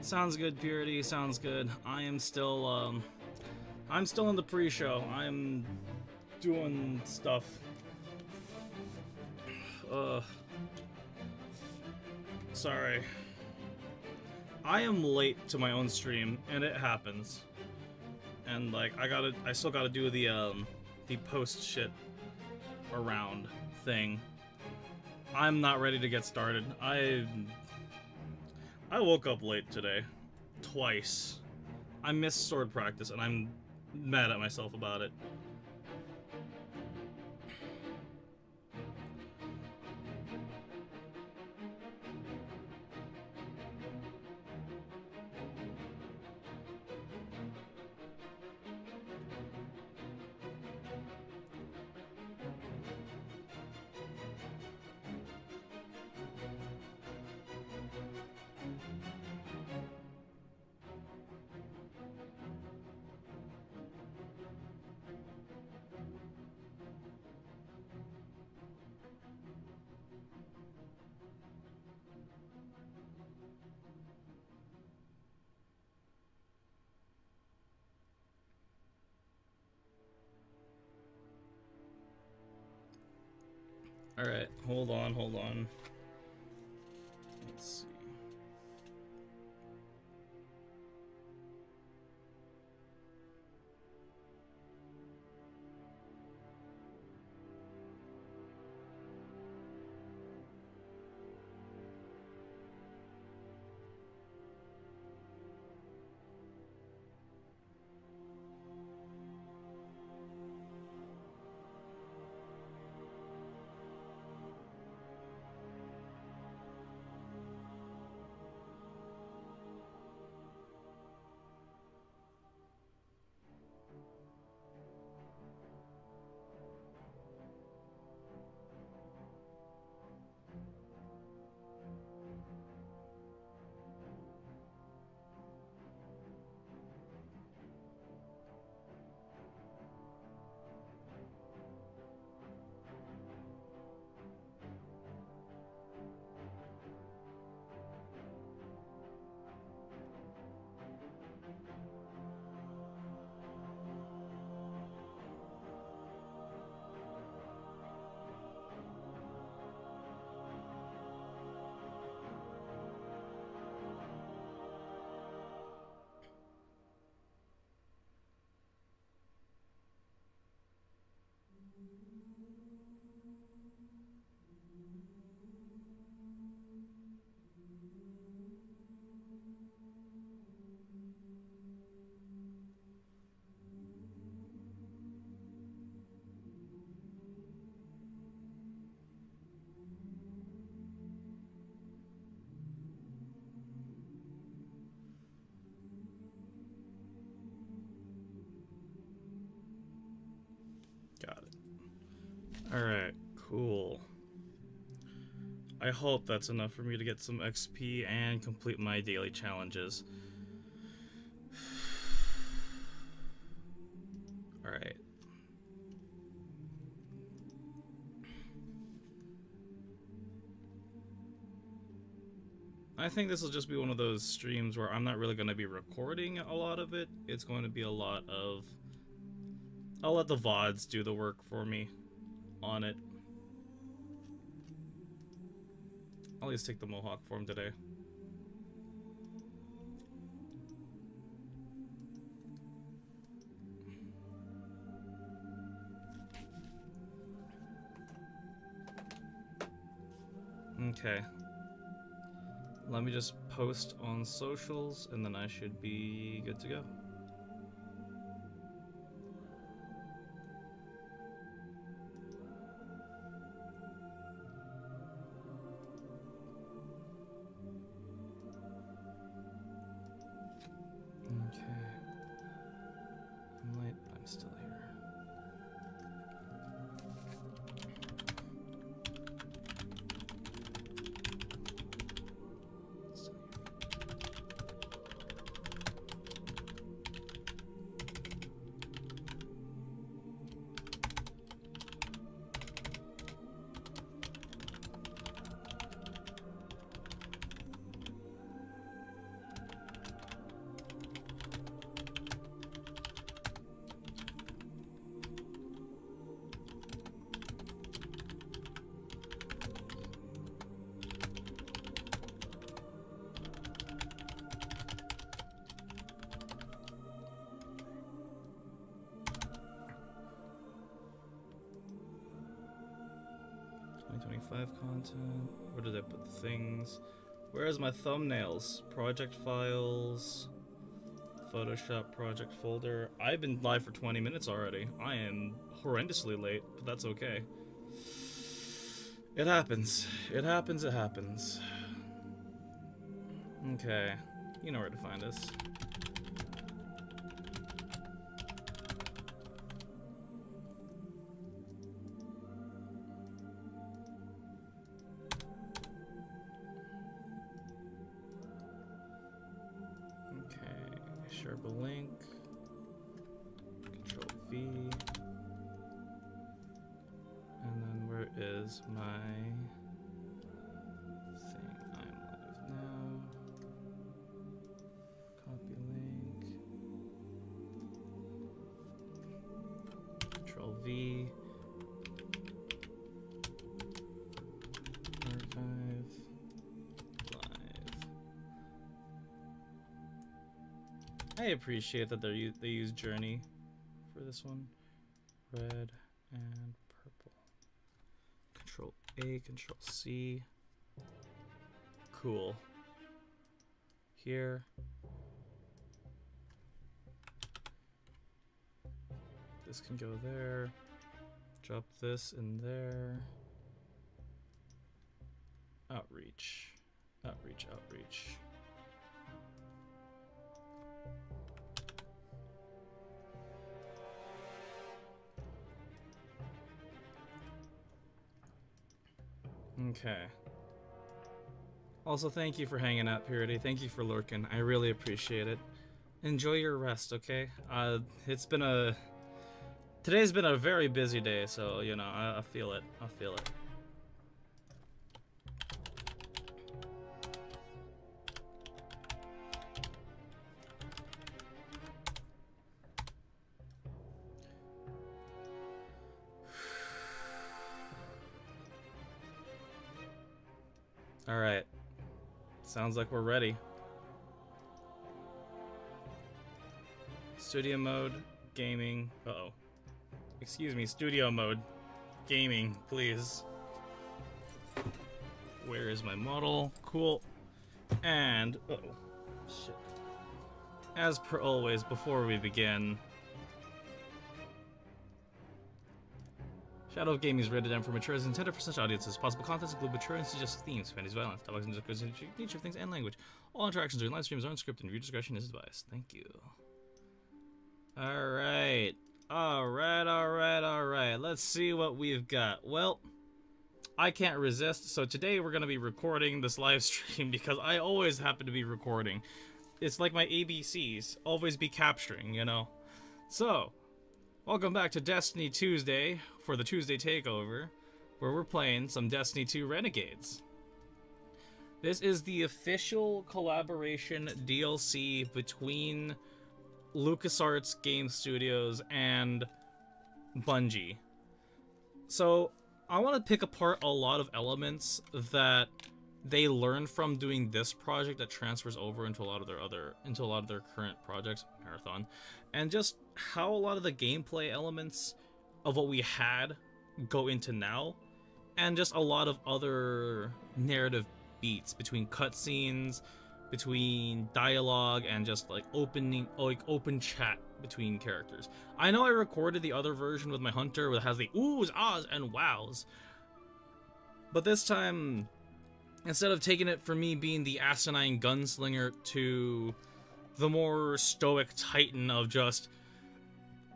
Sounds good, Purity. Sounds good. I am still, I'm still in the pre-show. I'm doing stuff. Sorry. I am late to my own stream, and it happens. And like, I still gotta do the post shit around thing. I'm not ready to get started. I woke up late today. Twice. I missed sword practice, and I'm mad at myself about it. Alright, hold on. Let's see. Got it. Alright, cool. I hope that's enough for me to get some XP and complete my daily challenges. Alright. I think this will just be one of those streams where I'm not really going to be recording a lot of it. It's going to be a lot of... I'll let the VODs do the work for me on it. I'll just take the Mohawk form today. Okay. Let me just post on socials, and then I should be good to go. Okay. I'm late, but I'm still here. archive content. Where did I put the things? Where's my thumbnails? Project files. Photoshop project folder. I've been live for 20 minutes already. I am horrendously late, but that's okay. It happens. It happens, it happens. Okay. You know where to find us. Share a link. Control V. And then where is my thing? I'm live now. Copy link. Control V. Archive. I appreciate that they use Journey for this one. Red and purple. Control A, Control C. Cool. Here. This can go there. Drop this in there. Outreach. Outreach, outreach. Okay. Also, thank you for hanging out, Purity. Thank you for lurking. I really appreciate it. Enjoy your rest, okay? Today's been a very busy day, so, you know, I feel it. I feel it. Alright. Sounds like we're ready. Studio mode, gaming. Uh-oh. Excuse me, studio mode. Gaming, please. Where is my model? Cool. And, uh-oh. Shit. As per always, before we begin, Shadow of Gaming is rated M for mature, is intended for such audiences. Possible contents include mature and suggestive themes, fantasy, violence, topics, and discussion, nature of things, and language. All interactions during live streams are unscripted, and viewer discretion is advised. Thank you. Alright. Alright. Let's see what we've got. Well, I can't resist, so today we're going to be recording this live stream because I always happen to be recording. It's like my ABCs. Always be capturing, you know? So, welcome back to Destiny Tuesday for the Tuesday Takeover, where we're playing some Destiny 2 Renegades. This is the official collaboration DLC between LucasArts Game Studios and Bungie. So, I want to pick apart a lot of elements that they learned from doing this project that transfers over into a lot of their current projects, Marathon, and just how a lot of the gameplay elements of what we had go into now, and just a lot of other narrative beats between cutscenes, between dialogue, and just like open chat between characters. I know I recorded the other version with my hunter that has the oohs, ahs, and wows, but this time, instead of taking it from me being the asinine gunslinger to the more stoic titan of just,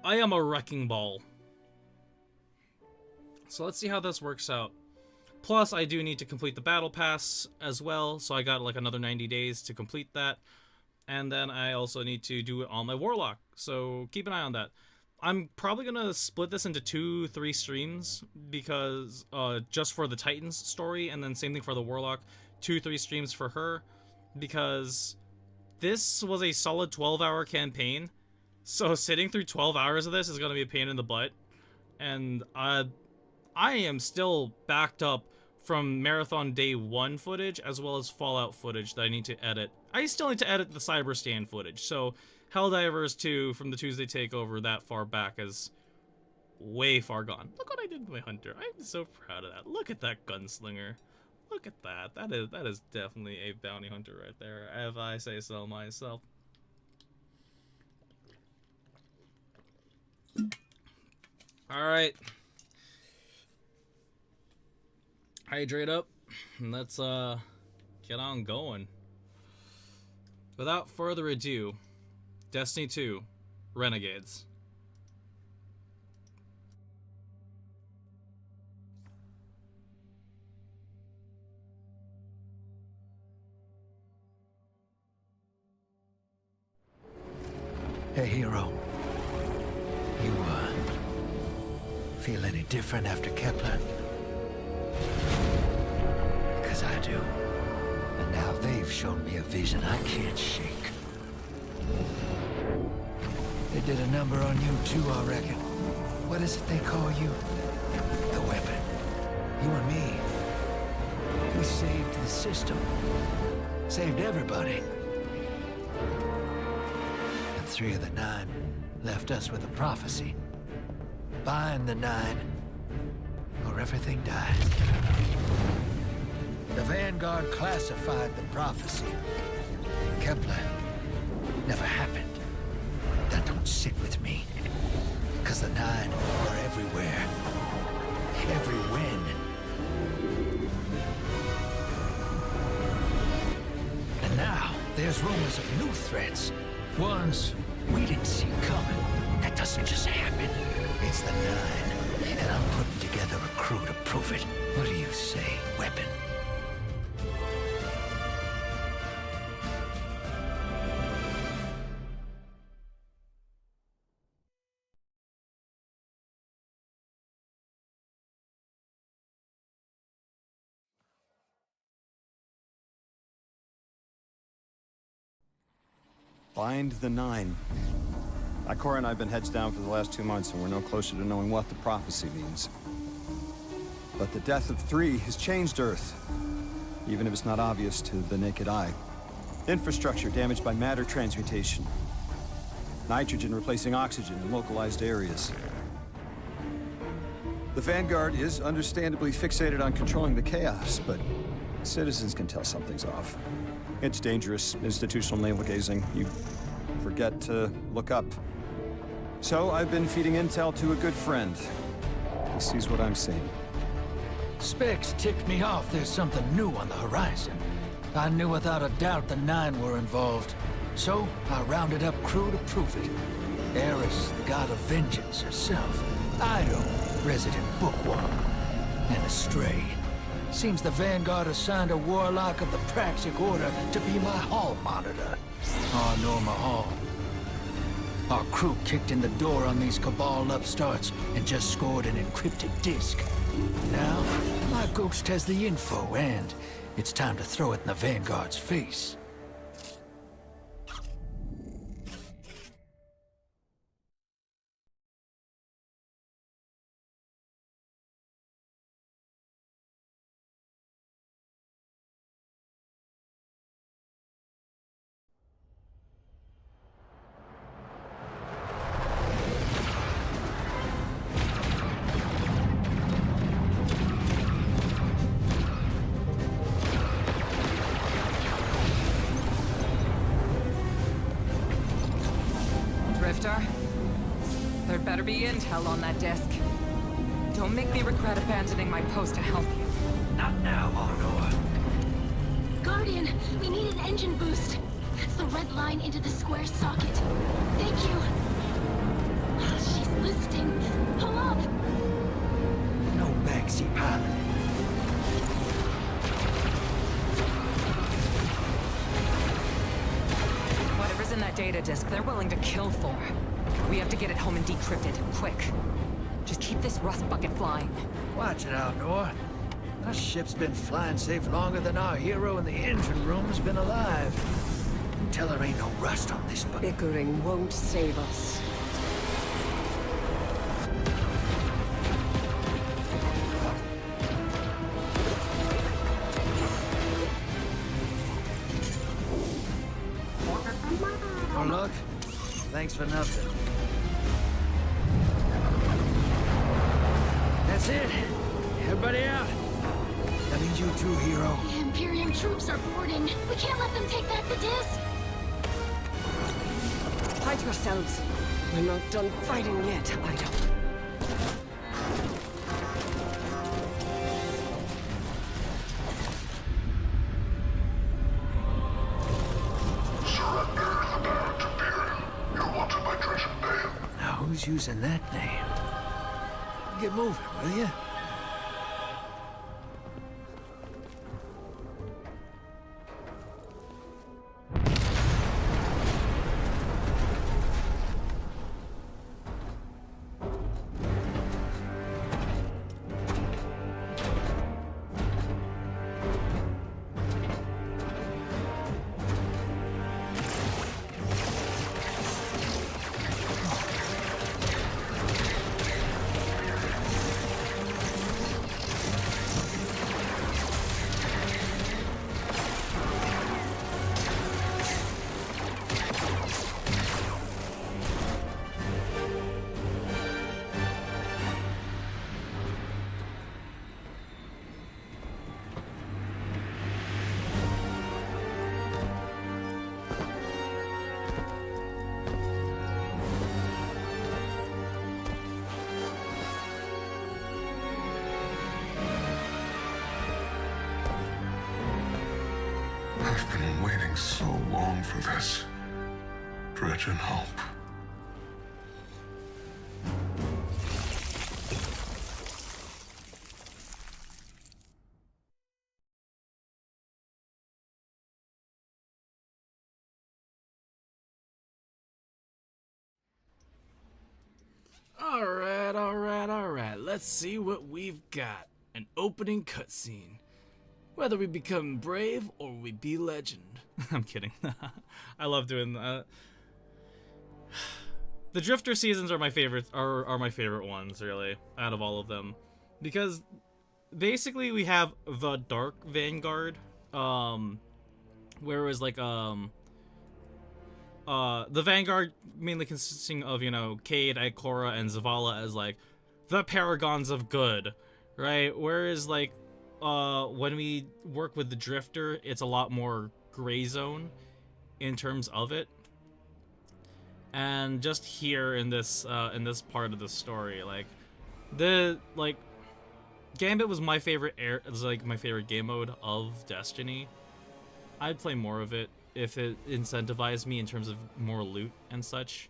I am a wrecking ball. So let's see how this works out. Plus, I do need to complete the battle pass as well, so I got like another 90 days to complete that. And then I also need to do it on my Warlock, so keep an eye on that. I'm probably going to split this into 2-3 streams, because just for the Titans story, and then same thing for the Warlock, 2-3 streams for her, because this was a solid 12-hour campaign, so sitting through 12 hours of this is going to be a pain in the butt, and I am still backed up from Marathon Day 1 footage, as well as Fallout footage that I need to edit. I still need to edit the Cyberstand footage, so Helldivers 2 from the Tuesday Takeover that far back is way far gone. Look what I did to my hunter. I'm so proud of that. Look at that gunslinger. Look at that. That is definitely a bounty hunter right there, if I say so myself. Alright. Hydrate up. And let's get on going. Without further ado, Destiny 2, Renegades. Hey, hero. You, feel any different after Kepler? Because I do. And now they've shown me a vision I can't shake. They did a number on you too, I reckon. What is it they call you? The weapon. You and me. We saved the system. Saved everybody. 3 of the 9 left us with a prophecy. Bind the 9, or everything dies. The Vanguard classified the prophecy. Kepler never happened. That don't sit with me. Because the 9 are everywhere. Every win. And now, there's rumors of new threats. Ones we didn't see coming. That doesn't just happen. It's the 9, and I'm putting together a crew to prove it. What do you say, weapon? Bind the 9. Ikora and I have been heads down for the last 2 months, and we're no closer to knowing what the prophecy means. But the death of 3 has changed Earth, even if it's not obvious to the naked eye. Infrastructure damaged by matter transmutation. Nitrogen replacing oxygen in localized areas. The Vanguard is understandably fixated on controlling the chaos, but citizens can tell something's off. It's dangerous, institutional navel-gazing. You forget to look up. So I've been feeding intel to a good friend. He sees what I'm seeing. Specs ticked me off there's something new on the horizon. I knew without a doubt the 9 were involved. So I rounded up crew to prove it. Eris, the god of vengeance herself. Ido, resident bookworm. And Astray. Seems the Vanguard assigned a warlock of the Praxic Order to be my hall monitor. Our Norma Hall. Our crew kicked in the door on these Cabal upstarts and just scored an encrypted disk. Now, my ghost has the info, and it's time to throw it in the Vanguard's face. There'd better be intel on that disk. Don't make me regret abandoning my post to help you. Not now, Honor. Guardian, we need an engine boost. That's the red line into the square socket. Thank you. She's listening. Pull up. No backseat pilot. Whatever's in that data disk, they're willing to kill for. We have to get it home and decrypt it, quick. Just keep this rust bucket flying. Watch it out, Nor. Our ship's been flying safe longer than our hero in the engine room's been alive. Tell her ain't no rust on this bucket. Bickering won't save us. Oh, look. Thanks for nothing. That's it. Everybody out. That means you too, hero. The Imperium troops are boarding. We can't let them take back the disc. Hide yourselves. We're not done fighting yet, Ido. Now who's using that name? Get moving, will you? I've been waiting so long for this. Dread and hope. Alright. Let's see what we've got. An opening cutscene. Whether we become brave or we be legend. I'm kidding. I love doing that. The Drifter seasons are my favorites. Are my favorite ones, really, out of all of them, because basically we have the Dark Vanguard, where it was like the Vanguard mainly consisting of, you know, Cade, Ikora, and Zavala as like the paragons of good, right? Whereas like when we work with the Drifter, it's a lot more gray zone in terms of it. And just here in this part of the story, like Gambit was my favorite my favorite game mode of Destiny. I'd play more of it if it incentivized me in terms of more loot and such.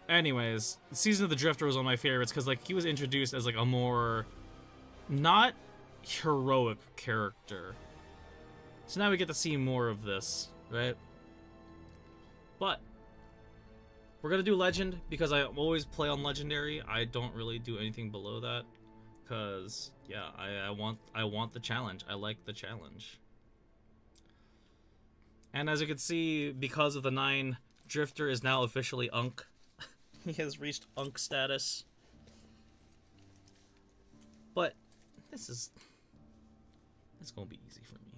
Anyways, Season of the Drifter was one of my favorites because like he was introduced as like a more not heroic character. So now we get to see more of this, right? But we're gonna do Legend because I always play on Legendary. I don't really do anything below that because yeah, I want the challenge. I like the challenge. And as you can see, because of the 9, Drifter is now officially Unk. He has reached Unk status. But it's gonna be easy for me.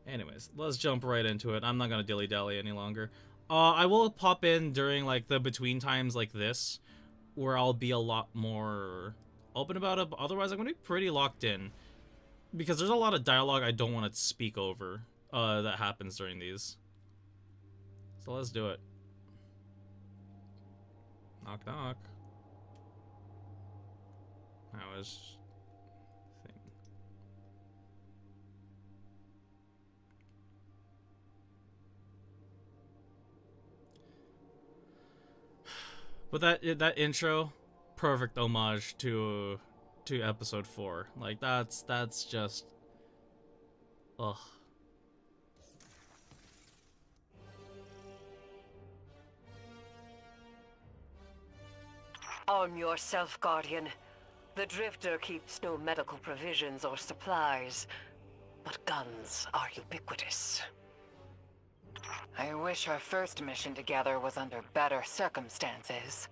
Anyways, let's jump right into it. I'm not gonna dilly-dally any longer. I will pop in during like the between times like this, where I'll be a lot more open about it, but otherwise I'm gonna be pretty locked in. Because there's a lot of dialogue I don't want to speak over that happens during these. So let's do it. Knock knock. I was thinking. But that intro, perfect homage to episode 4. Like that's just ugh. Arm yourself, Guardian. The Drifter keeps no medical provisions or supplies, but guns are ubiquitous. I wish our first mission together was under better circumstances.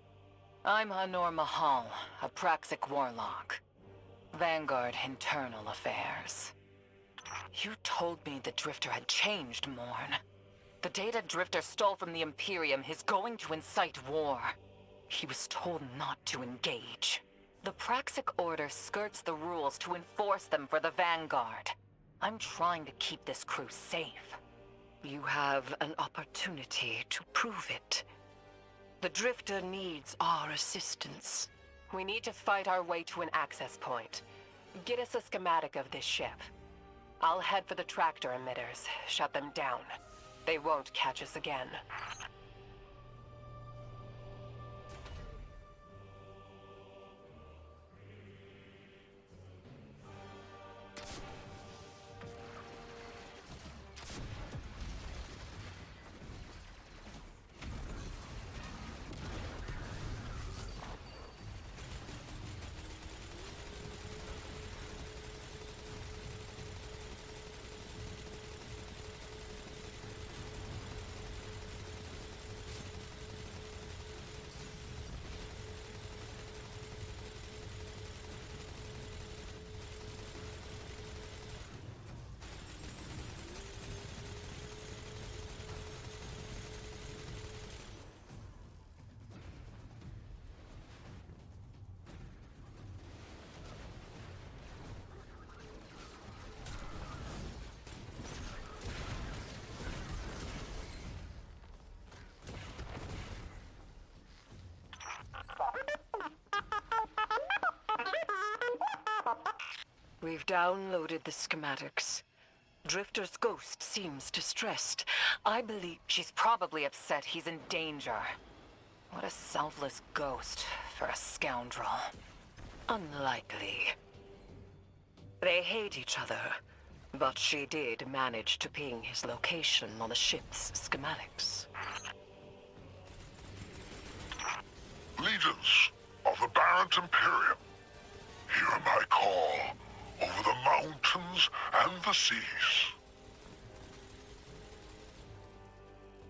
I'm Hanor Mahal, a Praxic warlock. Vanguard Internal Affairs. You told me the Drifter had changed, Morn. The data Drifter stole from the Imperium is going to incite war. He was told not to engage. The Praxic Order skirts the rules to enforce them for the Vanguard. I'm trying to keep this crew safe. You have an opportunity to prove it. The Drifter needs our assistance. We need to fight our way to an access point. Get us a schematic of this ship. I'll head for the tractor emitters, shut them down. They won't catch us again. We've downloaded the schematics. Drifter's ghost seems distressed. I believe She's probably upset he's in danger. What a selfless ghost for a scoundrel. unlikely. They hate each other, but she did manage to ping his location on the ship's schematics. Legions of the Barrent Imperium, hear my call over the mountains and the seas.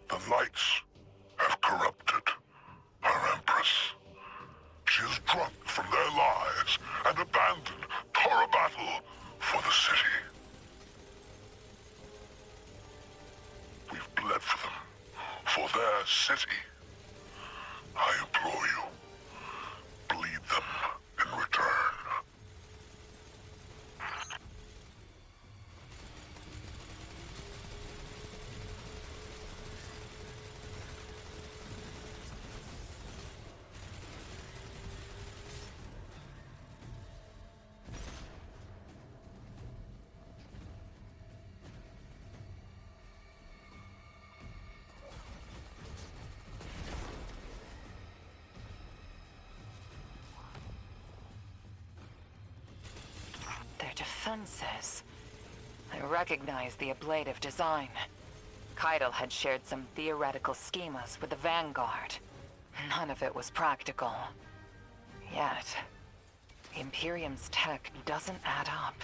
The lights have corrupted her Empress. She is drunk from their lies and abandoned Torah battle for the city. We've bled for them, for their city. I implore you, bleed them in return. Their defenses. I recognize the ablative design. Keitel had shared some theoretical schemas with the Vanguard. None of it was practical. Yet, the Imperium's tech doesn't add up.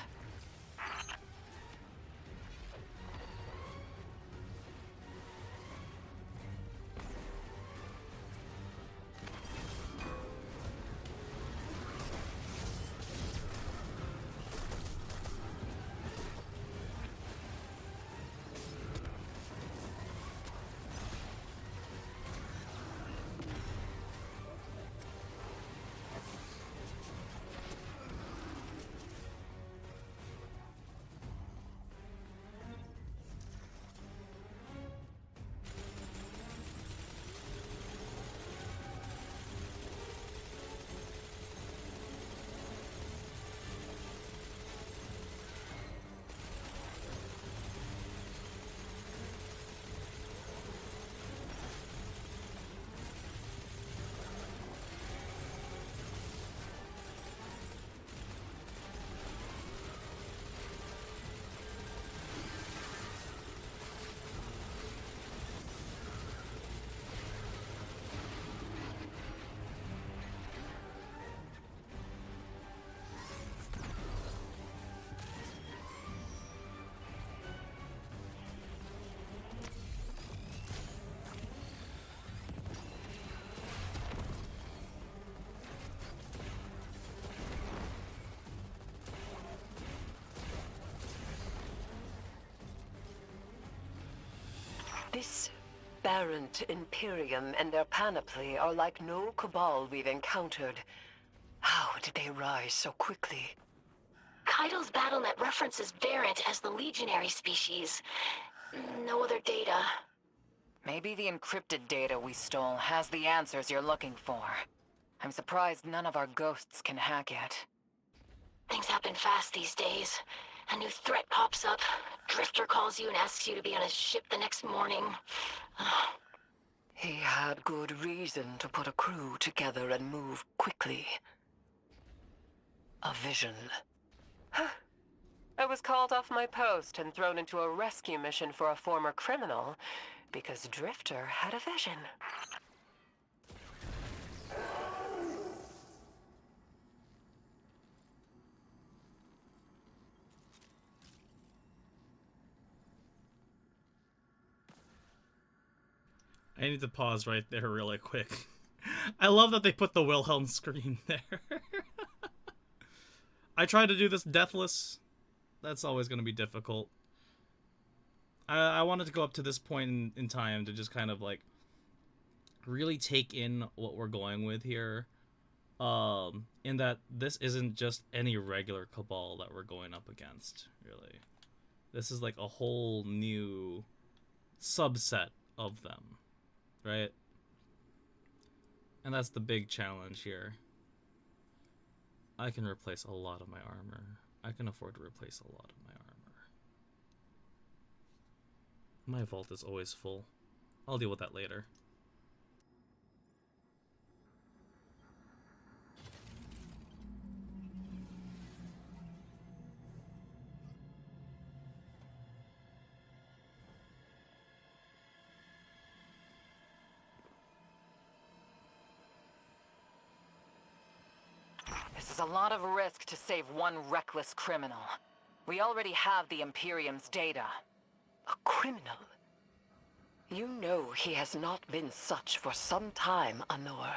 This Barrent Imperium and their panoply are like no cabal we've encountered. How did they rise so quickly? Kaido's BattleNet references Variant as the legionary species. No other data. Maybe the encrypted data we stole has the answers you're looking for. I'm surprised none of our ghosts can hack it. Things happen fast these days. A new threat pops up. Drifter calls you and asks you to be on his ship the next morning. He had good reason to put a crew together and move quickly. A vision. I was called off my post and thrown into a rescue mission for a former criminal because Drifter had a vision. I need to pause right there really quick. I love that they put the Wilhelm scream there. I tried to do this deathless. That's always going to be difficult. I wanted to go up to this point in time to just kind of like really take in what we're going with here. In that this isn't just any regular cabal that we're going up against, really. This is like a whole new subset of them. Right? And that's the big challenge here. I can replace a lot of my armor. I can afford to replace a lot of my armor. My vault is always full. I'll deal with that later. This is a lot of risk to save one reckless criminal. We already have the Imperium's data. A criminal? You know he has not been such for some time, Anor.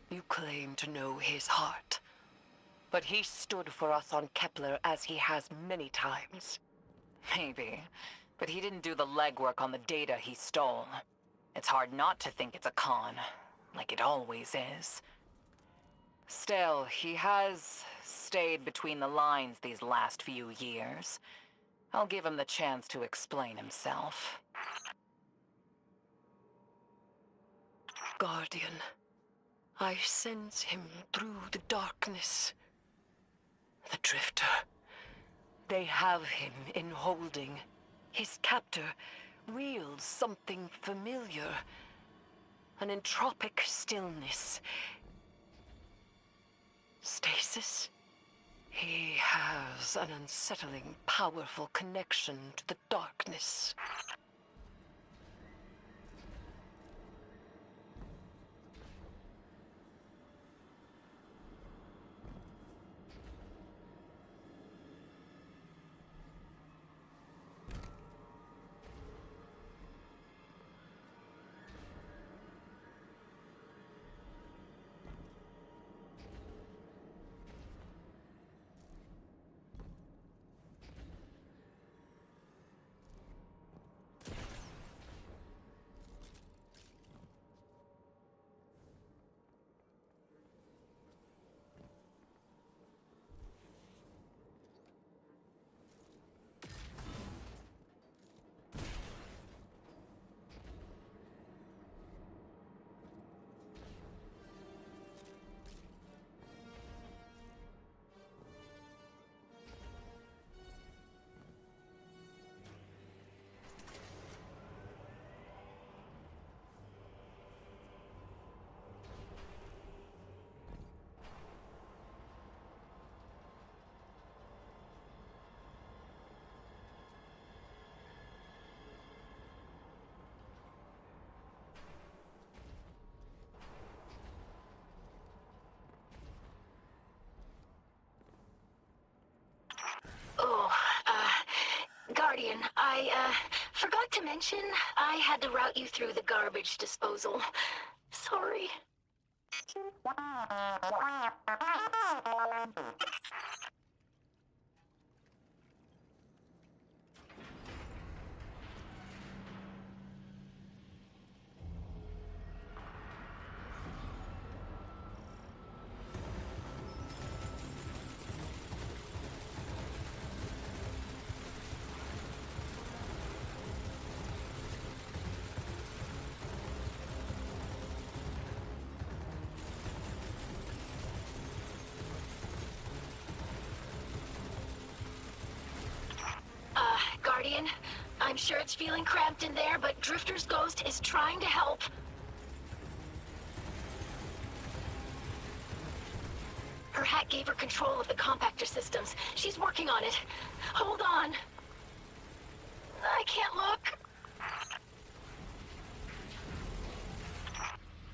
You claim to know his heart. But he stood for us on Kepler as he has many times. Maybe. But he didn't do the legwork on the data he stole. It's hard not to think it's a con, like it always is. Still, he has stayed between the lines these last few years. I'll give him the chance to explain himself. Guardian, I sense him through the darkness. The Drifter. They have him in holding. His captor wields something familiar. An entropic stillness. Stasis? He has an unsettling, powerful connection to the darkness. Guardian, I forgot to mention I had to route you through the garbage disposal. Sorry. Guardian. I'm sure it's feeling cramped in there, but Drifter's ghost is trying to help. Her hack gave her control of the compactor systems. She's working on it. Hold on. I can't look.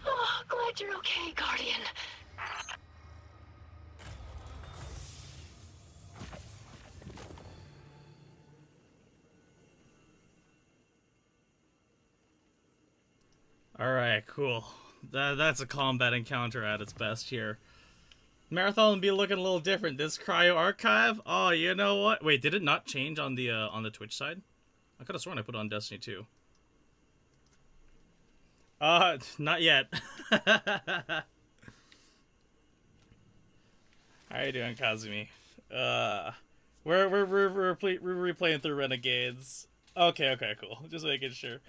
Oh, glad you're okay, Guardian. Alright, cool. That's a combat encounter at its best here. Marathon will be looking a little different. This cryo archive? Oh, you know what? Wait, did it not change on the Twitch side? I could have sworn I put it on Destiny 2. Not yet. How you doing, Kazumi? We're replaying through Renegades. Okay, cool. Just making sure.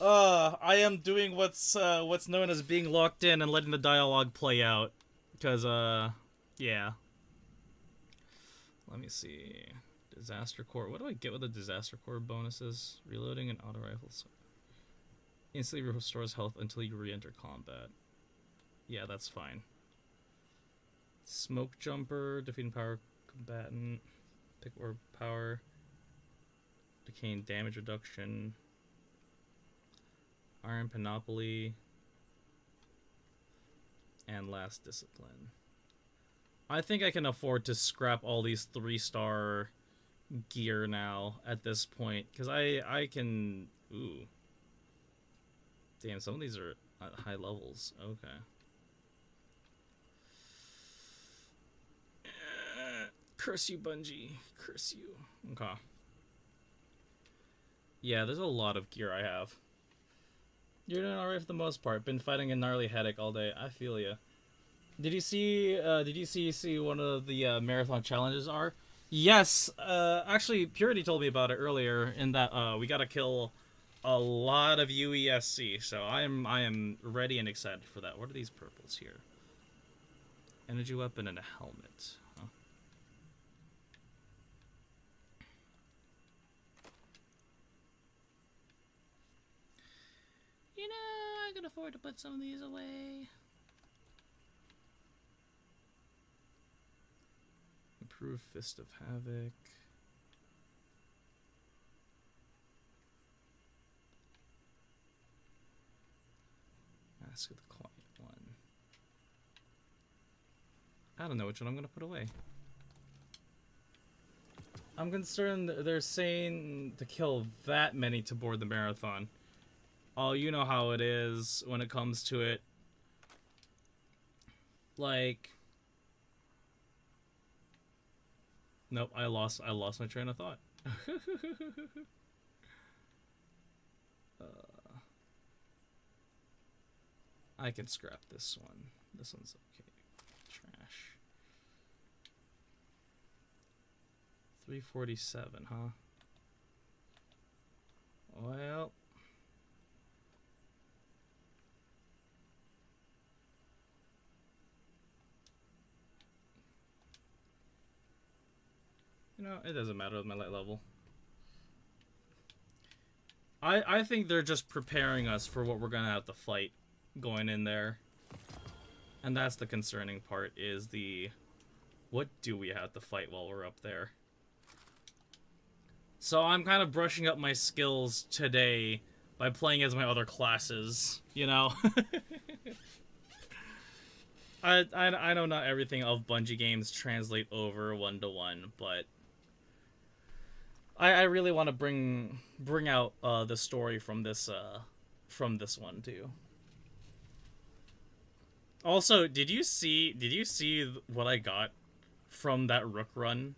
I am doing what's known as being locked in and letting the dialogue play out. Because, yeah. Let me see. Disaster Core. What do I get with the Disaster Core bonuses? Reloading and auto rifles. Instantly restores health until you re-enter combat. Yeah, that's fine. Smoke Jumper. Defeating power combatant. Pick orb power. Decaying damage reduction. Iron Panoply. And Last Discipline. I think I can afford to scrap all these 3-star gear now at this point. Because I can... Ooh. Damn, some of these are at high levels. Okay. Curse you, Bungie. Curse you. Okay. Yeah, there's a lot of gear I have. You're doing alright for the most part. Been fighting a gnarly headache all day. I feel ya. Did you see one of the marathon challenges are? Yes. Actually, Purity told me about it earlier. In that we gotta kill a lot of UESC. So I am ready and excited for that. What are these purples here? Energy weapon and a helmet. Huh. You know, I can afford to put some of these away. Improve Fist of Havoc. Mask of the Client one. I don't know which one I'm gonna put away. I'm concerned they're saying to kill that many to board the marathon. Oh, you know how it is when it comes to it. Like, nope, I lost my train of thought. I can scrap this one. This one's okay. Trash. 347, huh? Well, you know, it doesn't matter with my light level. I think they're just preparing us for what we're gonna have to fight going in there. And that's the concerning part, is the... what do we have to fight while we're up there? So I'm kind of brushing up my skills today by playing as my other classes, you know? I know not everything of Bungie games translate over one-to-one, but I really want to bring out the story from this one too. Also, did you see what I got from that Rook run?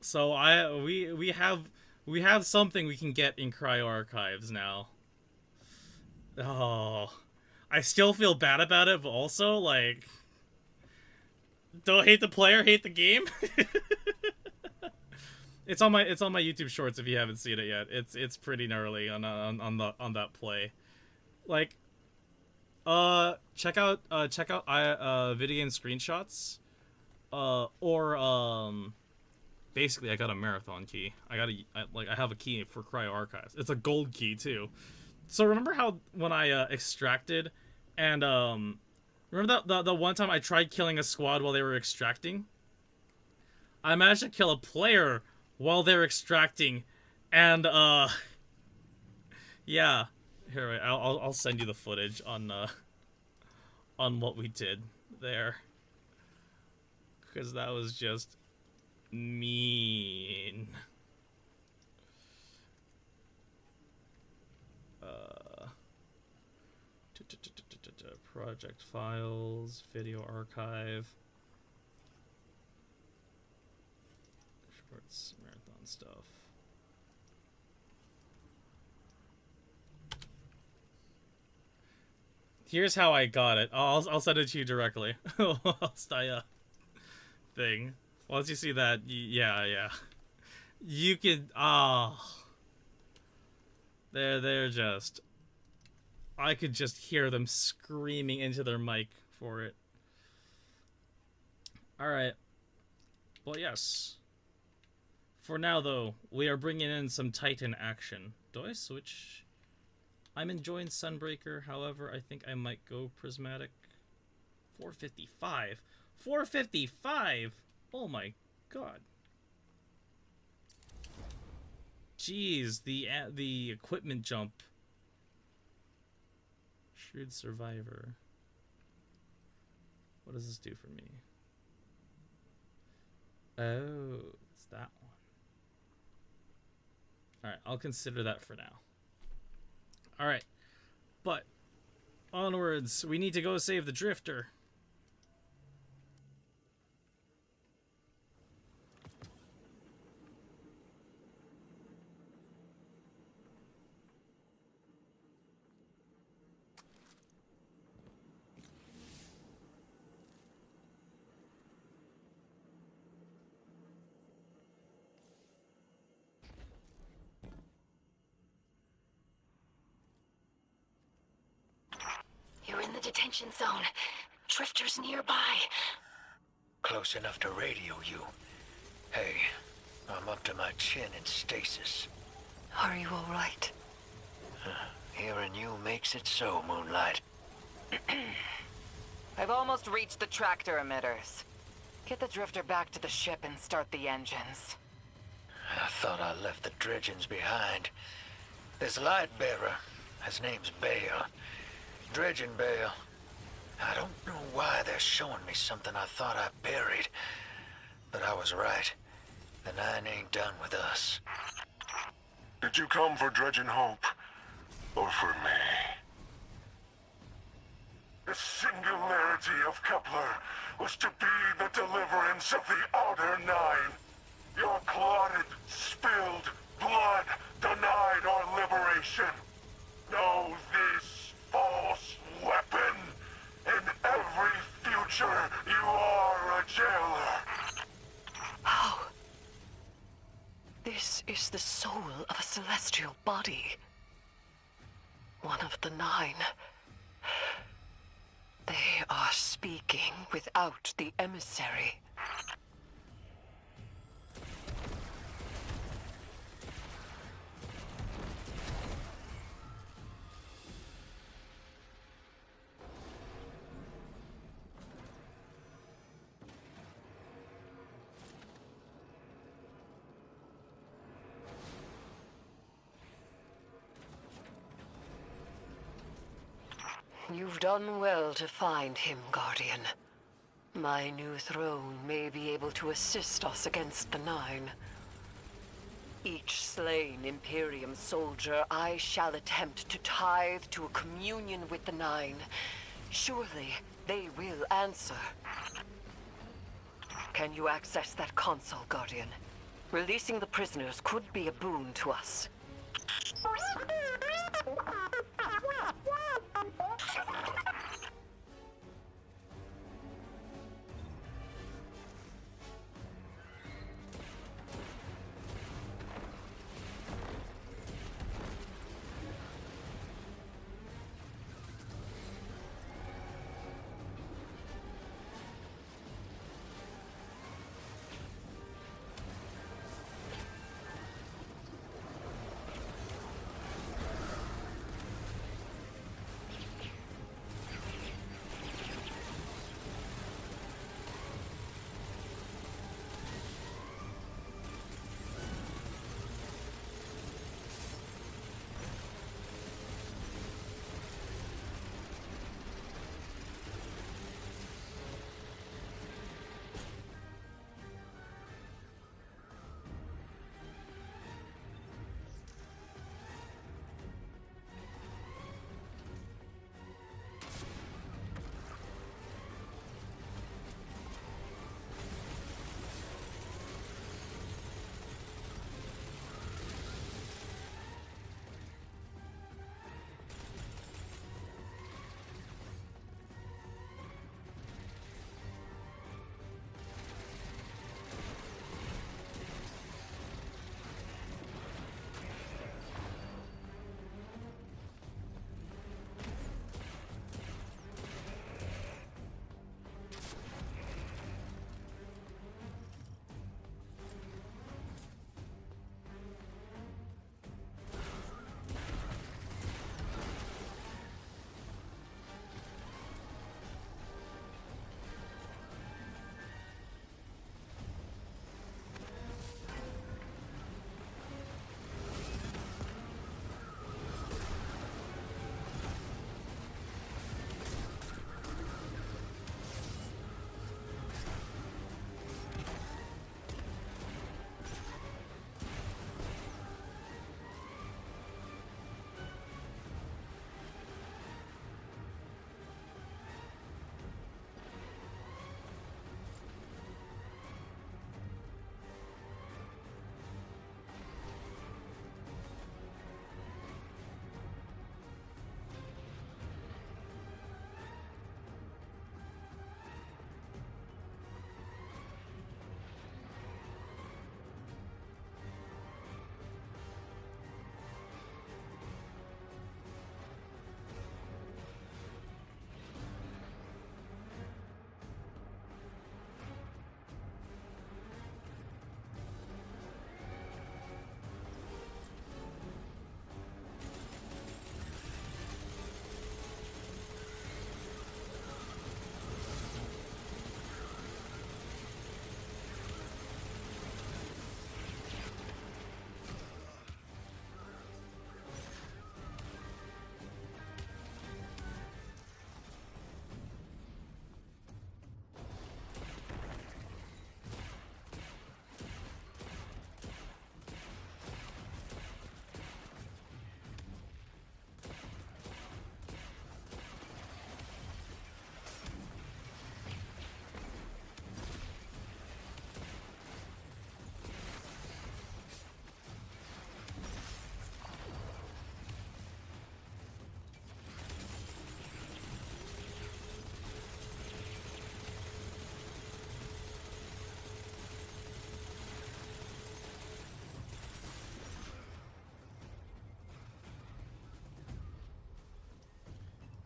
So we have something we can get in Cryo Archives now. Oh, I still feel bad about it, but also like, don't hate the player, hate the game. It's on my YouTube Shorts if you haven't seen it yet. It's pretty gnarly on that play. Like, check out video game screenshots, or basically I got a marathon key. I have a key for Cryo Archives. It's a gold key too. So remember how when I extracted, and remember that the one time I tried killing a squad while they were extracting? I managed to kill a player while they're extracting, and yeah. Here, wait, I'll send you the footage on what we did there, because that was just mean. Project files, video archive, shorts, marathon stuff. Here's how I got it. I'll send it to you directly. Whilst I thing. Once you see that, yeah. You could they're just. I could just hear them screaming into their mic for it. Alright. Well, yes. For now, though, we are bringing in some Titan action. Do I switch? I'm enjoying Sunbreaker, however, I think I might go Prismatic. 455? 455? Oh my god. Jeez, the equipment jump. Shrewd Survivor. What does this do for me? Oh, it's that one. Alright, I'll consider that for now. Alright, but onwards, we need to go save the Drifter. You're in the detention zone. Drifters nearby. Close enough to radio you. Hey, I'm up to my chin in stasis. Are you all right? Hearing you makes it so, Moonlight. I've almost reached the tractor emitters. Get the Drifter back to the ship and start the engines. I thought I left the dredgings behind. This light bearer, his name's Bale. Dredging Bale. I don't know why they're showing me something I thought I buried. But I was right. The Nine ain't done with us. Did you come for Dredging Hope? Or for me? The singularity of Kepler was to be the deliverance of the Outer Nine. Your clotted, spilled blood denied our liberation. Know this false weapon. In every future, you are a jailer. How? This is the soul of a celestial body. One of the Nine. They are speaking without the emissary. You've done well to find him, Guardian. My new throne may be able to assist us against the Nine. Each slain Imperium soldier I shall attempt to tithe to a communion with the Nine. Surely they will answer. Can you access that console, Guardian? Releasing the prisoners could be a boon to us.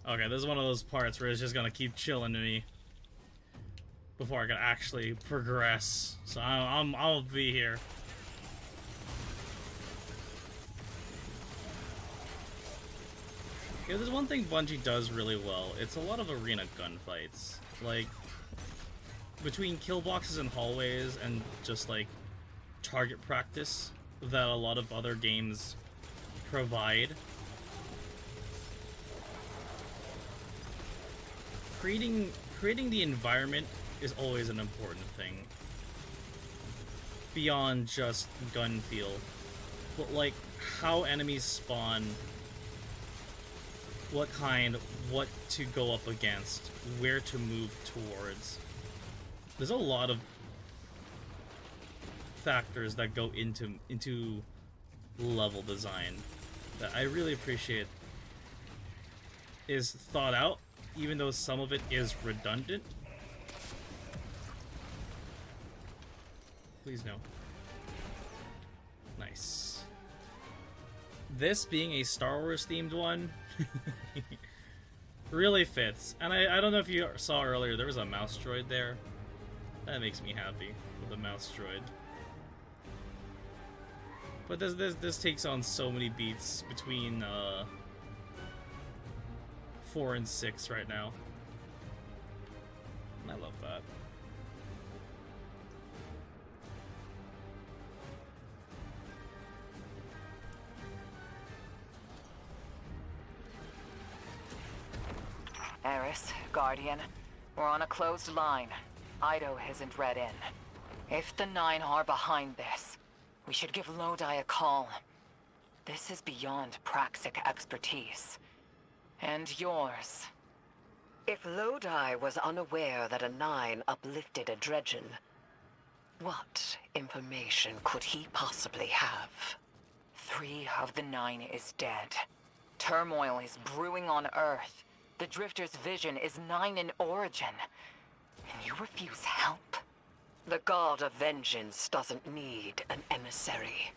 Okay, this is one of those parts where it's just gonna keep chilling to me before I can actually progress. So I'll be here. Yeah, there's one thing Bungie does really well. It's a lot of arena gunfights. Like, between kill boxes and hallways and just like target practice that a lot of other games provide. Creating the environment is always an important thing. Beyond just gun feel. But like how enemies spawn, what to go up against, where to move towards. There's a lot of factors that go into level design that I really appreciate is thought out, even though some of it is redundant. Please no. Nice. This being a Star Wars themed one really fits. And I don't know if you saw earlier, there was a mouse droid there. That makes me happy with the mouse droid. But this takes on so many beats between 4 and 6 right now. And I love that. Eris, Guardian, we're on a closed line. Ido isn't read in. If the 9 are behind this, we should give Lodi a call. This is beyond Praxic expertise. And yours. If Lodi was unaware that a 9 uplifted a Dredgen, what information could he possibly have? 3 of the 9 is dead. Turmoil is brewing on Earth. The Drifter's vision is 9 in origin. And you refuse help? The God of Vengeance doesn't need an emissary.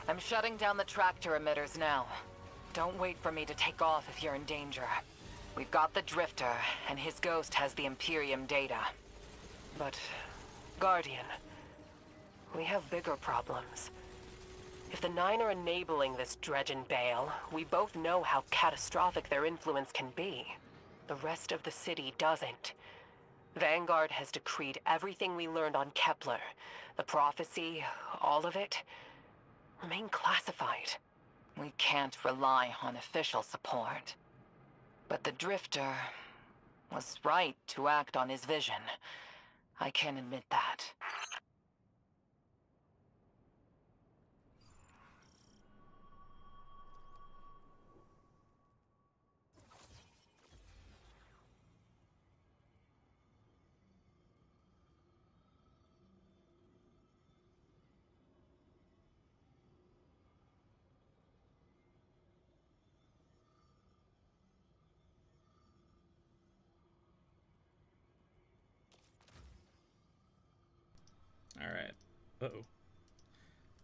I'm shutting down the tractor emitters now. Don't wait for me to take off if you're in danger. We've got the Drifter, and his ghost has the Imperium data. But, Guardian, we have bigger problems. If the 9 are enabling this Dredgen Bale, we both know how catastrophic their influence can be. The rest of the city doesn't. Vanguard has decreed everything we learned on Kepler. The prophecy, all of it, remain classified. We can't rely on official support. But the Drifter was right to act on his vision. I can admit that. Alright. Uh-oh.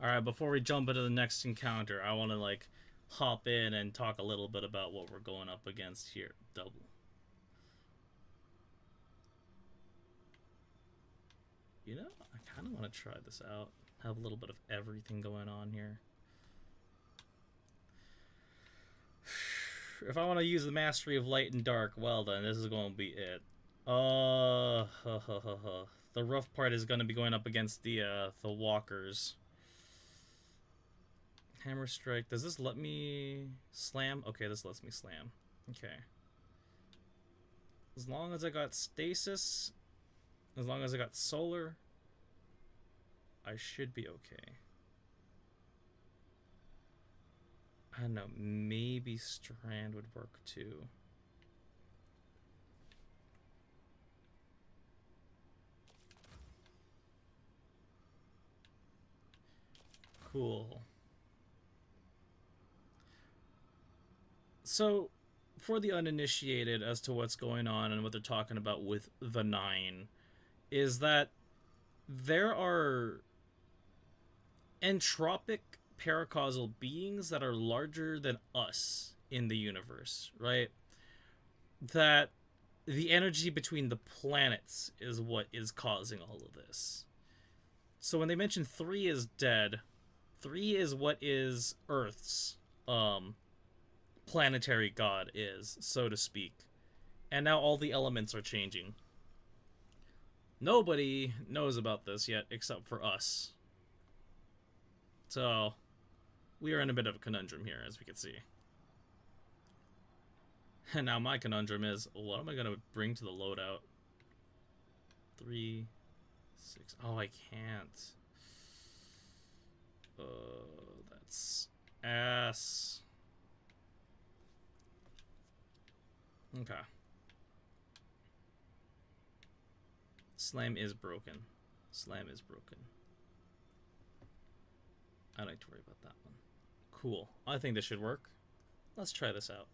Alright, before we jump into the next encounter, I want to, like, hop in and talk a little bit about what we're going up against here. Double. You know, I kind of want to try this out. Have a little bit of everything going on here. If I want to use the mastery of light and dark, well then, this is going to be it. The rough part is going to be going up against the walkers. Hammer strike. Does this let me slam? Okay, this lets me slam. Okay. As long as I got stasis, as long as I got solar, I should be okay. I don't know, maybe strand would work too. Cool. So, for the uninitiated as to what's going on and what they're talking about with the Nine, is that there are entropic paracausal beings that are larger than us in the universe, right? That the energy between the planets is what is causing all of this. So when they mention 3 is dead, 3 is what is Earth's planetary god is, so to speak. And now all the elements are changing. Nobody knows about this yet except for us. So we are in a bit of a conundrum here, as we can see. And now my conundrum is, what am I going to bring to the loadout? 3, 6... Oh, I can't. That's ass. Okay. Slam is broken. Slam is broken. I don't need to worry about that one. Cool. I think this should work. Let's try this out.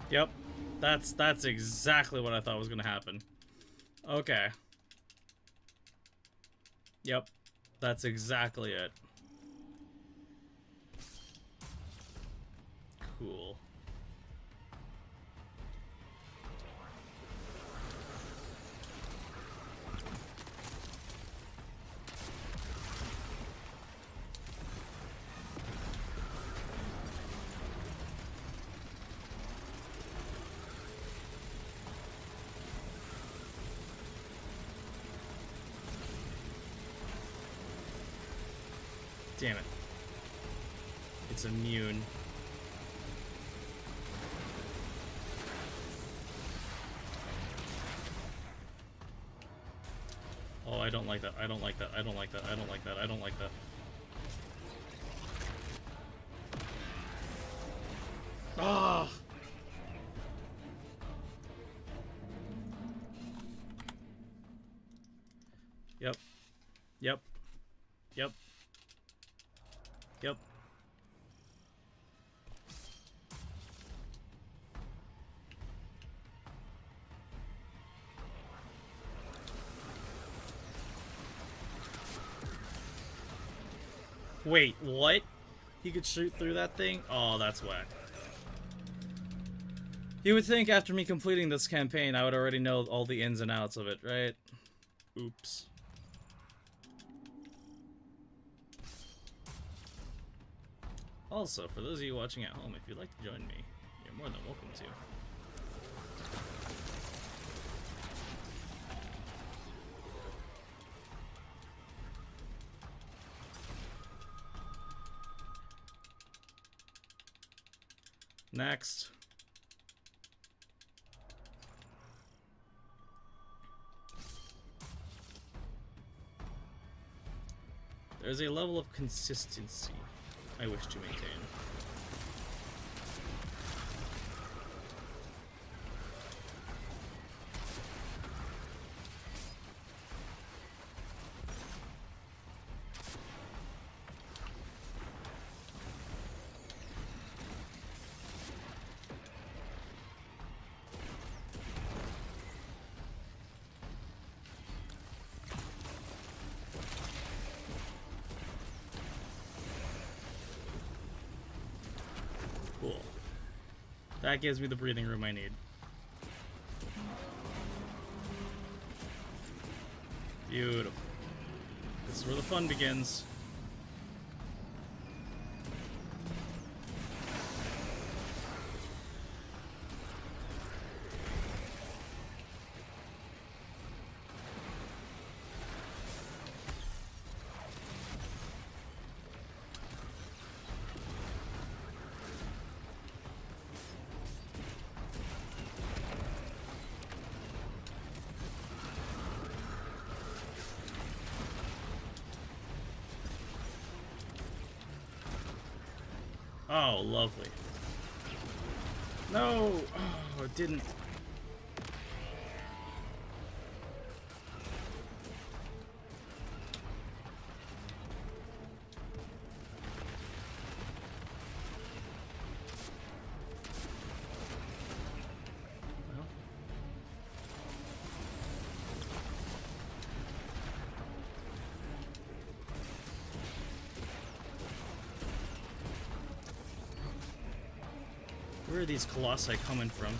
Yep, that's exactly what I thought was gonna happen. Okay. Yep, that's exactly it. Cool. Damn it. It's immune. Oh, I don't like that. I don't like that. I don't like that. I don't like that. I don't like that. Ah! Yep. Yep. Yep. Yep. Wait, what? he could shoot through that thing? Oh, that's whack. You would think after me completing this campaign, I would already know all the ins and outs of it, right? Oops. Also, for those of you watching at home, if you'd like to join me, you're more than welcome to. Next. There's a level of consistency I wish to maintain. Cool. That gives me the breathing room I need. Beautiful. This is where the fun begins. Oh, lovely. No! Oh, it didn't. Well. Where are these colossi coming from?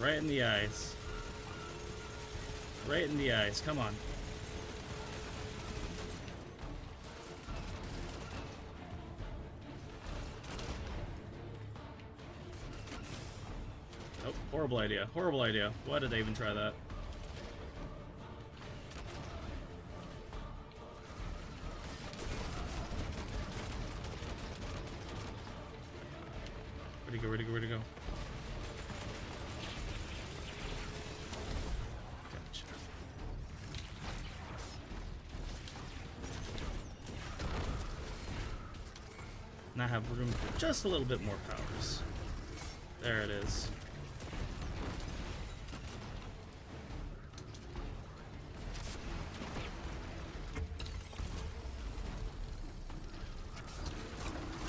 Right in the eyes. Right in the eyes. Come on. Oh, horrible idea. Horrible idea. Why did I even try that? Where'd he go? Where'd he go? Where'd he go? Gotcha. Now I have room for just a little bit more powers. There it is.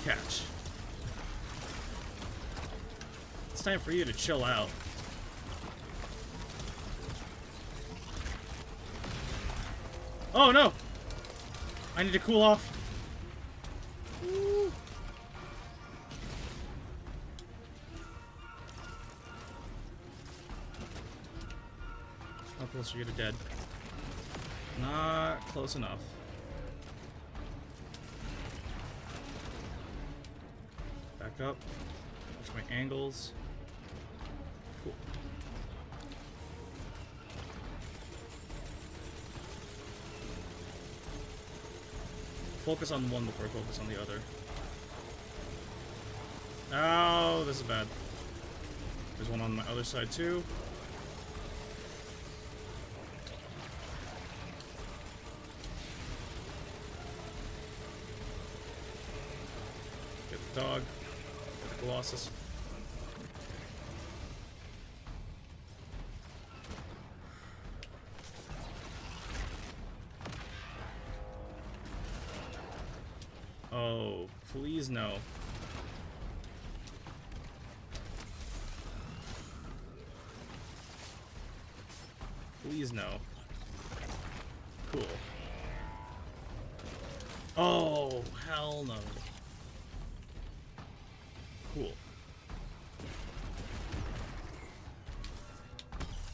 Catch. It's time for you to chill out. Oh no! I need to cool off. Woo. How close are you to dead? Not close enough. Back up. Watch my angles. Cool. Focus on one before I focus on the other. Oh, this is bad. There's one on my other side too. Get the dog. Get the Colossus. Oh, please no. Please no. Cool. Oh, hell no. Cool.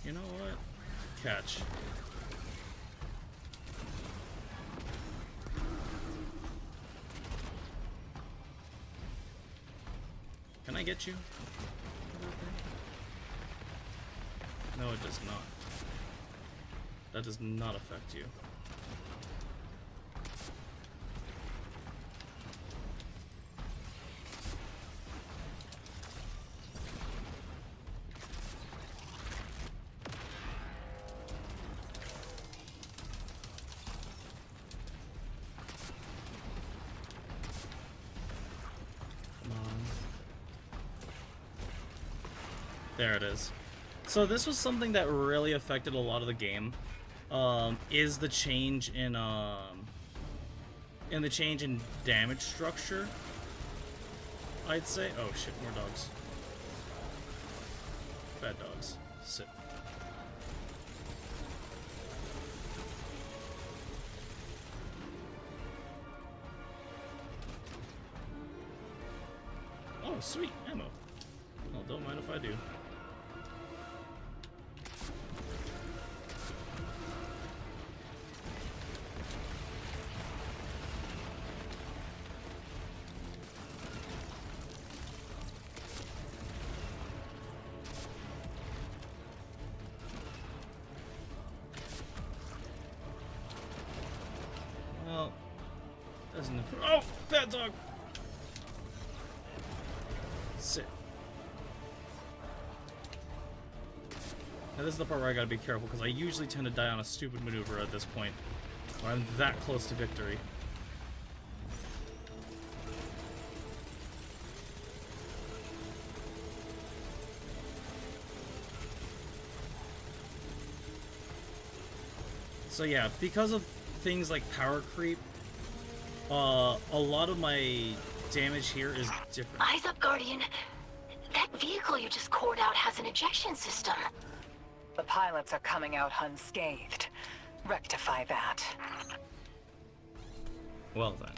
You know what? Catch. Can I get you? No, it does not. That does not affect you. There it is. So this was something that really affected a lot of the game. Is the change in the change in damage structure. I'd say. Oh shit, more dogs. Bad dogs. Sit. Oh, sweet ammo. Well, don't mind if I do. Well, doesn't. Oh, bad dog. Sit. Now this is the part where I gotta be careful, because I usually tend to die on a stupid maneuver at this point, where I'm that close to victory. So yeah, because of things like power creep, a lot of my damage here is different. Eyes up, Guardian. That vehicle you just cored out has an ejection system. The pilots are coming out unscathed. Rectify that. Well then.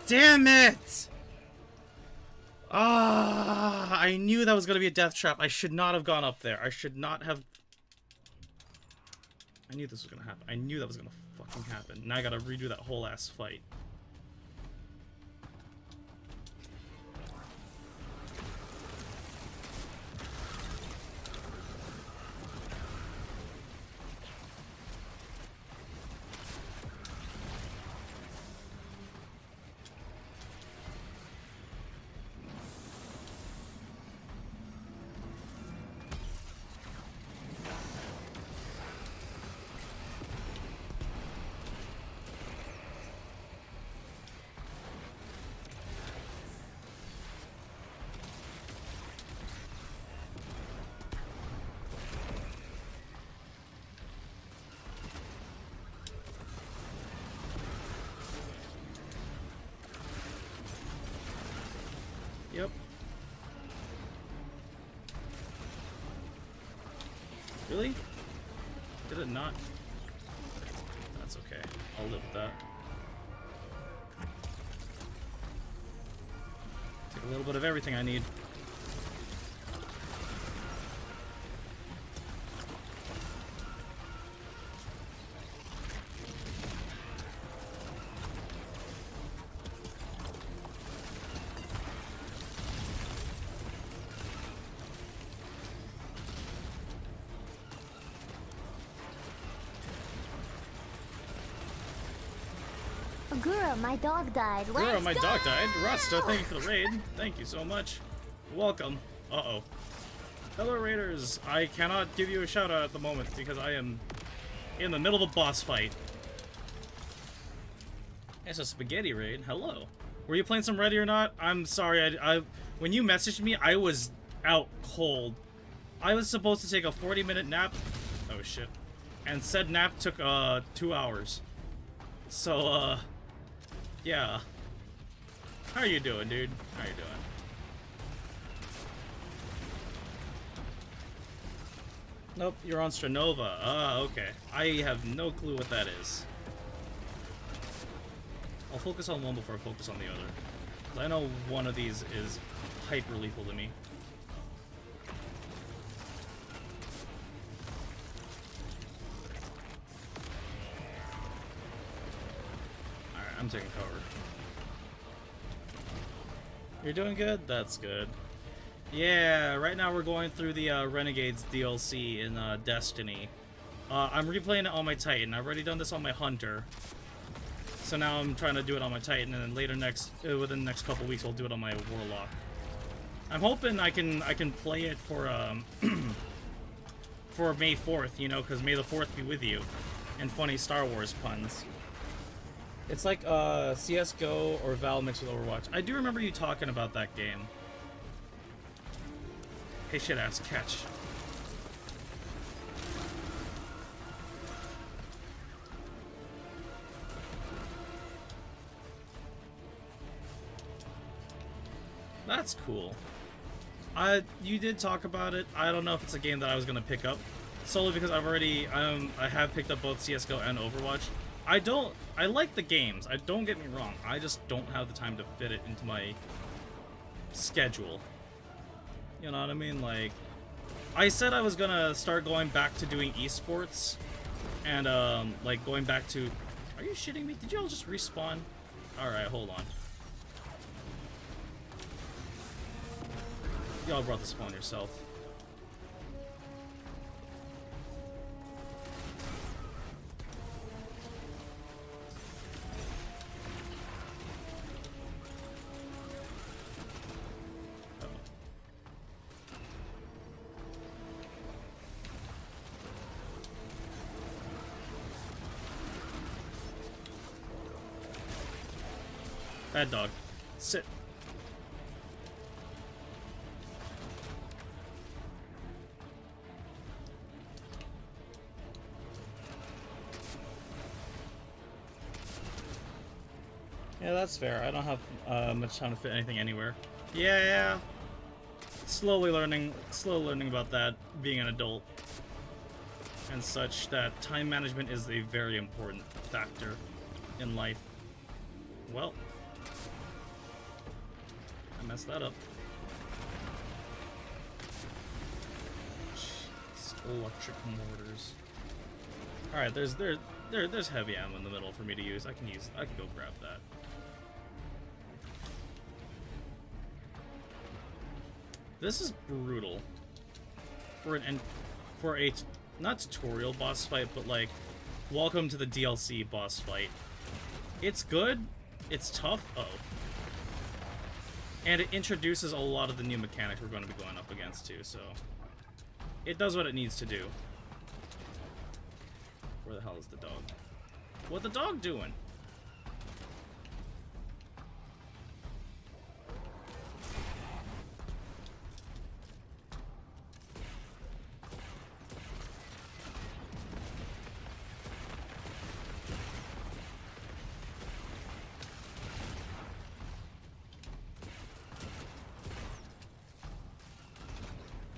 Damn it! Ah, I knew that was gonna be a death trap. I should not have gone up there. I should not have. I knew this was gonna happen. I knew that was gonna fucking happen. Now I gotta redo that whole ass fight. Really? Did it not? That's okay. I'll live with that. Take a little bit of everything I need. Gura, my dog died. Gura, my dog died. Rasta, thank you for the raid. Thank you so much. Welcome. Uh-oh. Hello, Raiders. I cannot give you a shout-out at the moment because I am in the middle of a boss fight. It's a spaghetti raid. Hello. Were you playing some Ready or Not? I'm sorry. When you messaged me, I was out cold. I was supposed to take a 40-minute nap. Oh, shit. And said nap took, 2 hours. So, yeah. How are you doing, dude? How you doing? Nope, you're on Stranova. Ah, okay. I have no clue what that is. I'll focus on one before I focus on the other. 'Cause I know one of these is hyper lethal to me. Alright, I'm taking cover. You're doing good? That's good. Yeah, right now we're going through the Renegades DLC in Destiny. I'm replaying it on my Titan. I've already done this on my Hunter. So now I'm trying to do it on my Titan, and then later within the next couple weeks, I'll do it on my Warlock. I'm hoping I can play it for for May 4th, you know, because May the 4th be with you, and funny Star Wars puns. It's like CS:GO or Val mixed with Overwatch. I do remember you talking about that game. Hey, shit ass, catch. That's cool. You did talk about it. I don't know if it's a game that I was gonna pick up, solely because I've already I have picked up both CS:GO and Overwatch. I like the games. Don't get me wrong. I just don't have the time to fit it into my schedule. You know what I mean? Like, I said I was gonna start going back to doing esports, and like going back to. Are you shitting me? Did y'all just respawn? All right, hold on. Y'all brought the spawn yourself. Bad dog. Sit. Yeah, that's fair. I don't have much time to fit anything anywhere. Yeah. Slowly learning about that, being an adult and such, that time management is a very important factor in life. Well, I messed that up. Jeez, electric mortars. All right, there's heavy ammo in the middle for me to use. I can go grab that. This is brutal for a not tutorial boss fight, but like welcome to the DLC boss fight. It's good. It's tough. Oh. And it introduces a lot of the new mechanics we're going to be going up against too, so it does what it needs to do. Where the hell is the dog? What the dog doing?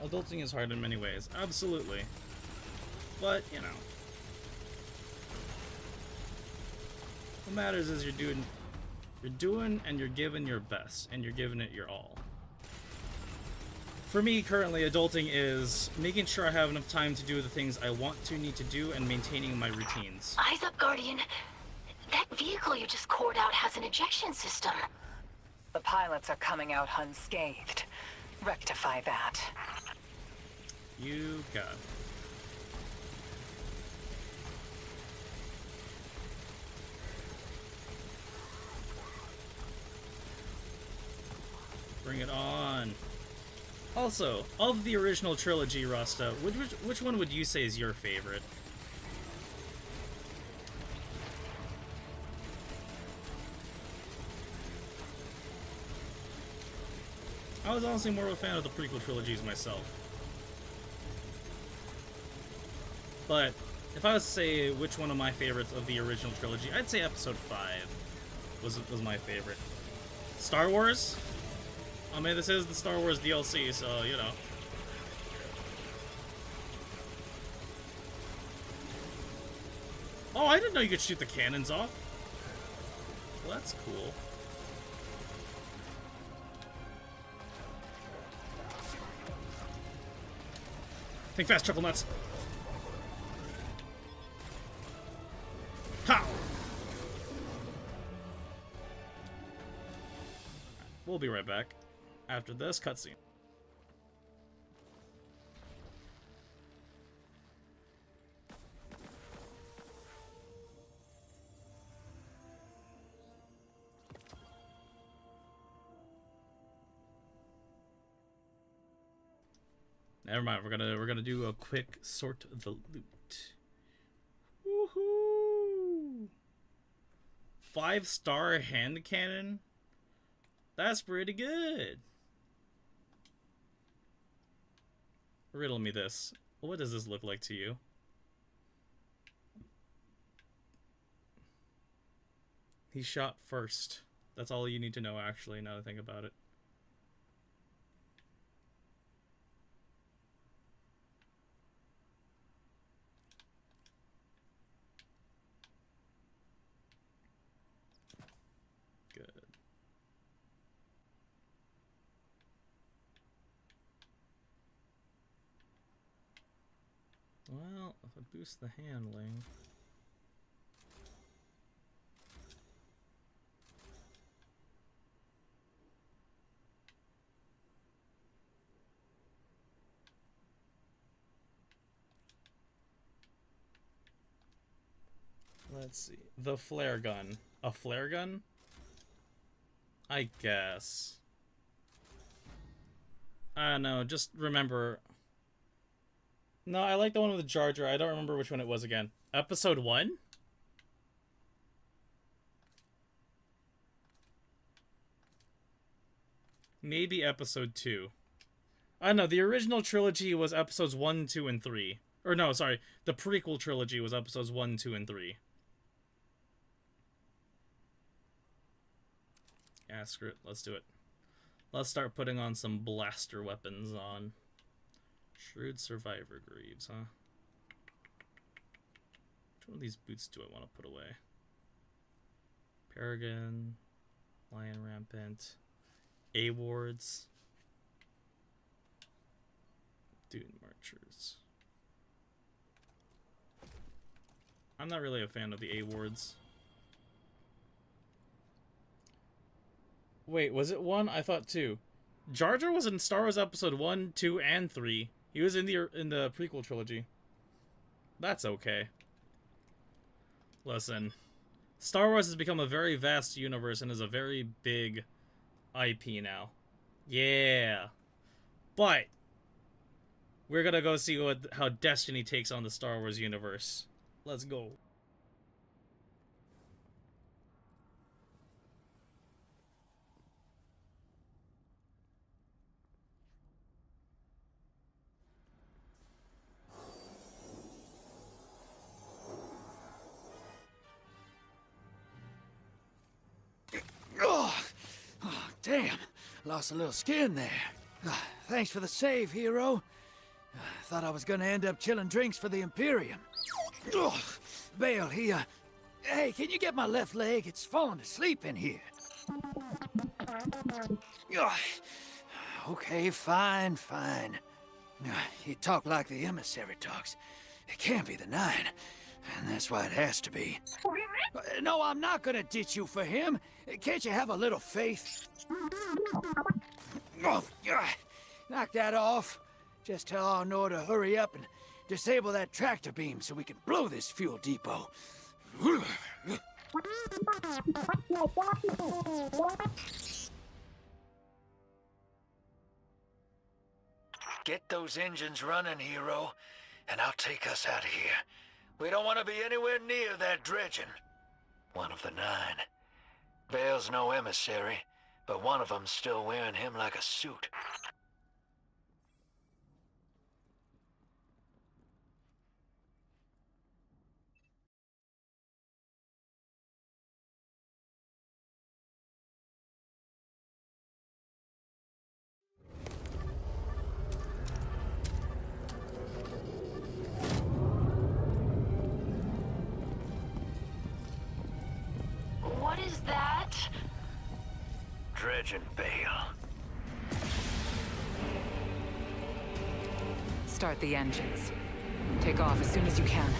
Adulting is hard in many ways. Absolutely. But, you know. What matters is you're doing and you're giving your best, and you're giving it your all. For me, currently, adulting is making sure I have enough time to do the things I need to do, and maintaining my routines. Eyes up, Guardian. That vehicle you just cored out has an ejection system. The pilots are coming out unscathed. Rectify that. You got it. Bring it on. Also, of the original trilogy, Rasta, which one would you say is your favorite? I was honestly more of a fan of the prequel trilogies myself. But if I was to say which one of my favorites of the original trilogy, I'd say Episode 5 was my favorite. Star Wars? I mean, this is the Star Wars DLC, so, you know. Oh, I didn't know you could shoot the cannons off. Well, that's cool. Think fast, chuckle nuts. Ha! We'll be right back after this cutscene. Never mind. We're gonna do a quick sort the loot. Woohoo! 5-star hand cannon. That's pretty good. Riddle me this. What does this look like to you? He shot first. That's all you need to know, actually, now that I think about it. Good. Well, if I boost the handling... Let's see. The flare gun. A flare gun? I guess. I don't know, just remember... No, I like the one with the Jar Jar. I don't remember which one it was again. Episode 1? Maybe episode 2. I don't know, the original trilogy was episodes 1, 2, and 3. Or no, sorry, the prequel trilogy was episodes 1, 2, and 3. Yeah, screw it. Let's do it. Let's start putting on some blaster weapons on. Shrewd Survivor Greaves, huh? Which one of these boots do I want to put away? Paragon, Lion Rampant, A-Wards, Dune Marchers. I'm not really a fan of the A-Wards. Wait, was it 1? I thought 2. Jar Jar was in Star Wars Episode 1, 2, and 3. He was in the prequel trilogy. That's okay. Listen, Star Wars has become a very vast universe and is a very big IP now. Yeah. But we're gonna go see how Destiny takes on the Star Wars universe. Let's go. Damn, lost a little skin there. Thanks for the save, hero. Thought I was gonna end up chilling drinks for the Imperium. Ugh. Bale, hey, can you get my left leg? It's falling asleep in here. Ugh. Okay, fine. You talk like the emissary talks. It can't be the 9, and that's why it has to be. No, I'm not gonna ditch you for him. Can't you have a little faith? Oh, knock that off. Just tell Arnor to hurry up and disable that tractor beam so we can blow this fuel depot. Get those engines running, hero, and I'll take us out of here. We don't want to be anywhere near that dredging. One of the 9. Bale's no emissary, but one of them's still wearing him like a suit. What is that? Dredging, Bale. Start the engines. Take off as soon as you can.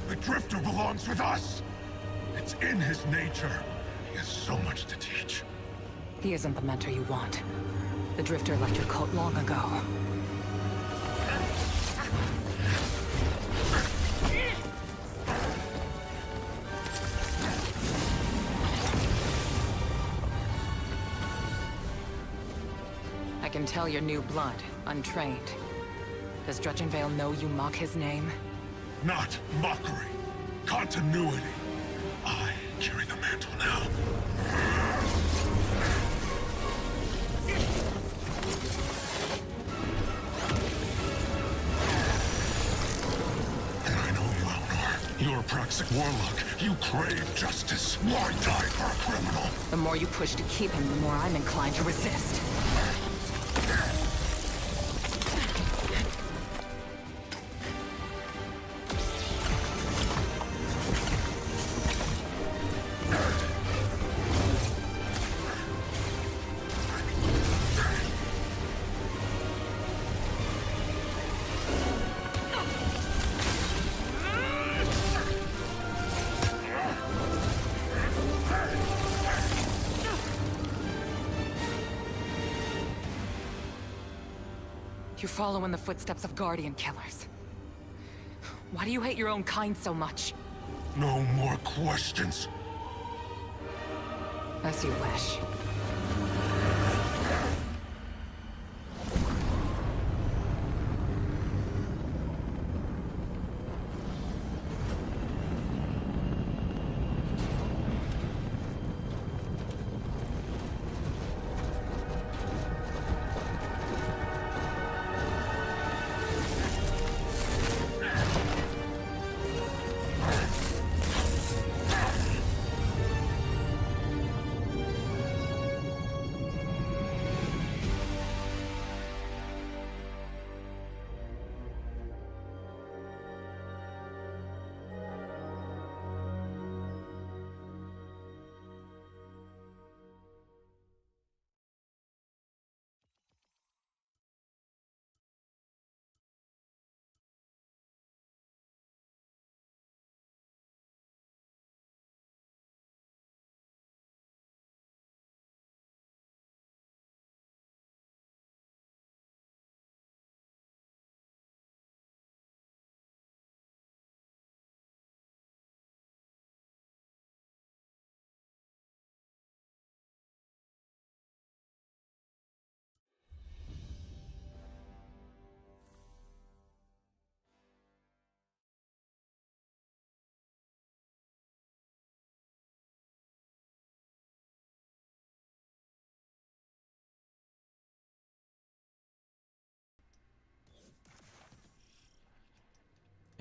The Drifter belongs with us! It's in his nature. He has so much to teach. He isn't the mentor you want. The Drifter left your cult long ago. I can tell you're new blood, untrained. Does Dredgenvale know you mock his name? Not mockery. Continuity. I carry the mantle now. And I know you, Elnor. You're a Praxic warlock. You crave justice. Why die for a criminal? The more you push to keep him, the more I'm inclined to resist. You're following the footsteps of Guardian killers. Why do you hate your own kind so much? No more questions. As you wish.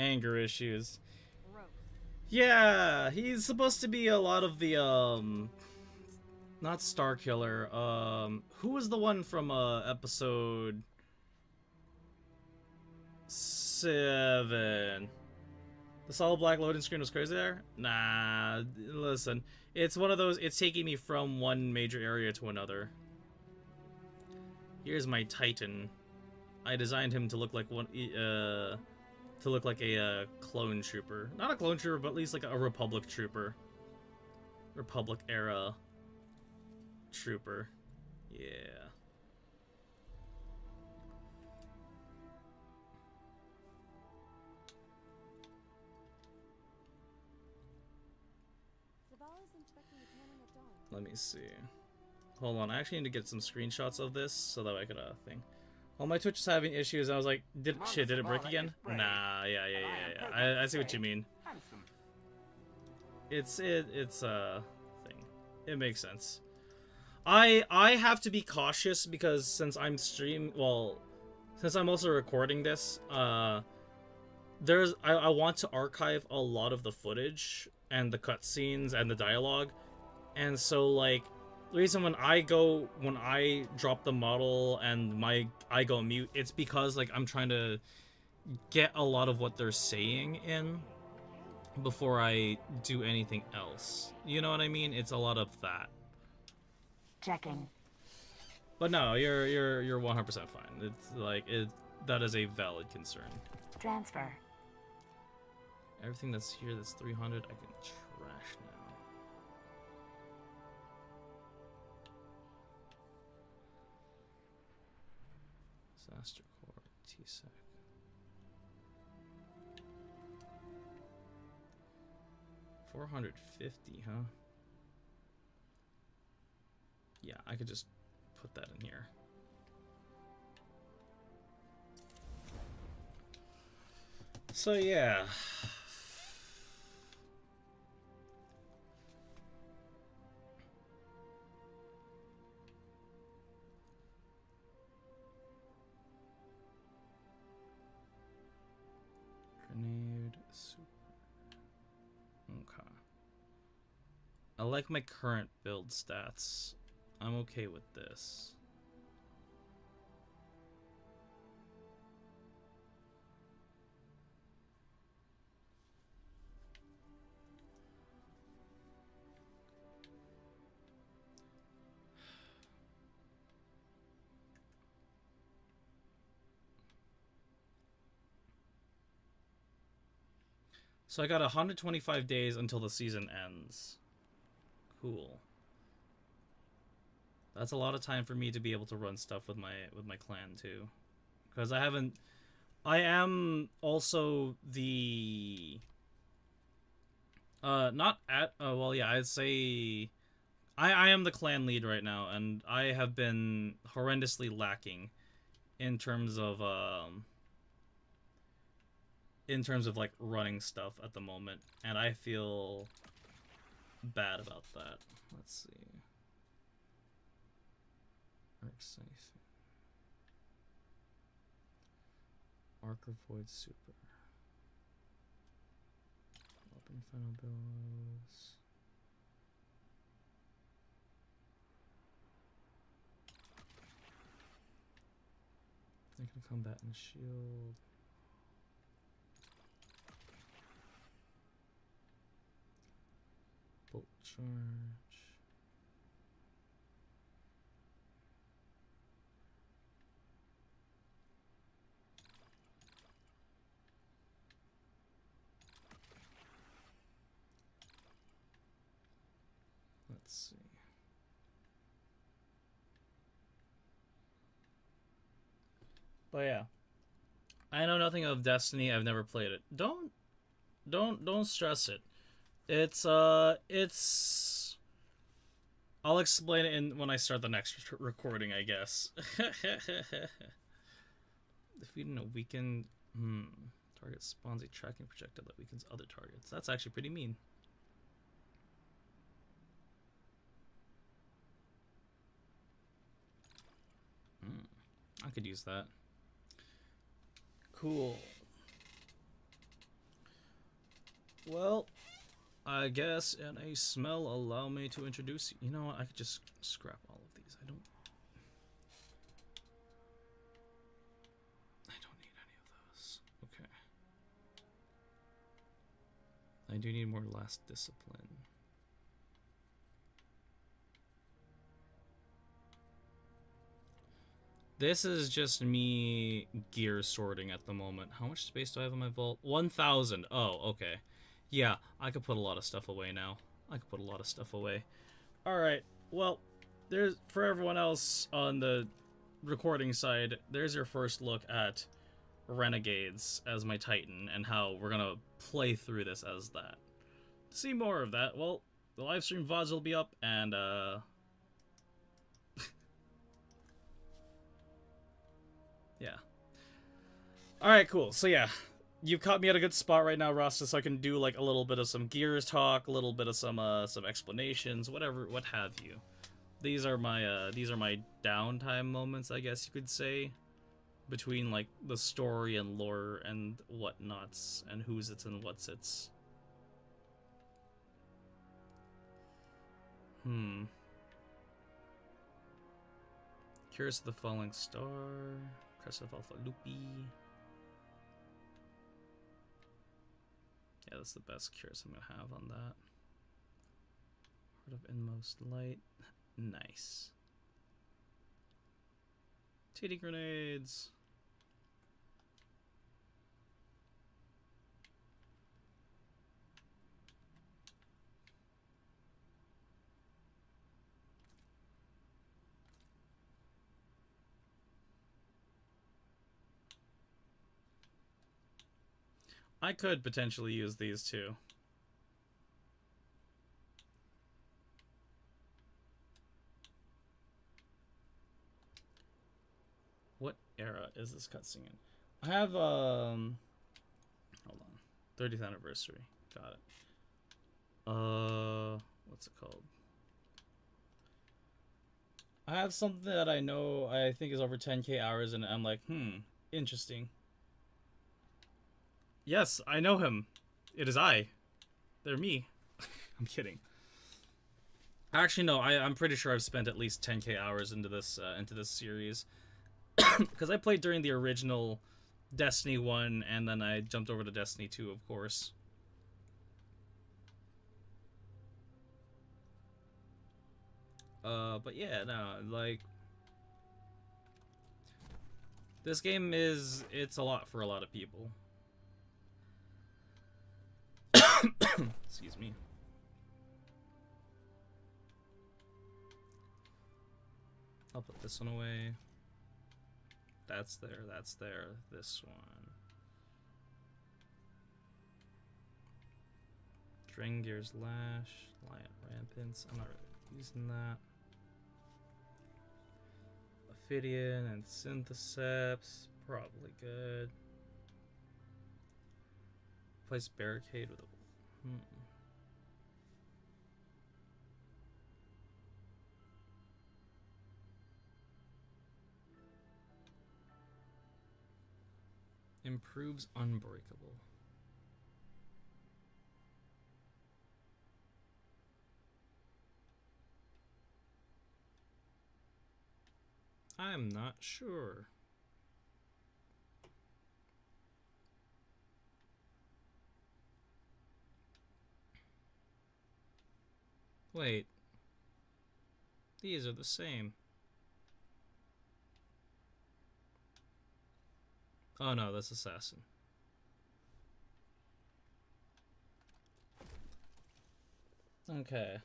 Anger issues. Yeah, he's supposed to be a lot of the not Starkiller. Who was the one from episode 7? The solid black loading screen was crazy there? Nah, listen. It's one of those, it's taking me from one major area to another. Here's my Titan. I designed him to look like one, to look like a clone trooper. Not a clone trooper, but at least like a Republic trooper. Republic era trooper. Yeah. Let me see. Hold on, I actually need to get some screenshots of this so that I could thing. Well, my Twitch is having issues. I was like, did it break again? Nah, yeah. I see what you mean. It's a thing. It makes sense. I have to be cautious because since I'm since I'm also recording this, I want to archive a lot of the footage and the cutscenes and the dialogue. And so, like, the reason when I drop the model and I go mute, it's because, like, I'm trying to get a lot of what they're saying in before I do anything else. You know what I mean? It's a lot of that. Checking. But no, you're 100% fine. It's like that is a valid concern. Transfer. Everything that's here that's 300, I can trash now. Disaster Core, T-Sec. $450, huh? Yeah, I could just put that in here. So yeah. Grenade super. Okay. I like my current build stats. I'm okay with this. So I got 125 days until the season ends. Cool. That's a lot of time for me to be able to run stuff with my clan too, because I am also the not at well yeah, I'd say I am the clan lead right now, and I have been horrendously lacking in terms of like running stuff at the moment, and I feel bad about that. Let's see. Safe. Archer Void Super. Open final bills. They can combat and shield. Bolt charge. Let's see. But yeah, I know nothing of Destiny. I've never played it. Don't stress it. It's I'll explain it when I start the next recording, I guess. Defeating a weakened target spawns a tracking projectile that weakens other targets. That's actually pretty mean. I could use that. Cool. Well, I guess in a smell, allow me to introduce you. You know what? I could just scrap all of these. I don't need any of those. Okay. I do need more last discipline. This is just me gear sorting at the moment. How much space do I have in my vault? 1,000. Oh, okay. Yeah, I could put a lot of stuff away now. I could put a lot of stuff away. Alright, well, there's for everyone else on the recording side, there's your first look at Renegades as my Titan and how we're gonna play through this as that. To see more of that, well, the live stream VODs will be up, and yeah. Alright, cool. So yeah, you caught me at a good spot right now, Rasta, so I can do like a little bit of some gears talk, a little bit of some explanations, whatever, what have you. These are my downtime moments, I guess you could say, between like the story and lore and whatnots and who's it's and what's it's. Curse of the Falling Star, Crest of Alpha Lupi. Yeah, that's the best curse I'm gonna have on that. Heart of Inmost Light. Nice. TD grenades. I could potentially use these too. What era is this cutscene in? I have hold on. 30th anniversary. Got it. What's it called? I have something that I know I think is over 10k hours and I'm like, interesting. Yes, I know him. It is I. They're me. I'm kidding. Actually, no. I'm pretty sure I've spent at least 10k hours into this series, because I played during the original Destiny 1, and then I jumped over to Destiny 2, of course. But yeah, no, like, this game it's a lot for a lot of people. Excuse me. I'll put this one away. That's there, that's there. This one. Dringir's Lash, Lion Rampants. I'm not really using that. Ophidian and Syntheseps, probably good. Place Barricade with a... Improves Unbreakable. I'm not sure. Wait. These are the same. Oh no, that's Assassin. Okay.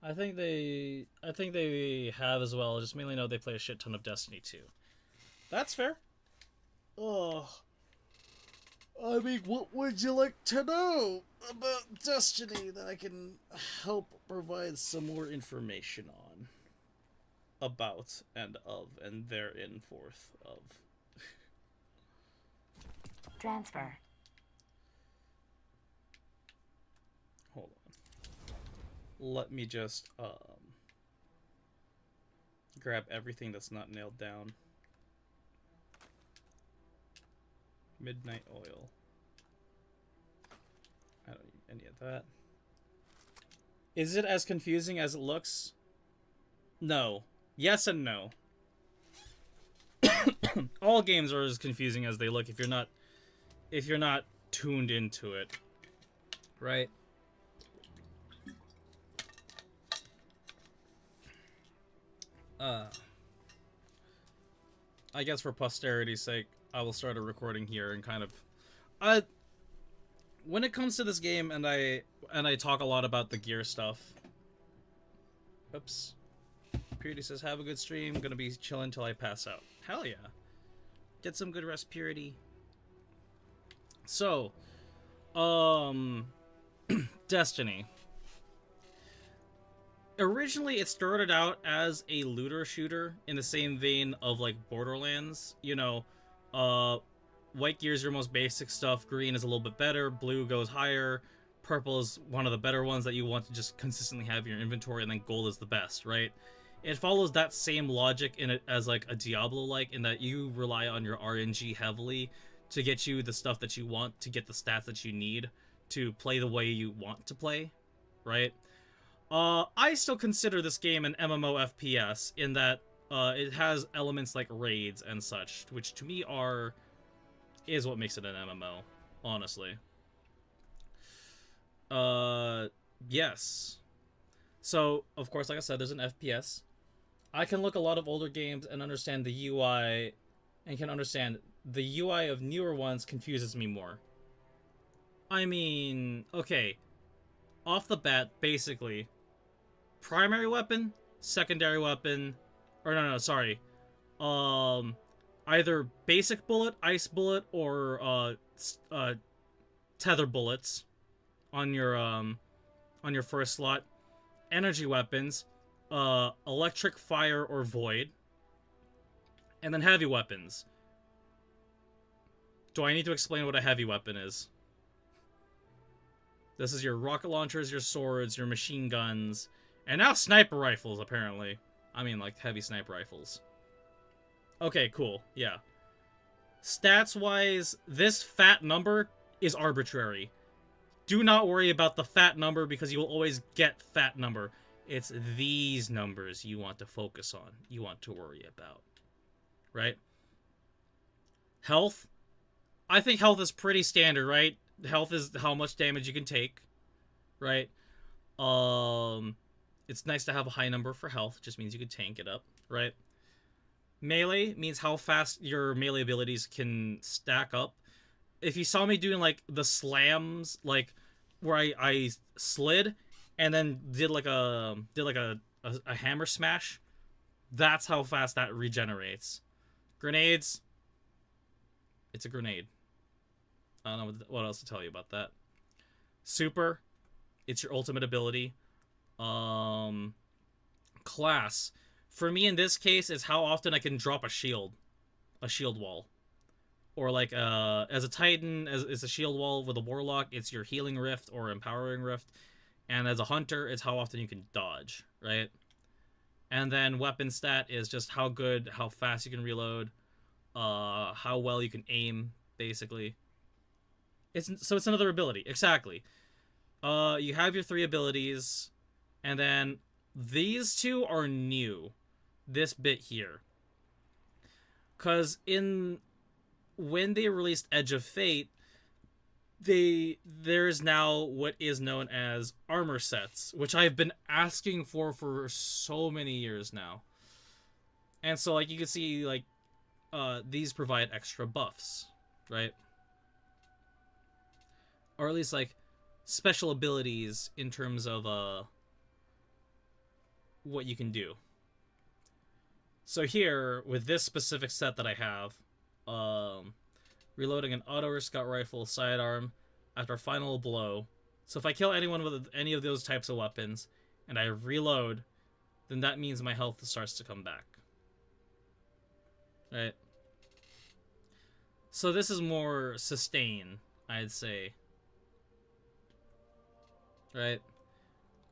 I think they have as well, just mainly know they play a shit ton of Destiny 2. That's fair. Oh. I mean, what would you like to know about Destiny that I can help provide some more information on? About and of and therein forth of. Transfer. Hold on. Let me just grab everything that's not nailed down. Midnight Oil. I don't need any of that. Is it as confusing as it looks? No. Yes and no. All games are as confusing as they look if you're not tuned into it. Right? I guess for posterity's sake, I will start a recording here and kind of when it comes to this game and I talk a lot about the gear stuff. Oops. Purity says, have a good stream, gonna be chilling till I pass out. Hell yeah. Get some good rest, Purity. So, Destiny. Originally, it started out as a looter shooter in the same vein of, like, Borderlands. You know, white gear is your most basic stuff, green is a little bit better, blue goes higher, purple is one of the better ones that you want to just consistently have in your inventory, and then gold is the best, right? It follows that same logic in it as, like, a Diablo-like, in that you rely on your RNG heavily to get you the stuff that you want, to get the stats that you need to play the way you want to play, right? I still consider this game an MMO FPS in that it has elements like raids and such, which to me is what makes it an MMO, honestly. Yes. So, of course, like I said, there's an FPS. I can look a lot of older games and understand the UI, and can understand the UI of newer ones confuses me more. I mean, okay, off the bat, basically, primary weapon, secondary weapon, or no, sorry, either basic bullet, ice bullet, or tether bullets on your first slot, energy weapons, electric, fire, or void, and then heavy weapons. Do I need to explain what a heavy weapon is? This is your rocket launchers, your swords, your machine guns, and now sniper rifles, apparently. I mean, like, heavy sniper rifles. Okay, cool, yeah. Stats-wise, this fat number is arbitrary. Do not worry about the fat number, because you will always get fat number. It's these numbers you want to focus on, you want to worry about. Right? Health? I think health is pretty standard, right? Health is how much damage you can take, right? It's nice to have a high number for health. Just means you can tank it up, right? Melee means how fast your melee abilities can stack up. If you saw me doing, like, the slams, like, where I slid and then did a hammer smash, that's how fast that regenerates. Grenades, it's a grenade. I don't know what else to tell you about that. Super, it's your ultimate ability. Class, for me in this case, is how often I can drop a shield wall. Or like, as a Titan, as a shield wall. With a Warlock, it's your healing rift or empowering rift. And as a Hunter, it's how often you can dodge, right? And then weapon stat is just how fast you can reload, how well you can aim, basically. So it's another ability, exactly. You have your 3 abilities, and then these 2 are new. This bit here. Because when they released Edge of Fate, there's now what is known as armor sets, which I've been asking for so many years now. And so, like, you can see, like, these provide extra buffs, right? Or at least, like, special abilities in terms of what you can do. So here, with this specific set that I have, reloading an auto or scout rifle sidearm after final blow. So if I kill anyone with any of those types of weapons, and I reload, then that means my health starts to come back. Right? So this is more sustain, I'd say. Right?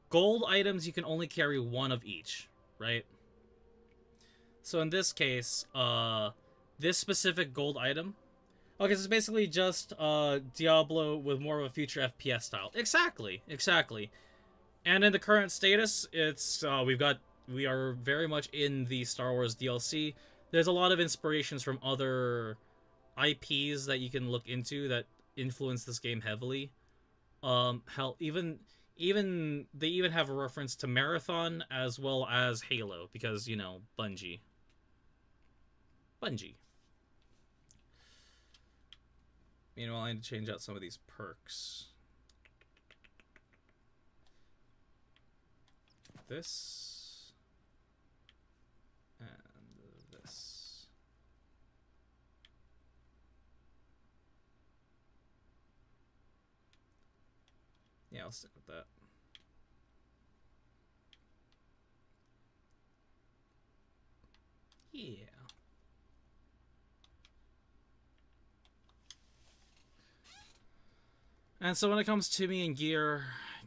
Gold items, you can only carry 1 of each, right? So in this case, this specific gold item, Okay, so it's basically just Diablo with more of a future FPS style. Exactly, exactly. And in the current status, it's we are very much in the Star Wars DLC. There's a lot of inspirations from other IPs that you can look into that influence this game heavily. Hell, even they even have a reference to Marathon as well as Halo because, you know, Bungie. Meanwhile, I need to change out some of these perks. This and this. Yeah, I'll stick with that. Yeah. And so when it comes to me and gear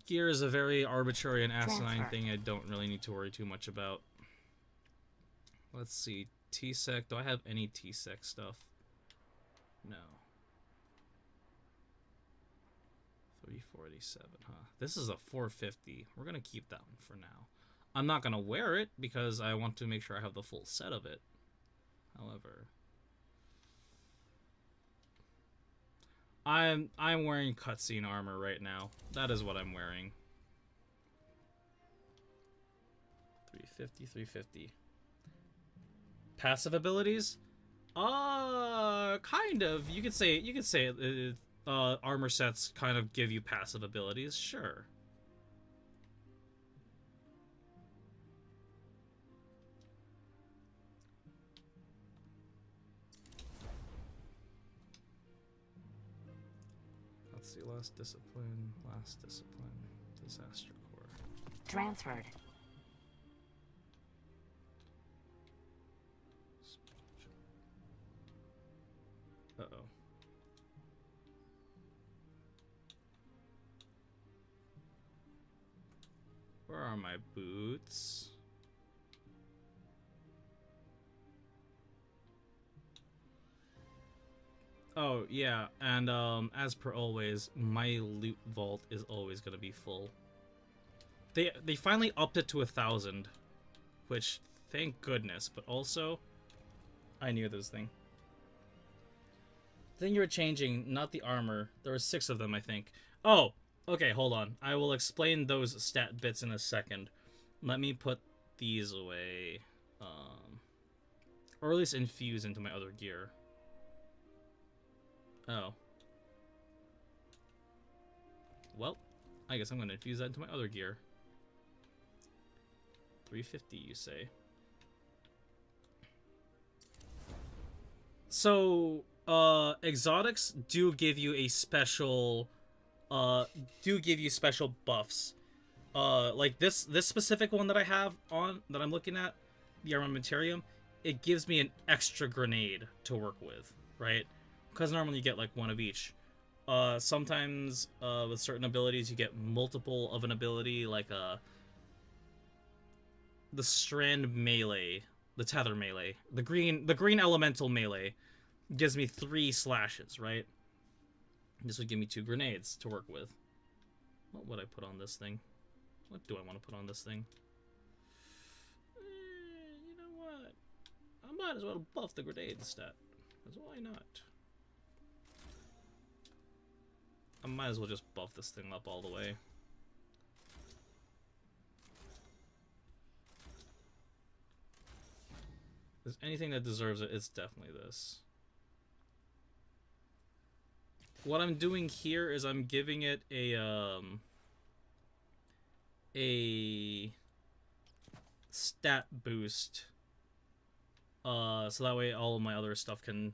is a very arbitrary and asinine thing I don't really need to worry too much about. Let's see. T-Sec. Do I have any T-Sec stuff? No. 347, huh? This is a 450. We're going to keep that one for now. I'm not going to wear it because I want to make sure I have the full set of it. However, I'm wearing cutscene armor right now. That is what I'm wearing. 350, 350. Passive abilities? Kind of. You could say armor sets kind of give you passive abilities. Sure. Let's see. Last discipline. Disaster core. Transferred. Uh-oh. Where are my boots? Oh, yeah, and as per always, my loot vault is always gonna be full. They finally upped it to 1,000, which, thank goodness, but also, I knew this thing. The thing you were changing, not the armor. There were 6 of them, I think. Oh, okay, hold on. I will explain those stat bits in a second. Let me put these away. Or at least infuse into my other gear. Oh. Well, I guess I'm going to infuse that into my other gear. 350, you say? So, exotics do give you a special, special buffs. Like this specific one that I have on, that I'm looking at, the armamentarium, it gives me an extra grenade to work with, right? Because normally you get like one of each. Sometimes, with certain abilities, you get multiple of an ability, like, the strand melee, the tether melee, the green elemental melee gives me 3 slashes, right? This would give me 2 grenades to work with. What would I put on this thing? What do I want to put on this thing? You know what? I might as well buff the grenade stat. Because why not? I might as well just buff this thing up all the way. If there's anything that deserves it, it's definitely this. What I'm doing here is I'm giving it a stat boost. So that way all of my other stuff can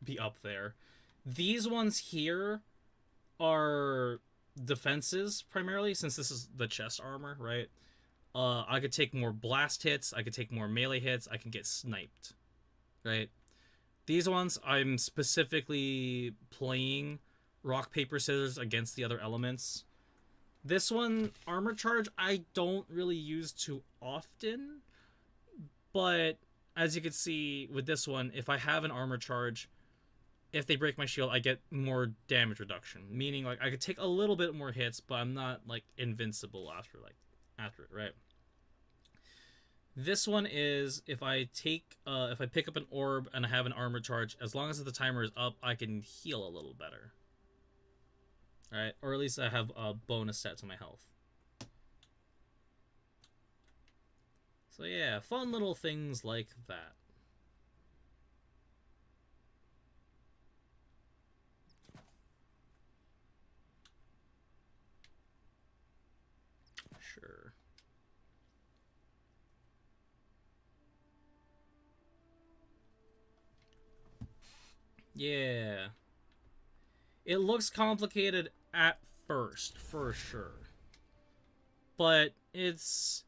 be up there. These ones here are defenses primarily, since this is the chest armor, right? I could take more blast hits, I could take more melee hits, I can get sniped, right? These ones, I'm specifically playing rock, paper, scissors against the other elements. This one, armor charge, I don't really use too often, but as you can see with this one, if I have an armor charge, if they break my shield, I get more damage reduction. Meaning, like, I could take a little bit more hits, but I'm not, like, invincible after it, right? This one is, if I pick up an orb and I have an armor charge, as long as the timer is up, I can heal a little better. Alright? Or at least I have a bonus set to my health. So yeah, fun little things like that. Sure. Yeah. It looks complicated at first, for sure. But it's...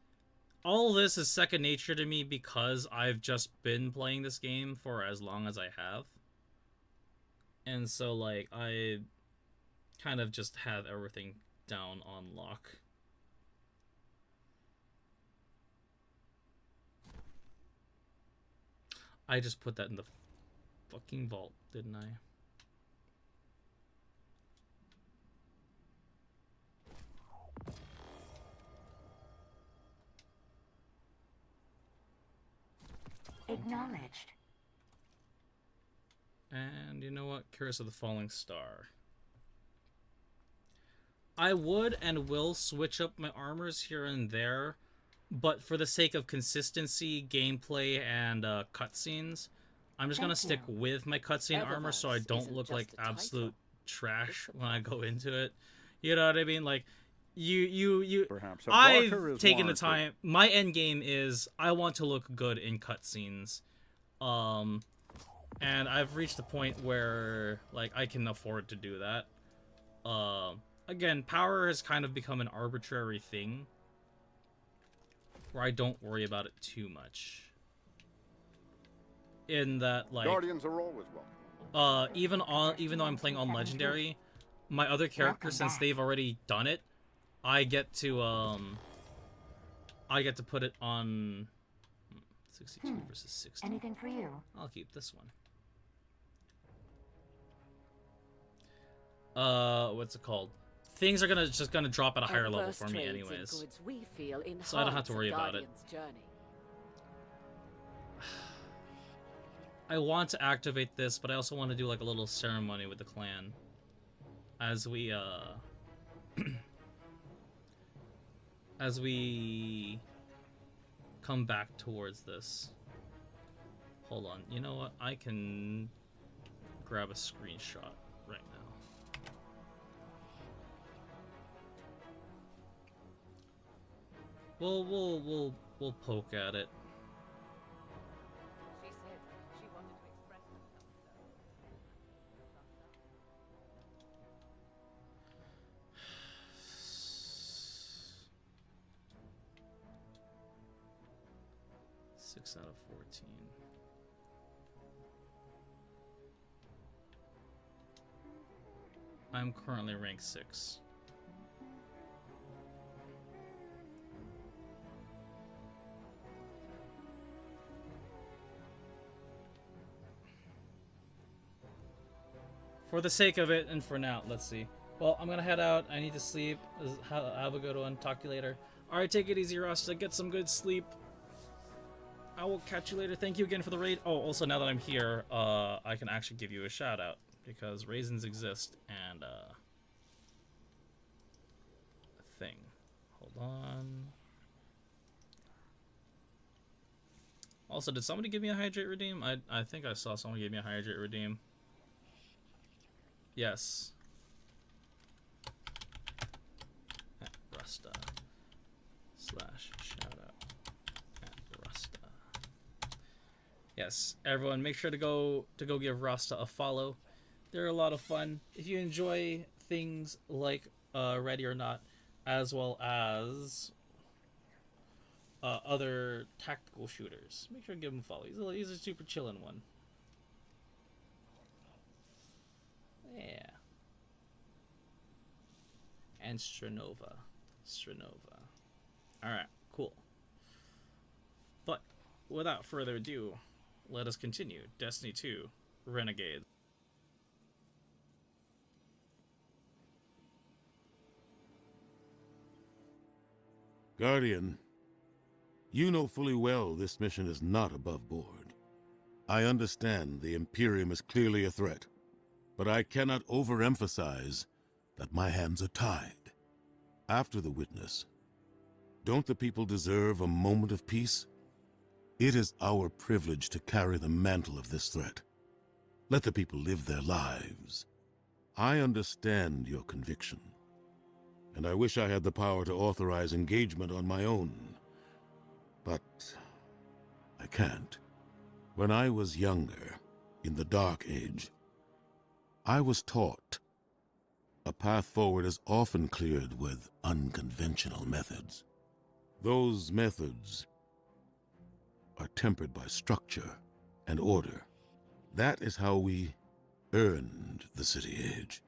all this is second nature to me because I've just been playing this game for as long as I have. And so, like, I kind of just have everything down on lock. I just put that in the fucking vault, didn't I? Acknowledged. And you know what? Curse of the Falling Star. I would and will switch up my armors here and there, but for the sake of consistency, gameplay, and cutscenes, I'm just gonna stick with my cutscene armor so I don't look like absolute trash when I go into it. You know what I mean? Like, Perhaps I've taken the time. My end game is I want to look good in cutscenes, and I've reached the point where, like, I can afford to do that. Again, power has kind of become an arbitrary thing where I don't worry about it too much. In that, like, Guardians are always welcome. even though I'm playing on Legendary, my other characters, since they've already done it, I get to put it on 62 versus 60. Anything for you? I'll keep this one. What's it called? Things are just gonna drop at a higher level for me anyways. So I don't have to worry about it. I want to activate this, but I also want to do like a little ceremony with the clan as we as we come back towards this. Hold on. You know what? I can grab a screenshot right now. We'll poke at it. She said she wanted to express herself, so. 6 out of 14. I'm currently rank 6. For the sake of it, and for now, let's see. Well, I'm gonna head out. I need to sleep. Have a good one. Talk to you later. Alright, take it easy, Rasta. Get some good sleep. I will catch you later. Thank you again for the raid. Oh, also, now that I'm here, I can actually give you a shout out. Because raisins exist, and, a thing. Hold on. Also, did somebody give me a hydrate redeem? I think I saw someone give me a hydrate redeem. Yes. At Rusta. /shoutout at Rusta. Yes, everyone, make sure to go give Rusta a follow. They're a lot of fun. If you enjoy things like Ready or Not, as well as other tactical shooters, make sure to give him a follow. He's a super chillin' one. Yeah. And Stranova. Alright, cool. But without further ado, let us continue. Destiny 2, Renegades. Guardian, you know fully well this mission is not above board. I understand the Imperium is clearly a threat, but I cannot overemphasize that my hands are tied. After the witness, don't the people deserve a moment of peace? It is our privilege to carry the mantle of this threat. Let the people live their lives. I understand your conviction, and I wish I had the power to authorize engagement on my own. But I can't. When I was younger, in the Dark Age, I was taught a path forward is often cleared with unconventional methods. Those methods are tempered by structure and order. That is how we earned the City Age.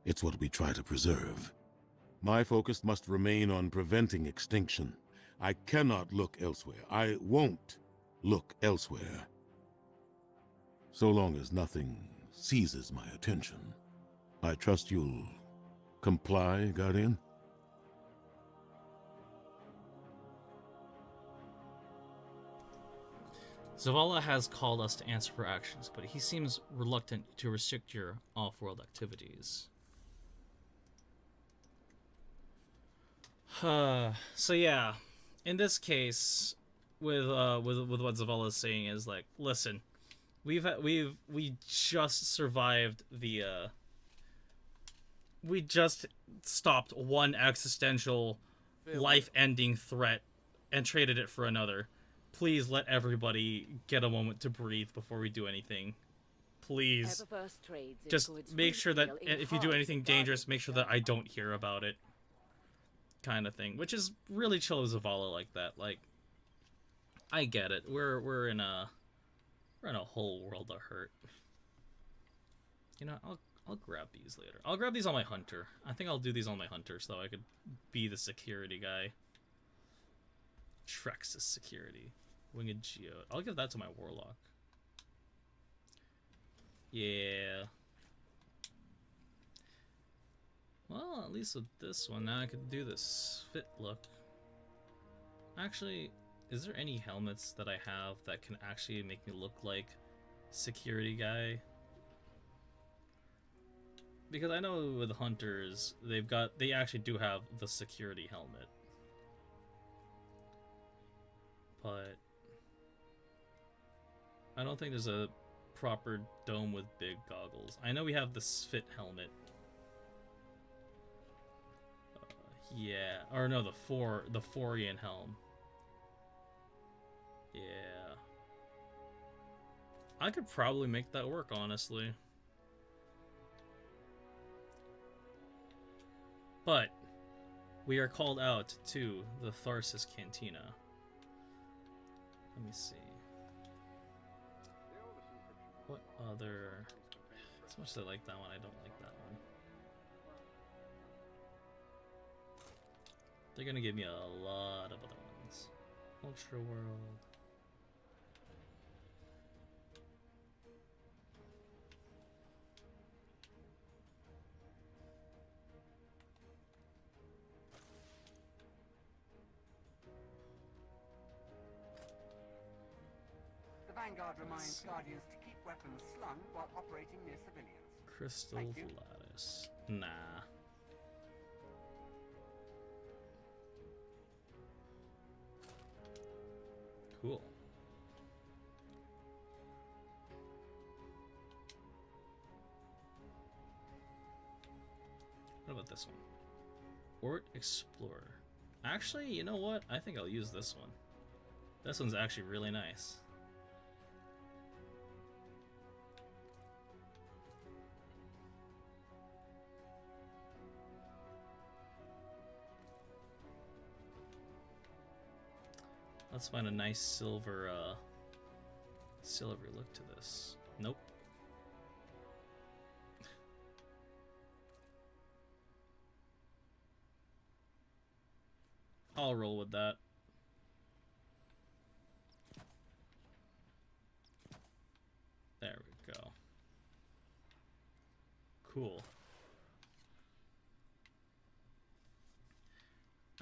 It's what we try to preserve. My focus must remain on preventing extinction. I cannot look elsewhere. I won't look elsewhere. So long as nothing seizes my attention. I trust you'll comply, Guardian? Zavala has called us to answer for actions, but he seems reluctant to restrict your off-world activities. So yeah, in this case, with what Zavala is saying is like, listen, we just survived the we just stopped one existential life-ending threat and traded it for another. Please let everybody get a moment to breathe before we do anything. Please. Just make sure that if you do anything dangerous, make sure that I don't hear about it. Kind of thing. Which is really chill with Zavala like that. Like, I get it. We're in a whole world of hurt. You know, I'll grab these later. I'll grab these on my hunter. I think I'll do these on my hunter so I could be the security guy. Trex's security. Winged Geode. I'll give that to my warlock. Yeah. Well, at least with this one, now I could do this fit look. Actually, is there any helmets that I have that can actually make me look like security guy? Because I know with hunters, they actually do have the security helmet. But I don't think there's a proper dome with big goggles. I know we have the Sphit helmet. Yeah, or no, the Forian helm. Yeah. I could probably make that work, honestly. But we are called out to the Tharsis Cantina. Let me see. What other... As much as I like that one, I don't like that one. They're gonna give me a lot of other ones. Ultra World. The Vanguard reminds Guardians to keep weapons slung while operating near civilians. Crystal Lattice. Nah. Cool. What about this one? Ort Explorer. Actually, you know what? I think I'll use this one. This one's actually really nice. Let's find a nice silvery look to this. Nope. I'll roll with that. Cool.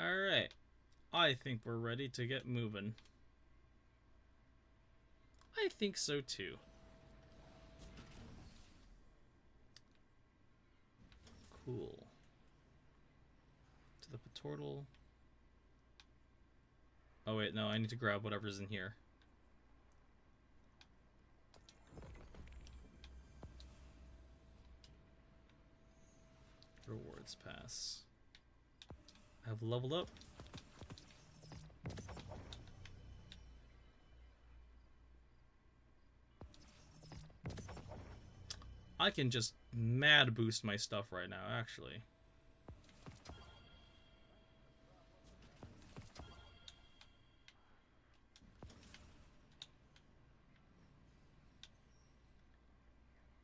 Alright. I think we're ready to get moving. I think so too. Cool. To the portal. Oh wait, no, I need to grab whatever's in here. Rewards pass. I've leveled up. I can just mad boost my stuff right now, actually.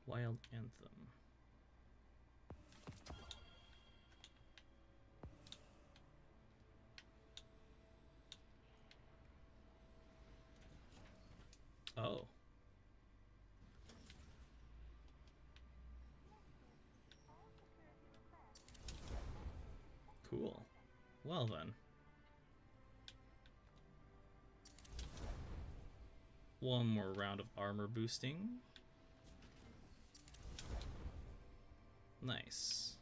Wild Anthem. Oh. Cool. Well then. One more round of armor boosting. Nice.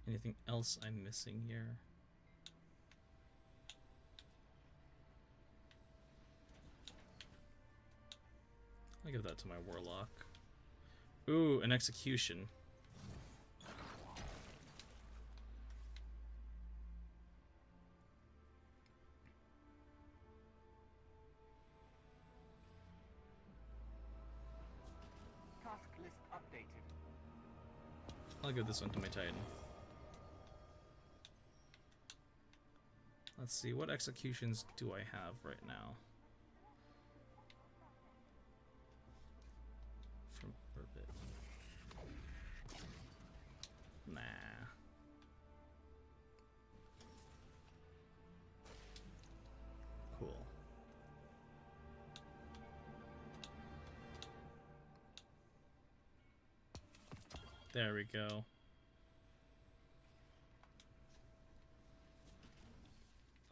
Anything else I'm missing here? I'll give that to my warlock. Ooh, an execution. Task list updated. I'll give this one to my Titan. Let's see, what executions do I have right now? From Orbit. Nah. Cool. There we go.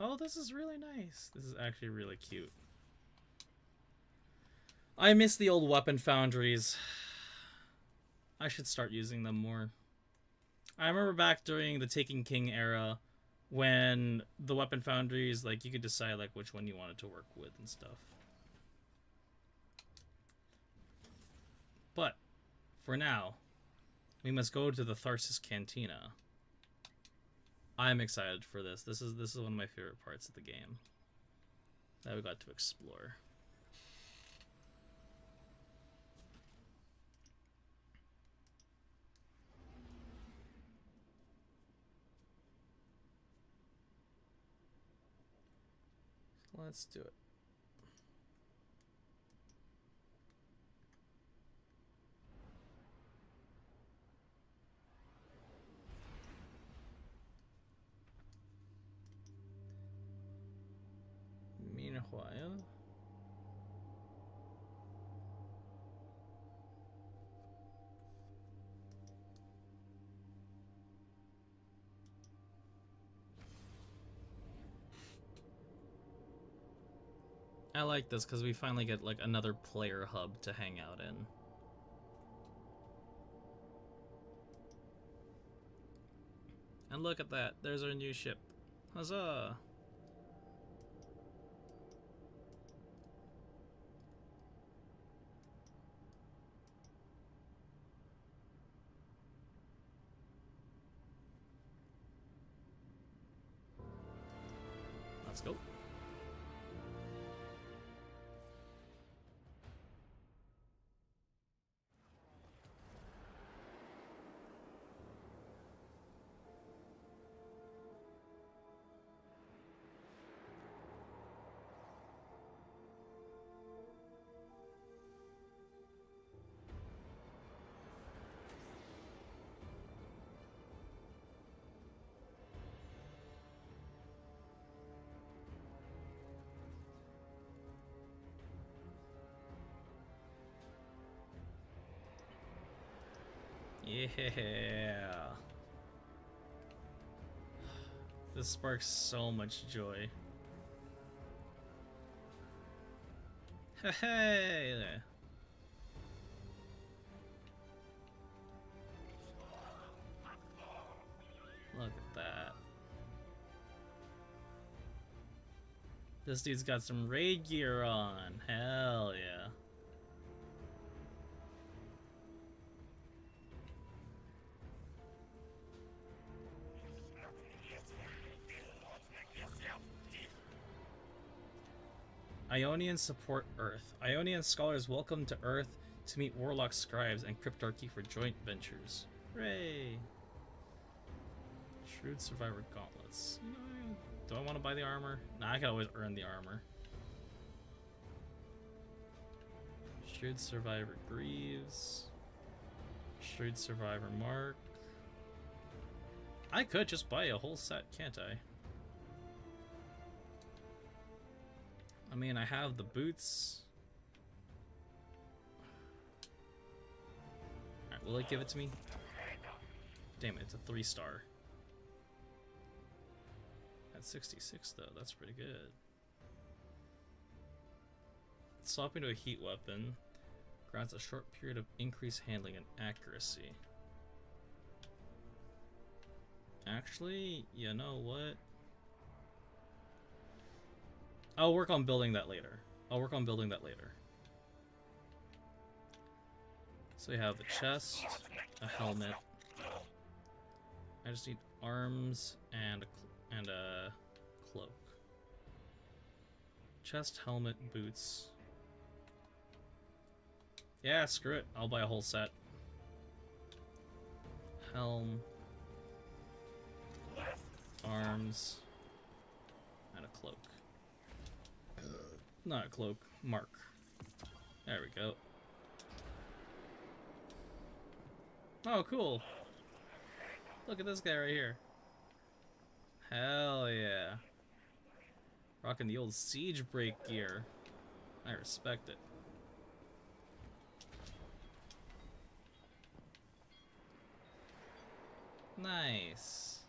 Oh, this is really nice. This is actually really cute. I miss the old weapon foundries. I should start using them more. I remember back during the Taken King era when the weapon foundries, like, you could decide like which one you wanted to work with and stuff. But for now, we must go to the Tharsis Cantina. I'm excited for this. This is one of my favorite parts of the game that we got to explore. Let's do it. Meanwhile, I like this because we finally get like another player hub to hang out in. And look at that, there's our new ship. Huzzah! Let's go. Yeah. This sparks so much joy. Hey! Look at that. This dude's got some raid gear on. Hell yeah. Ionians support Earth. Ionian scholars welcome to Earth to meet Warlock Scribes and Cryptarchy for joint ventures. Hooray! Shrewd Survivor Gauntlets. Do I want to buy the armor? Nah, I can always earn the armor. Shrewd Survivor Greaves. Shrewd Survivor Mark. I could just buy a whole set, can't I? I mean, I have the boots. Alright, will it give it to me? Damn it, it's a 3-star. At 66 though, that's pretty good. Swapping to a heat weapon grants a short period of increased handling and accuracy. Actually, you know what? I'll work on building that later. So we have the chest, a helmet. I just need arms and a cloak. Chest, helmet, boots. Yeah, screw it. I'll buy a whole set. Helm, arms, and a cloak. Not a cloak, mark. There we go. Oh, cool. Look at this guy right here. Hell yeah. Rocking the old siege break gear. I respect it. Nice.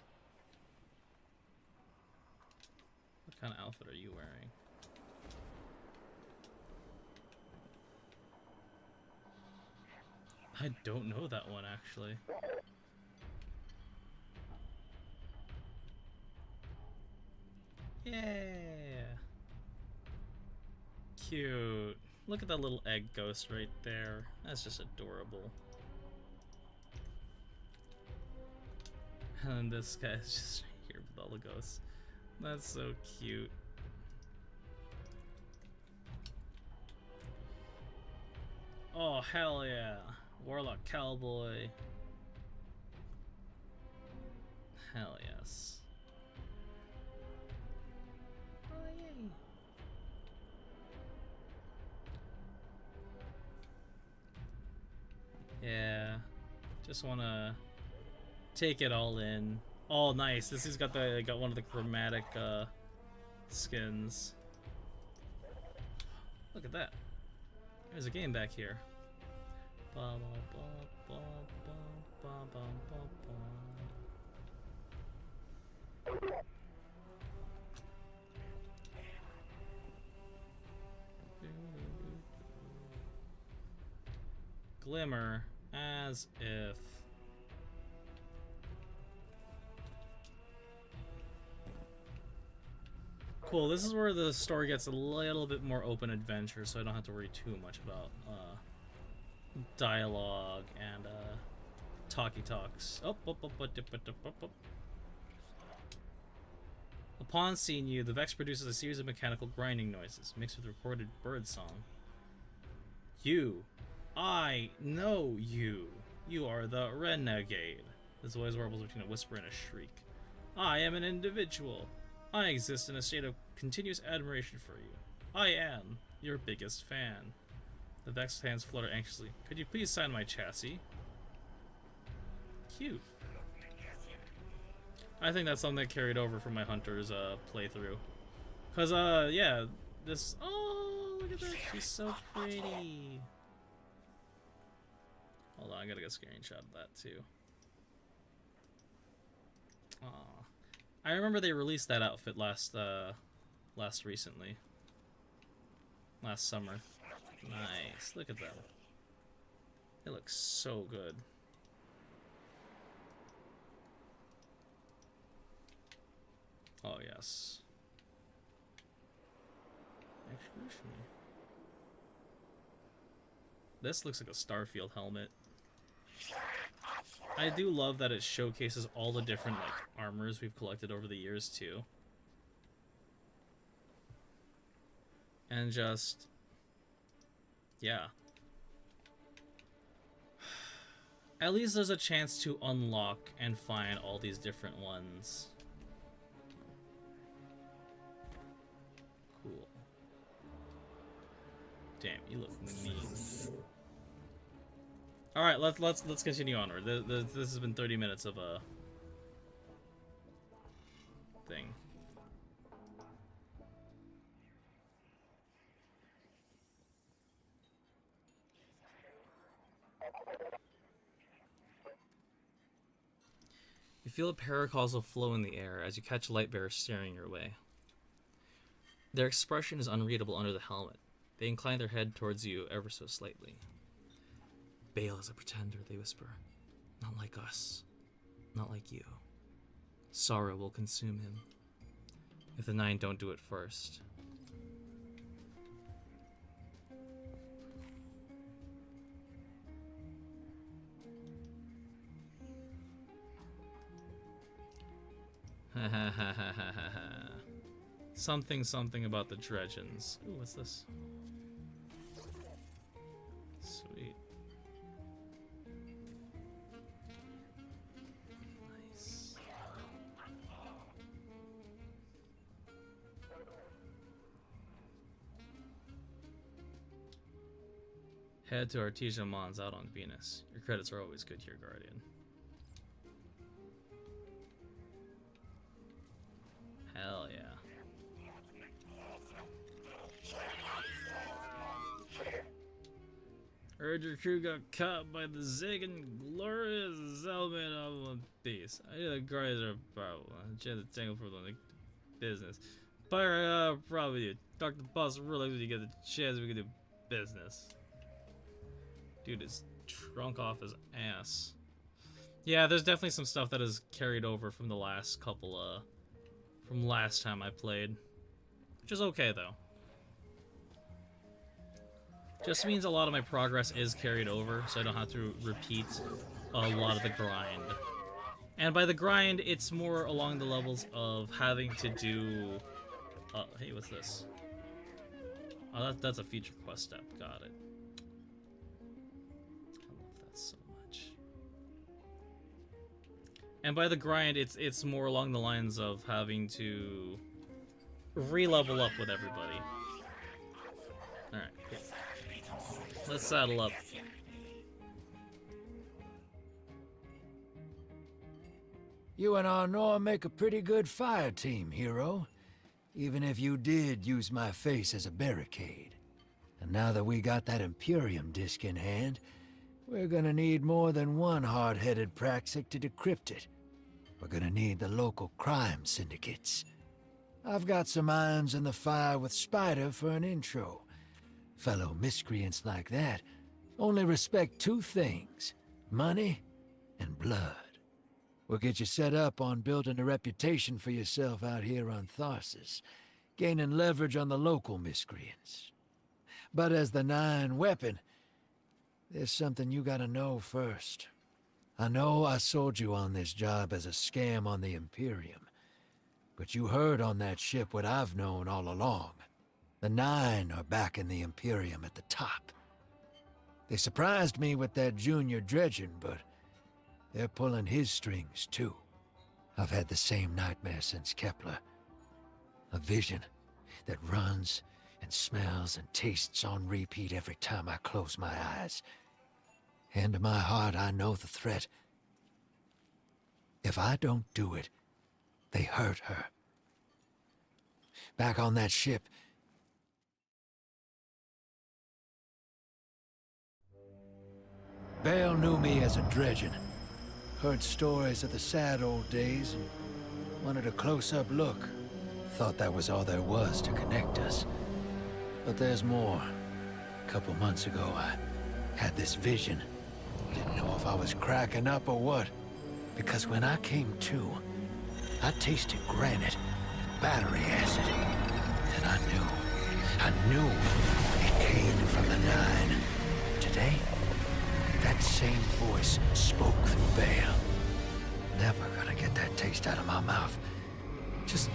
What kind of outfit are you wearing? I don't know that one, actually. Yeah. Cute. Look at that little egg ghost right there. That's just adorable. And this guy's just here with all the ghosts. That's so cute. Oh, hell yeah. Warlock Cowboy. Hell yes. Oh, yay. Yeah. Just wanna take it all in. Oh, nice. This has got one of the chromatic skins. Look at that. There's a game back here. Glimmer, as if. Cool, this is where the story gets a little bit more open adventure, so I don't have to worry too much about dialogue and talkie talks. Upon seeing you, the Vex produces a series of mechanical grinding noises mixed with recorded bird song. I know you. You are the Renegade. His voice warbles between a whisper and a shriek. I am an individual. I exist in a state of continuous admiration for you. I am your biggest fan. The Vex hands flutter anxiously. Could you please sign my chassis? Cute. I think that's something that carried over from my Hunter's playthrough. Cause yeah, this. Oh, look at that! She's so pretty. Hold on, I gotta get a screenshot of that too. Aw. I remember they released that outfit last recently. Last summer. Nice. Look at them. It looks so good. Oh, yes. Executioner. This looks like a Starfield helmet. I do love that it showcases all the different, like, armors we've collected over the years, too. And just... yeah. At least there's a chance to unlock and find all these different ones. Cool. Damn, you look mean. All right, let's continue onward. This has been 30 minutes of a thing. You feel a paracausal flow in the air as you catch light bearers staring your way. Their expression is unreadable under the helmet. They incline their head towards you ever so slightly. Bale is a pretender, they whisper. Not like us. Not like you. Sorrow will consume him. If the 9 don't do it first. Something about the Dredgens. Ooh, what's this? Sweet. Nice. Head to Artesia Mons out on Venus. Your credits are always good here, Guardian. Hell yeah. Heard your crew got caught by the zig and glorious element of One Piece. I know the guards are powerful. Chance to tangle for the business. Pirate, probably do. Talk to the boss real when you get the chance we can do business. Dude is drunk off his ass. Yeah, there's definitely some stuff that is carried over from the last couple, from last time I played. Which is okay, though. Just means a lot of my progress is carried over, so I don't have to repeat a lot of the grind. And by the grind, it's more along the levels of having to do... hey, what's this? Oh, that's a future quest step. Got it. I love that so much. And by the grind, it's more along the lines of having to re-level up with everybody. Alright, cool. Let's saddle up. You and Arnor make a pretty good fire team, hero. Even if you did use my face as a barricade. And now that we got that Imperium disk in hand, we're gonna need more than one hard-headed praxic to decrypt it. We're gonna need the local crime syndicates. I've got some irons in the fire with Spider for an intro. Fellow miscreants like that only respect two things, money and blood. We'll get you set up on building a reputation for yourself out here on Tharsis, gaining leverage on the local miscreants. But as the 9 weapon, there's something you gotta know first. I know I sold you on this job as a scam on the Imperium, but you heard on that ship what I've known all along. The 9 are back in the Imperium at the top. They surprised me with that junior dredging, but they're pulling his strings too. I've had the same nightmare since Kepler. A vision that runs and smells and tastes on repeat every time I close my eyes. And in my heart, I know the threat. If I don't do it, they hurt her. Back on that ship, Bale knew me as a dredgen. Heard stories of the sad old days and wanted a close-up look. Thought that was all there was to connect us. But there's more. A couple months ago, I had this vision. Didn't know if I was cracking up or what. Because when I came to, I tasted granite and battery acid. And I knew it came from the Nine. Today, that same voice spoke through Bale. Never gonna get that taste out of my mouth. Just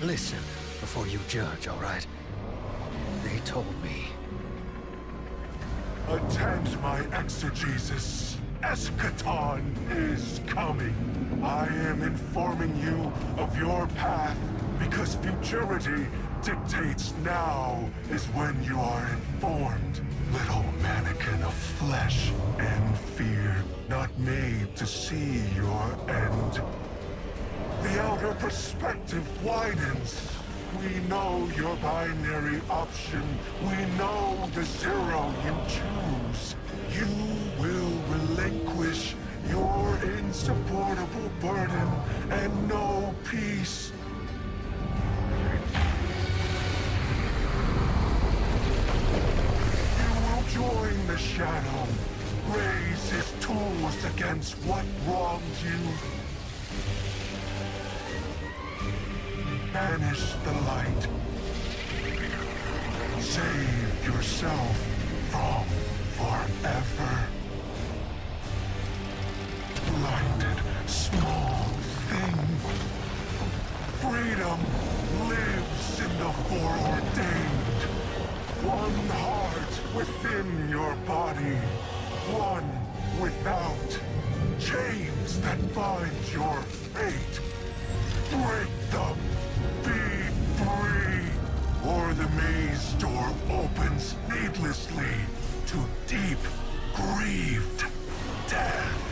listen before you judge, all right? They told me. Attend my exegesis. Eschaton is coming. I am informing you of your path because futurity dictates now is when you are informed. Little mannequin of flesh and fear, not made to see your end. The outer perspective widens. We know your binary option. We know the zero you choose. You will relinquish your insupportable burden and know peace. You will join the shadow, raise his tools against what wronged you. Banish the light. Save yourself from forever. Blinded, small thing. Freedom lives in the foreordained. One heart within your body. One without. Chains that bind your fate. Break them. Be free, or the maze door opens needlessly to deep, grieved death.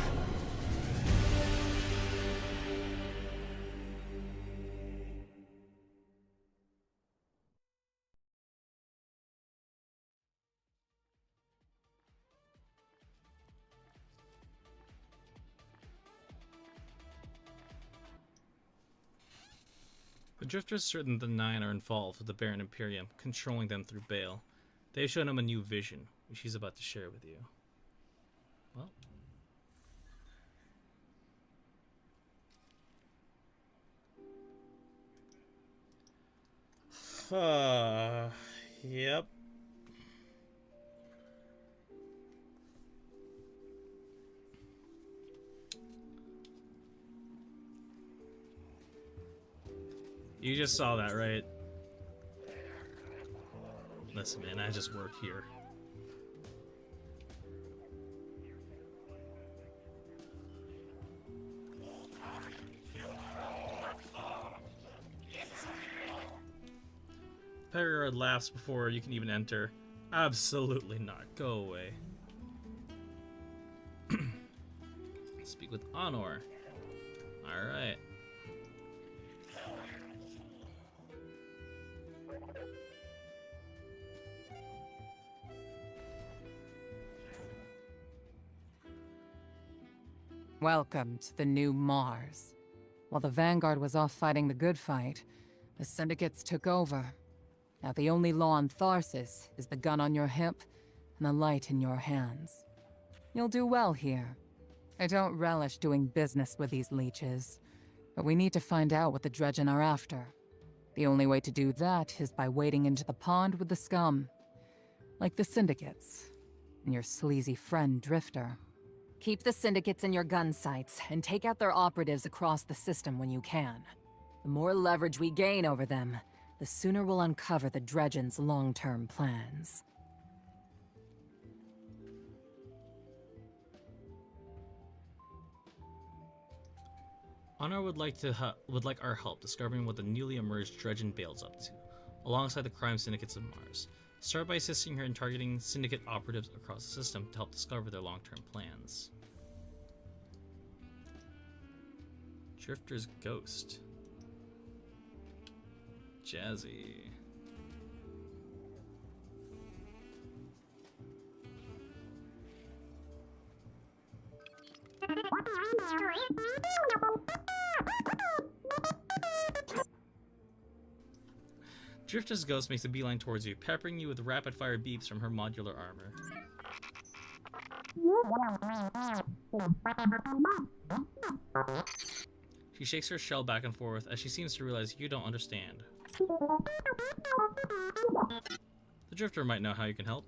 The Drifters certain the Nine are involved with the Baron Imperium, controlling them through Bale. They've shown him a new vision, which he's about to share with you. Well. Yep. You just saw that, right? Listen, man, I just work here. Paraguard laughs before you can even enter. Absolutely not. Go away. Speak with Honor. Alright. Welcome to the new Mars. While the Vanguard was off fighting the good fight, the Syndicates took over. Now the only law on Tharsis is the gun on your hip and the light in your hands. You'll do well here. I don't relish doing business with these leeches, but we need to find out what the Dredgen are after. The only way to do that is by wading into the pond with the scum. Like the Syndicates, and your sleazy friend Drifter. Keep the Syndicates in your gun sights, and take out their operatives across the system when you can. The more leverage we gain over them, the sooner we'll uncover the Dredgen's long-term plans. Honor would like our help discovering what the newly emerged Dredgen Bale's up to, alongside the crime syndicates of Mars. Start by assisting her in targeting syndicate operatives across the system to help discover their long-term plans. Drifter's Ghost. Jazzy. Drifter's ghost makes a beeline towards you, peppering you with rapid-fire beeps from her modular armor. She shakes her shell back and forth as she seems to realize you don't understand. The Drifter might know how you can help.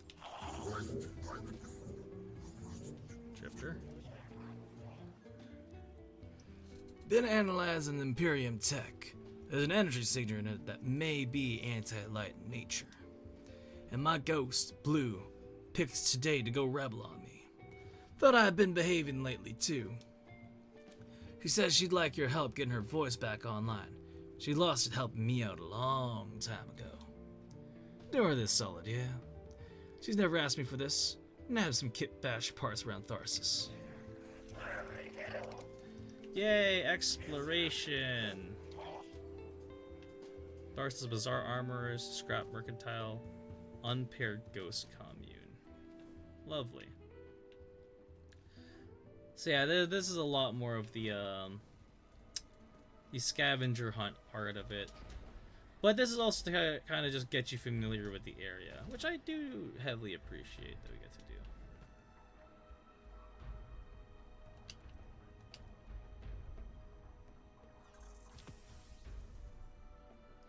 Drifter? Been analyzing the Imperium tech. There's an energy signature in it that may be anti-light in nature. And my ghost, Blue, picks today to go rebel on me. Thought I had been behaving lately, too. She says she'd like your help getting her voice back online. She lost it helping me out a long time ago. Do her this solid, yeah? She's never asked me for this, and I have some kit bash parts around Tharsis. Yay, exploration! Tharsis Bizarre Armorers, Scrap Mercantile, Unpaired Ghost Commune. Lovely. So yeah, this is a lot more of the scavenger hunt part of it. But this is also to kind of just get you familiar with the area, which I do heavily appreciate that we get to do.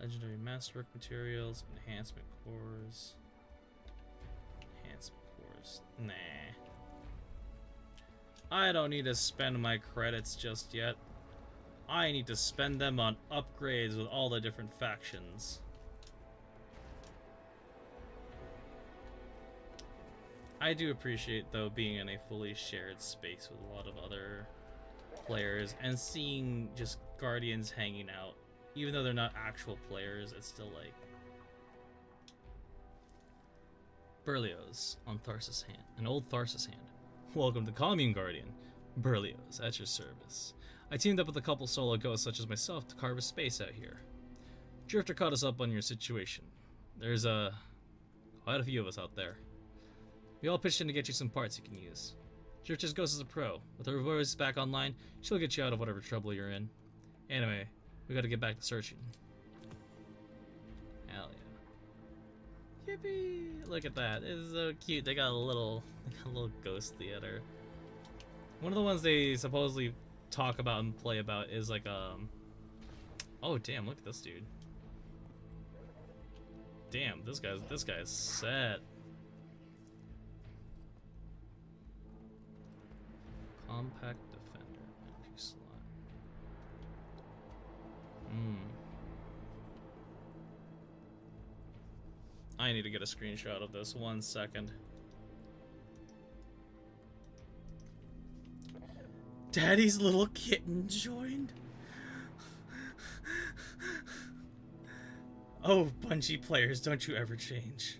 Legendary Masterwork Materials, Enhancement Cores. Enhancement Cores. Nah. I don't need to spend my credits just yet. I need to spend them on upgrades with all the different factions. I do appreciate, though, being in a fully shared space with a lot of other players and seeing just Guardians hanging out. Even though they're not actual players, it's still like... Berlioz on Tharsis hand. An old Tharsis hand. Welcome to Commune Guardian. Berlioz, at your service. I teamed up with a couple solo ghosts such as myself to carve a space out here. Drifter caught us up on your situation. There's quite a few of us out there. We all pitched in to get you some parts you can use. Drifter's ghost is a pro. With her voice back online, she'll get you out of whatever trouble you're in. Anyway, we gotta get back to searching. Hell yeah. Yippee! Look at that. It's so cute. They got a little ghost theater. One of the ones they supposedly talk about and play about is like oh damn, look at this dude. Damn, this guy's set. Compact defender, energy slot. I need to get a screenshot of this. 1 second. Daddy's little kitten joined? Oh, Bungie players, don't you ever change.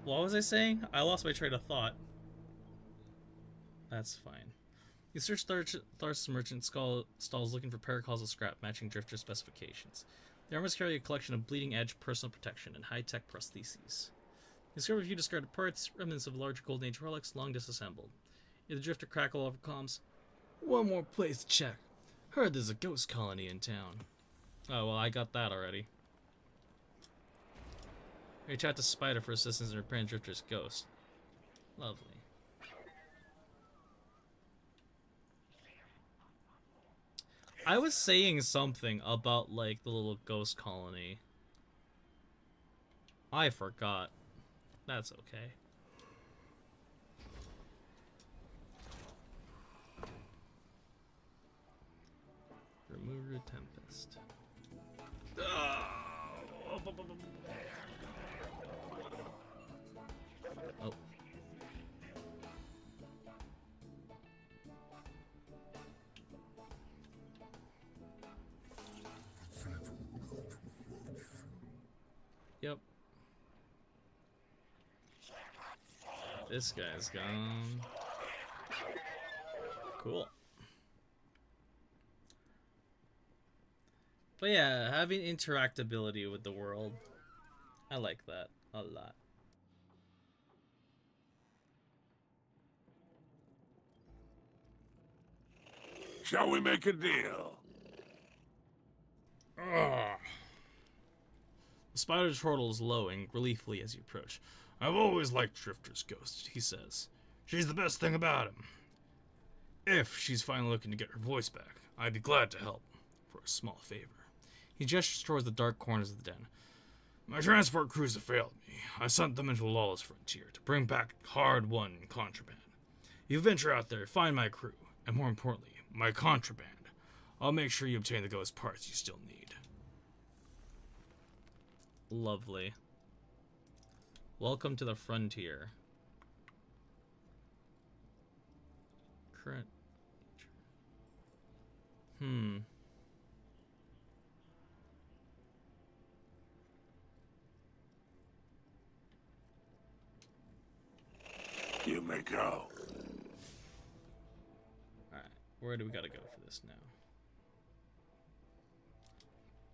What was I saying? I lost my train of thought. That's fine. You search Tharsis merchant stalls looking for paracalls of scrap matching Drifter specifications. The armors carry a collection of bleeding-edge personal protection and high-tech prostheses. You discover a few discarded parts, remnants of large Golden Age relics long disassembled. The Drifter crackle over comms. One more place to check. Heard there's a ghost colony in town. Oh, well, I got that already. Reach out to Spider for assistance in repairing Drifter's ghost. Lovely. I was saying something about, like, the little ghost colony. I forgot. That's okay. Remove your Tempest. Oh. Yep. This guy's gone. Cool. But yeah, having interactability with the world, I like that a lot. Shall we make a deal? Ugh. The spider's chortles lowing reliefly as you approach. I've always liked Drifter's ghost, he says. She's the best thing about him. If she's finally looking to get her voice back, I'd be glad to help, for a small favor. He gestures towards the dark corners of the den. My transport crews have failed me. I sent them into the lawless frontier to bring back hard-won contraband. You venture out there, find my crew, and more importantly, my contraband. I'll make sure you obtain the ghost parts you still need. Lovely. Welcome to the frontier. Current. You may go. Alright, where do we gotta go for this now?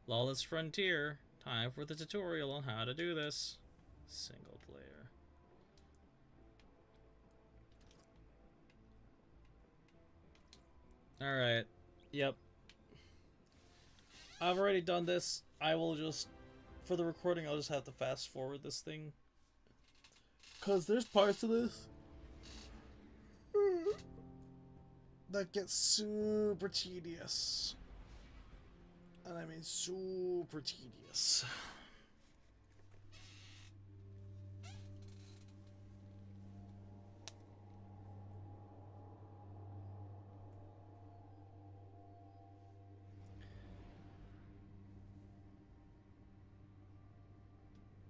Lawless Frontier. Time for the tutorial on how to do this. Single player. Alright. Yep. I've already done this. I will just, for the recording, I'll just have to fast forward this thing. Because there's parts of this that get super tedious. And I mean super tedious.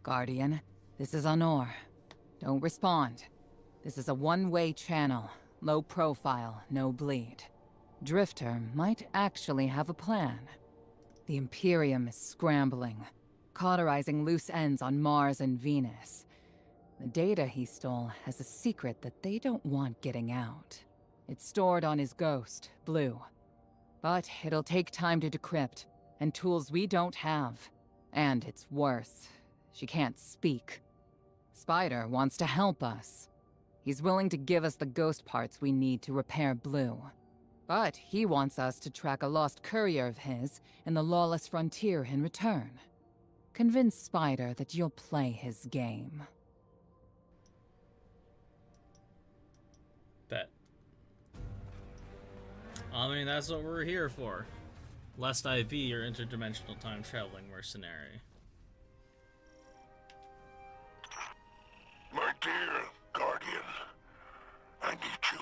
Guardian, this is Honor. Don't respond. This is a one-way channel. Low profile, no bleed. Drifter might actually have a plan. The Imperium is scrambling, cauterizing loose ends on Mars and Venus. The data he stole has a secret that they don't want getting out. It's stored on his ghost, Blue. But it'll take time to decrypt, and tools we don't have. And it's worse. She can't speak. Spider wants to help us. He's willing to give us the ghost parts we need to repair Blue. But he wants us to track a lost courier of his in the lawless frontier in return. Convince Spider that you'll play his game. Bet. I mean, that's what we're here for. Lest I be your interdimensional time-traveling mercenary. My dear Guardian, I need you.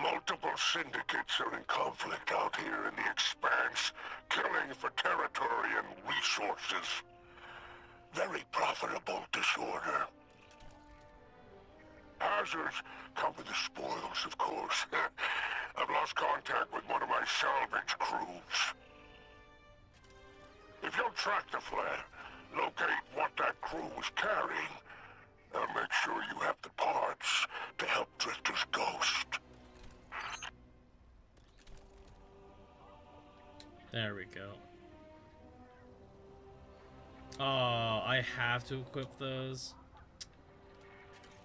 Multiple syndicates are in conflict out here in the Expanse, killing for territory and resources. Very profitable disorder. Hazards come with the spoils, of course. I've lost contact with one of my salvage crews. If you'll track the flare, locate what that crew was carrying, I'll make sure you have the parts to help Drifter's ghost. There we go. Oh, I have to equip those.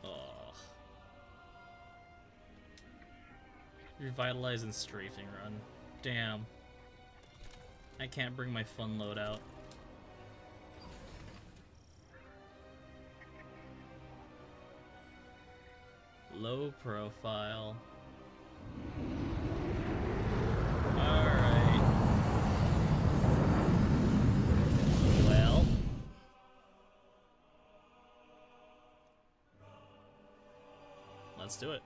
Oh. Revitalize and strafing run. Damn. I can't bring my fun load out. Low profile. Alright. Well. Let's do it.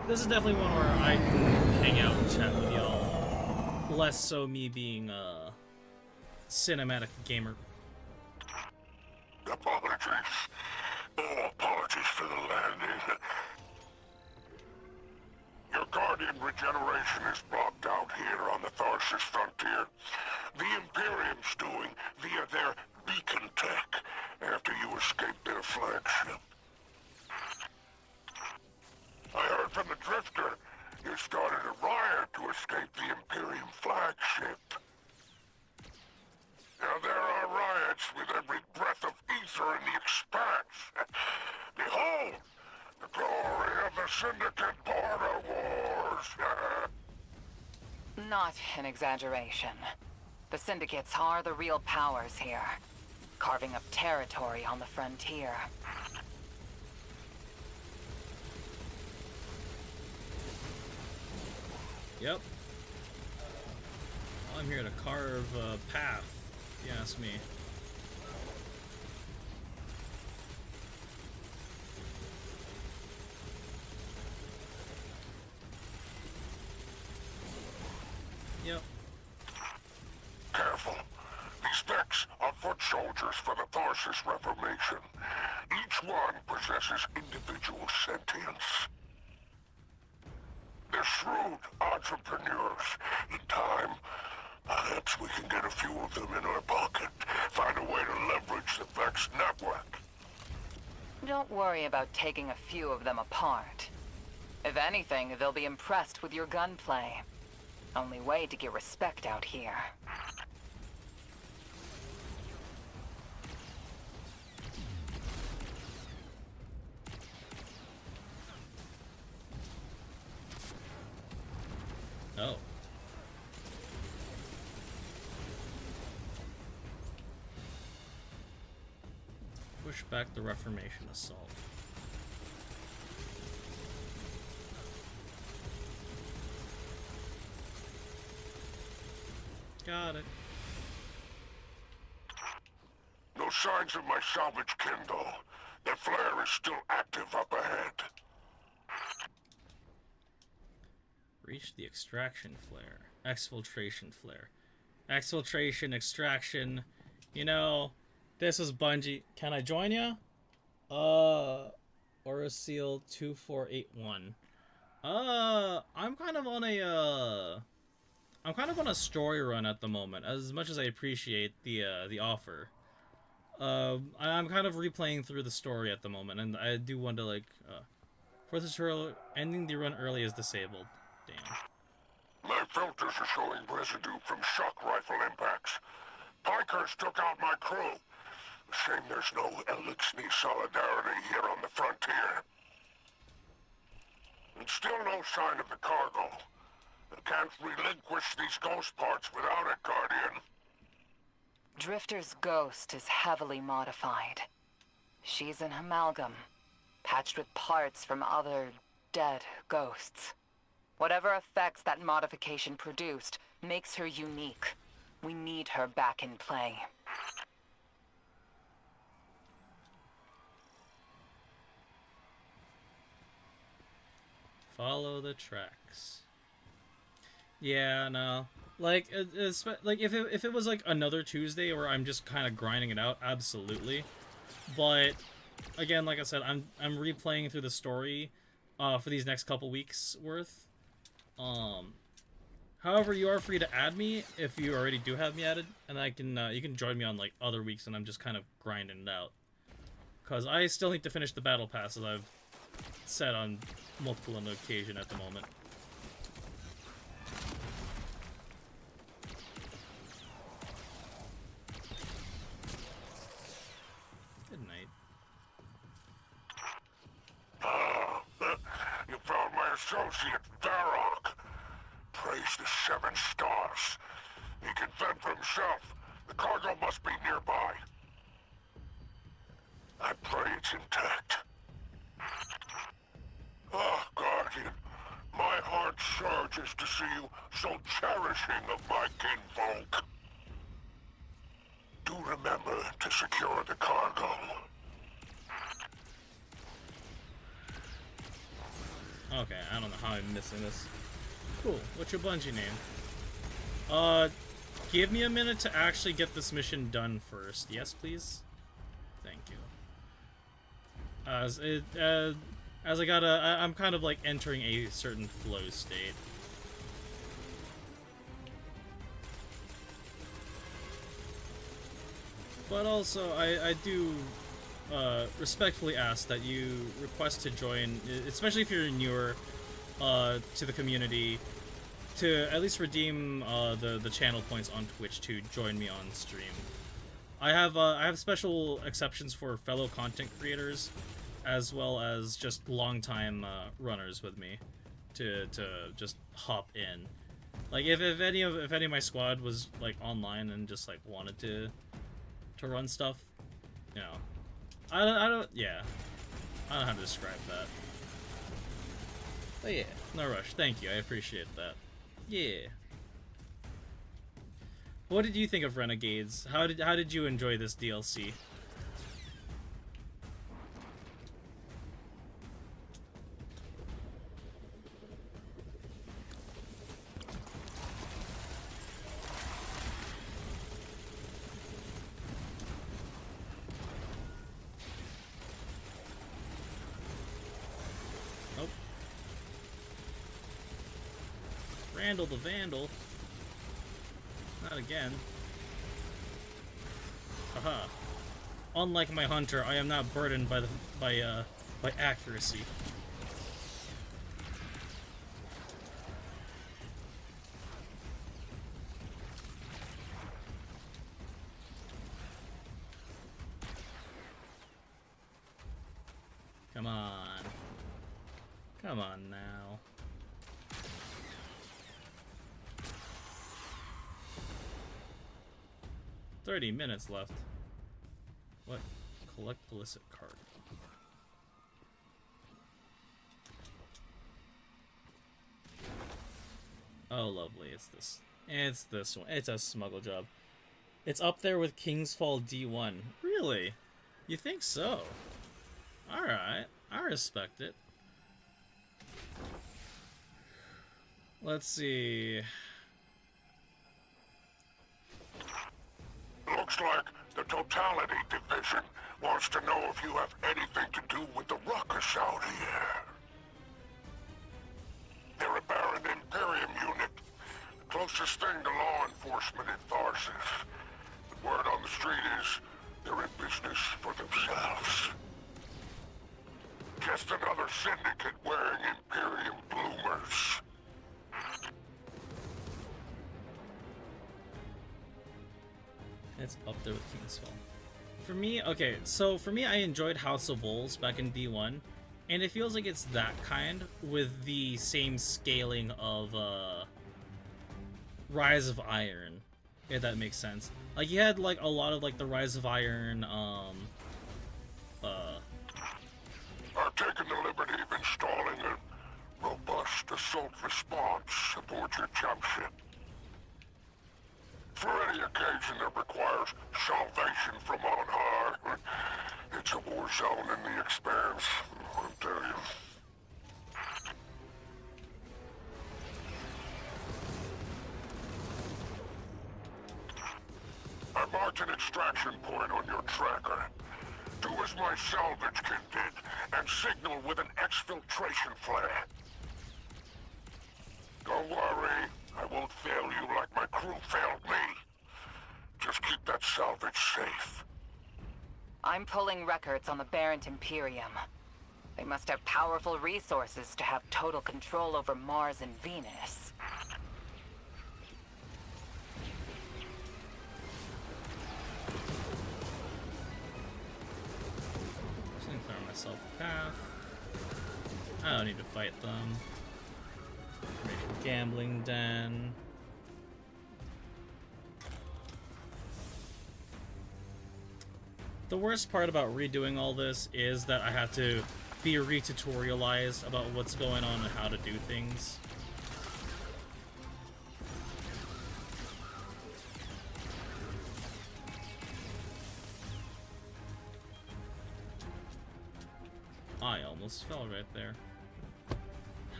This is definitely one where I can hang out and chat with y'all. Less so me being a cinematic gamer. Apologies. Oh, apologies for the landing. Your Guardian regeneration is blocked out here on the Tharsis frontier. The Imperium's doing via their beacon tech after you escaped their flagship. I heard from the Drifter you started a riot to escape the Imperium flagship. Now there are riots with every breath of ether in the Expanse. Behold, the glory of the Syndicate border war. Not an exaggeration. The syndicates are the real powers here, carving up territory on the frontier. Yep. I'm here to carve a path, if you ask me. Yep. Careful. These decks are foot soldiers for the Tharsis Reformation. Each one possesses individual sentience. They're shrewd entrepreneurs. In time, perhaps we can get a few of them in our pocket. Find a way to leverage the Vex network. Don't worry about taking a few of them apart. If anything, they'll be impressed with your gunplay. Only way to get respect out here. Oh. Push back the Reformation assault. Got it. No signs of my salvage kin, though. Their flare is still active up ahead. Reach the extraction flare. Exfiltration flare. Exfiltration, extraction. You know, this is Bungie. Can I join ya? Orasil 2481. I'm kind of on a story run at the moment, as much as I appreciate the offer. I'm kind of replaying through the story at the moment, and I do want to, like, fourth tutorial, ending the run early is disabled. Damn. My filters are showing residue from shock rifle impacts. Pikers took out my crew. Shame there's no Elixir solidarity here on the frontier. And still no sign of the cargo. I can't relinquish these ghost parts without it, Guardian. Drifter's ghost is heavily modified. She's an amalgam, patched with parts from other dead ghosts. Whatever effects that modification produced makes her unique. We need her back in play. Follow the tracks. Yeah, no. Like, like if it was like another Tuesday where I'm just kind of grinding it out, absolutely. But again, like I said, I'm replaying through the story for these next couple weeks worth. However, you are free to add me if you already do have me added, and I can you can join me on like other weeks, and I'm just kind of grinding it out. Cause I still need to finish the battle pass, as I've said on multiple occasions at the moment. Good night. You found my associate, Varrock. Praise the 7 stars. He can fend for himself. The cargo must be nearby. I pray it's intact. Ah, Guardian. My heart surges to see you so cherishing of my kinfolk. Do remember to secure the cargo. Okay, I don't know how I'm missing this. Cool. What's your Bungie name? Give me a minute to actually get this mission done first. Yes, please? Thank you. I'm kind of like entering a certain flow state. But also, I do respectfully ask that you request to join, especially if you're newer to the community, to at least redeem the channel points on Twitch to join me on stream. I have special exceptions for fellow content creators, as well as just longtime runners with me. to just hop in. Like if any of my squad was like online and just like wanted to run stuff, you know, I don't yeah, I don't know how to describe that. But yeah, no rush. Thank you, I appreciate that. Yeah. What did you think of Renegades? How did you enjoy this DLC? Randall the Vandal. Not again. Haha. Unlike my hunter, I am not burdened by accuracy. Come on. Come on now. $30 minutes left. What? Collect illicit card. Oh, lovely. It's this. It's this one. It's a smuggle job. It's up there with Kingsfall D1. Really? You think so? Alright. I respect it. Let's see. Looks like the Totality Division wants to know if you have anything to do with the ruckus out here. They're a Baron Imperium unit. The closest thing to law enforcement in Tharsis. The word on the street is they're in business for themselves. Just another syndicate wearing Imperium bloomers. It's up there with Kingsfall. For me, okay, so for me, I enjoyed House of Wolves back in D1, and it feels like it's that kind with the same scaling of Rise of Iron, if that makes sense. Like, you had like a lot of like the Rise of Iron, I've taken the liberty of installing a robust assault response aboard your jump ship. For any occasion that requires salvation from on high, it's a war zone in the expanse, I'll tell you. I marked an extraction point on your tracker. Do as my salvage kit did, and signal with an exfiltration flare. Don't worry, I won't fail you like my crew failed me. Just keep that salvage safe. I'm pulling records on the Barrent Imperium. They must have powerful resources to have total control over Mars and Venus. just gonna clear myself a path. I don't need to fight them. Maybe gambling den. The worst part about redoing all this is that I have to be re-tutorialized about what's going on and how to do things. I almost fell right there.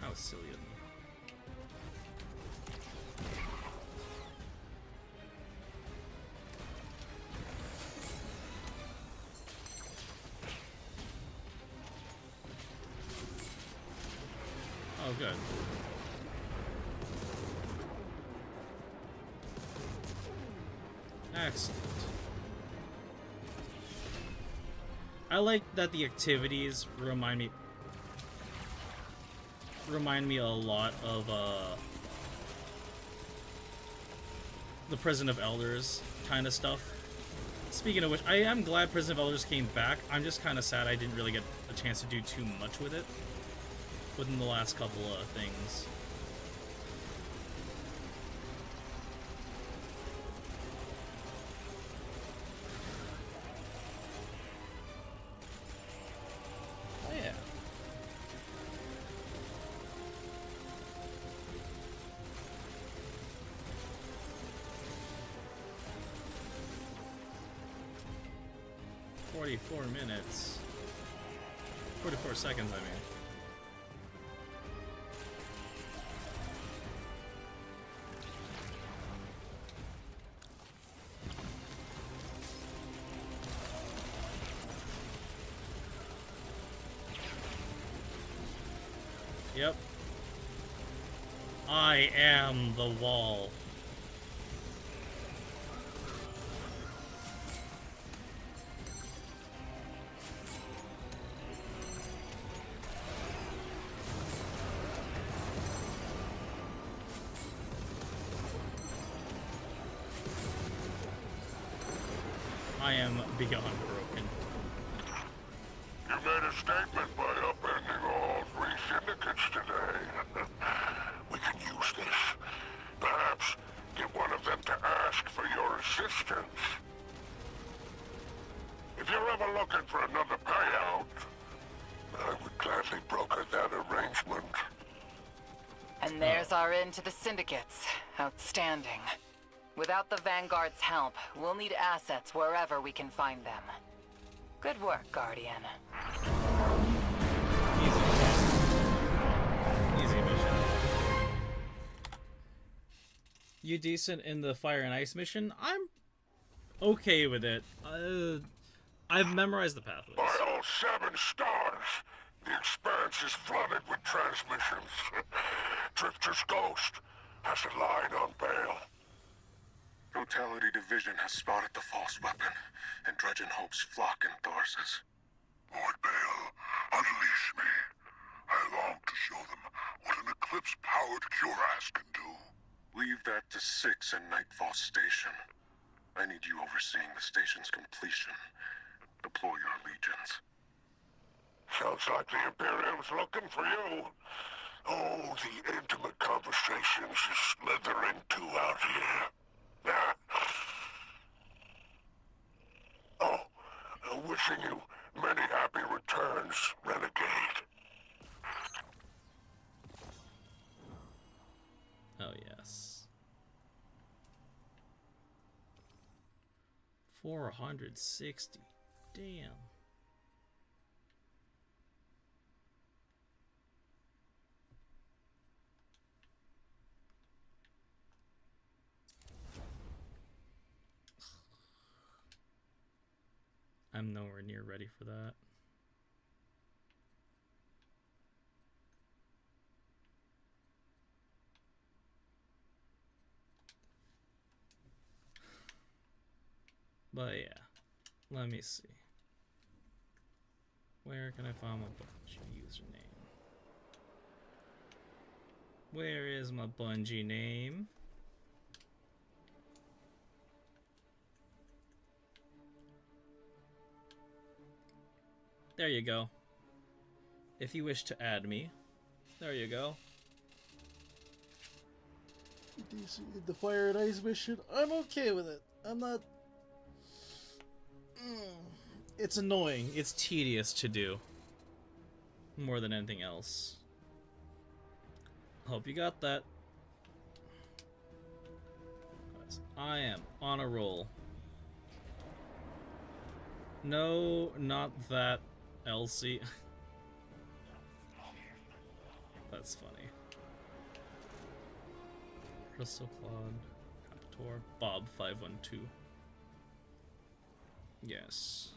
How silly of me. Oh, good. Excellent. I like that the activities remind me a lot of the Prison of Elders kind of stuff. Speaking of which, I am glad Prison of Elders came back. I'm just kind of sad I didn't really get a chance to do too much with it. within the last couple of things. Oh yeah. "44 minutes. 44 seconds, I mean. Yep. I am the wall. I am beyond broken. You made a statement by upending all 3 syndicates today. We can use this. Perhaps get one of them to ask for your assistance. If you're ever looking for another payout, I would gladly broker that arrangement. And there's our end to the syndicates. Outstanding. Without the Vanguard's help, we'll need assets wherever we can find them. Good work, Guardian. Easy mission. You decent in the fire and ice mission? I'm okay with it. I've memorized the pathways. By all 7 stars, the Expanse is flooded with transmissions. Drifter's ghost has a line on bail. Totality Division has spotted the false weapon, and Dredgen hopes flock in Tharsis. Lord Bale, unleash me. I long to show them what an Eclipse-powered cuirass can do. Leave that to 6 and Nightfall Station. I need you overseeing the station's completion. Deploy your legions. Sounds like the Imperium's looking for you. Oh, the intimate conversations is slithering to out here. Oh, wishing you many happy returns, Renegade. Oh, yes. 460. Damn. I'm nowhere near ready for that. But yeah, let me see. Where can I find my Bungie username? Where is my Bungie name? There you go. If you wish to add me, there you go. The fire and ice mission, I'm okay with it. I'm not... It's annoying. It's tedious to do. More than anything else. Hope you got that. I am on a roll. No, not that, Elsie. That's funny. Crystal Claude, Raptor, Bob 512. Yes.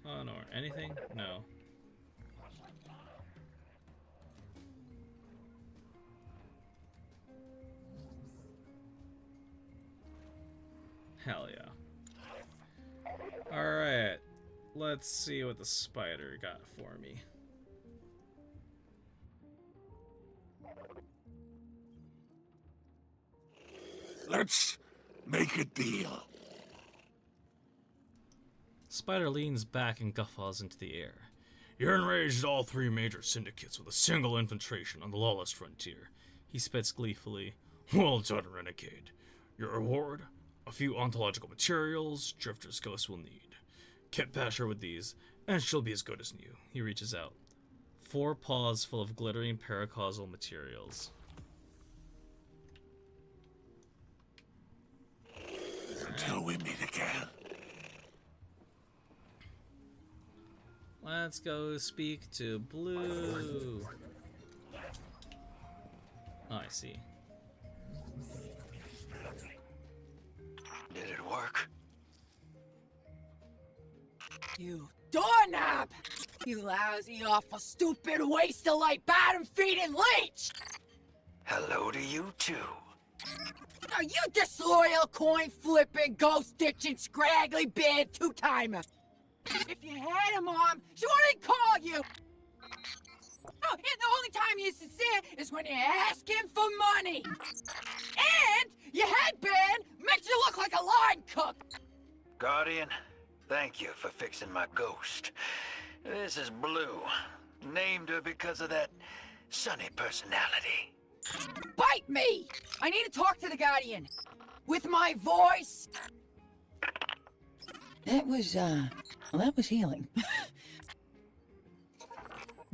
Oh no, anything? No. Hell yeah. Alright. Let's see what the spider got for me. Let's make a deal. Spider leans back and guffaws into the air. You're enraged at all 3 major syndicates with a single infiltration on the lawless frontier. He spits gleefully. Well done, Renegade. Your reward? A few ontological materials Drifter's ghost will need. Get past her with these, and she'll be as good as new. He reaches out. 4 paws full of glittering paracausal materials. Until we meet again. Let's go speak to Blue. Oh, I see. Did it work? You doorknob! You lousy, awful, stupid, waste of light, bottom-feeding leech! Hello to you, too. Are you disloyal, coin-flipping, ghost-ditching, scraggly beard two-timer? If you had a mom, she wouldn't call you! Oh, and the only time you're sincere is when you're asking for money! And your headband makes you look like a line cook! Guardian, thank you for fixing my ghost. This is Blue. Named her because of that sunny personality. Bite me! I need to talk to the Guardian. With my voice. That was, well, that was healing.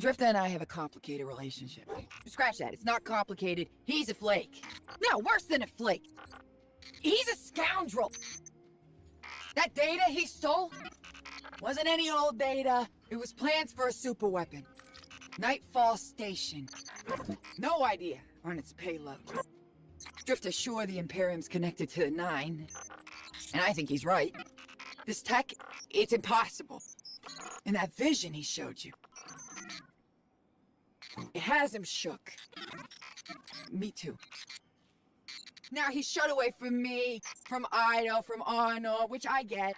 Drifter and I have a complicated relationship. Scratch that, it's not complicated. He's a flake. No, worse than a flake. He's a scoundrel. That data he stole wasn't any old data. It was plans for a super weapon. Nightfall Station. No idea on its payload. Drifter's sure the Imperium's connected to the 9. And I think he's right. This tech, it's impossible. And that vision he showed you, it has him shook. Me too. Now he's shut away from me, from Ido, from Arno, which I get.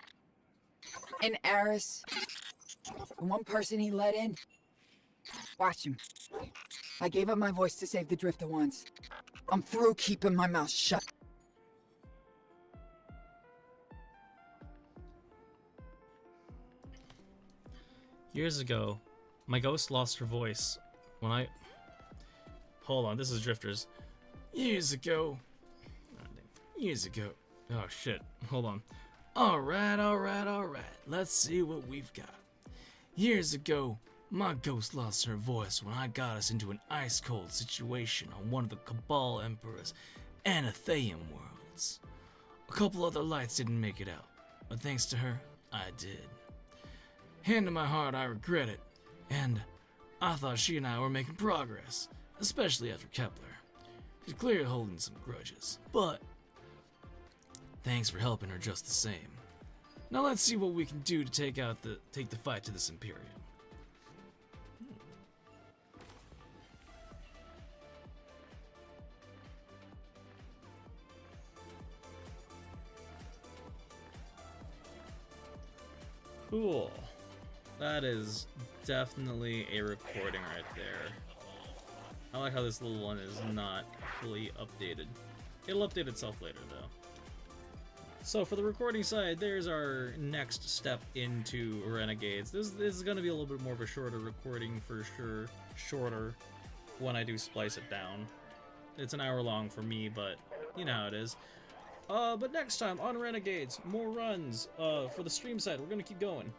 And Eris, the one person he let in. Watch him. I gave up my voice to save the Drifter once. I'm through keeping my mouth shut. Years ago, my ghost lost her voice when I... Hold on, this is Drifters. Years ago... Oh shit, hold on. Alright. Let's see what we've got. Years ago, my ghost lost her voice when I got us into an ice-cold situation on one of the Cabal Emperor's Anatheian worlds. A couple other lights didn't make it out, but thanks to her, I did. Hand to my heart, I regret it, and I thought she and I were making progress, especially after Kepler. She's clearly holding some grudges, but thanks for helping her just the same. Now let's see what we can do to take the fight to this Imperium. Cool. That is definitely a recording right there. I like how this little one is not fully updated. It'll update itself later though. So for the recording side, there's our next step into Renegades. This is going to be a little bit more of a shorter recording for sure. Shorter when I do splice it down. It's an hour long for me, but you know how it is. But next time on Renegades, more runs. For the stream side, we're going to keep going.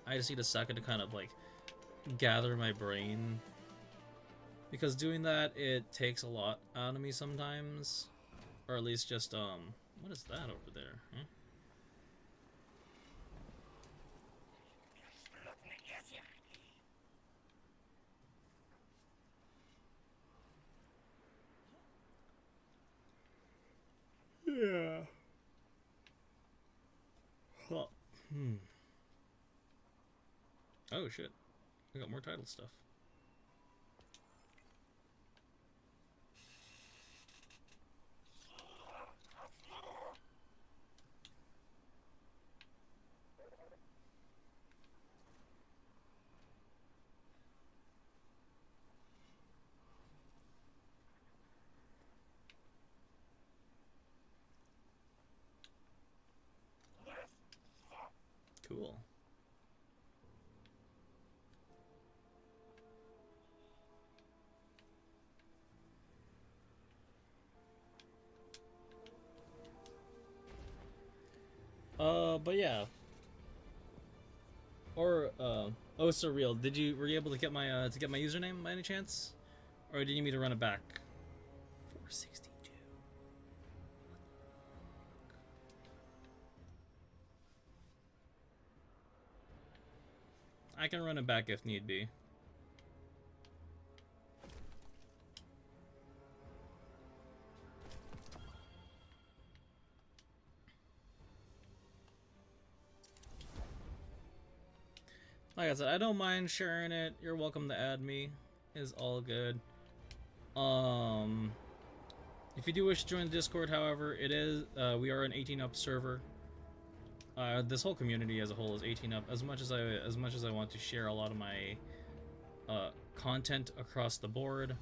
I just need a second to kind of like gather my brain. Because doing that, it takes a lot out of me sometimes. Or at least just, what is that over there? Huh? Yeah. Huh. Oh shit. I got more title stuff. Cool. But yeah. Or oh, surreal. Were you able to get my username by any chance, or do you need me to run it back? 462. I can run it back if need be. Like I said, I don't mind sharing it. You're welcome to add me. Is all good. If you do wish to join the Discord, however, it is we are an 18 up server. This whole community as a whole is 18 up. As much as I want to share a lot of my content across the board,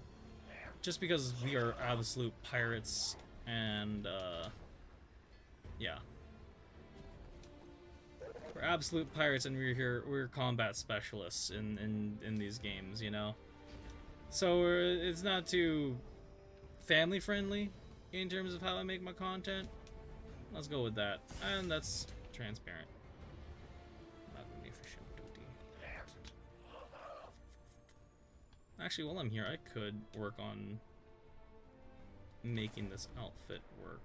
just because we are absolute pirates and yeah. We're absolute pirates, and we're combat specialists in these games, you know. So it's not too family friendly in terms of how I make my content. Let's go with that, and that's transparent. Magnificent duty. Actually, while I'm here, I could work on making this outfit work.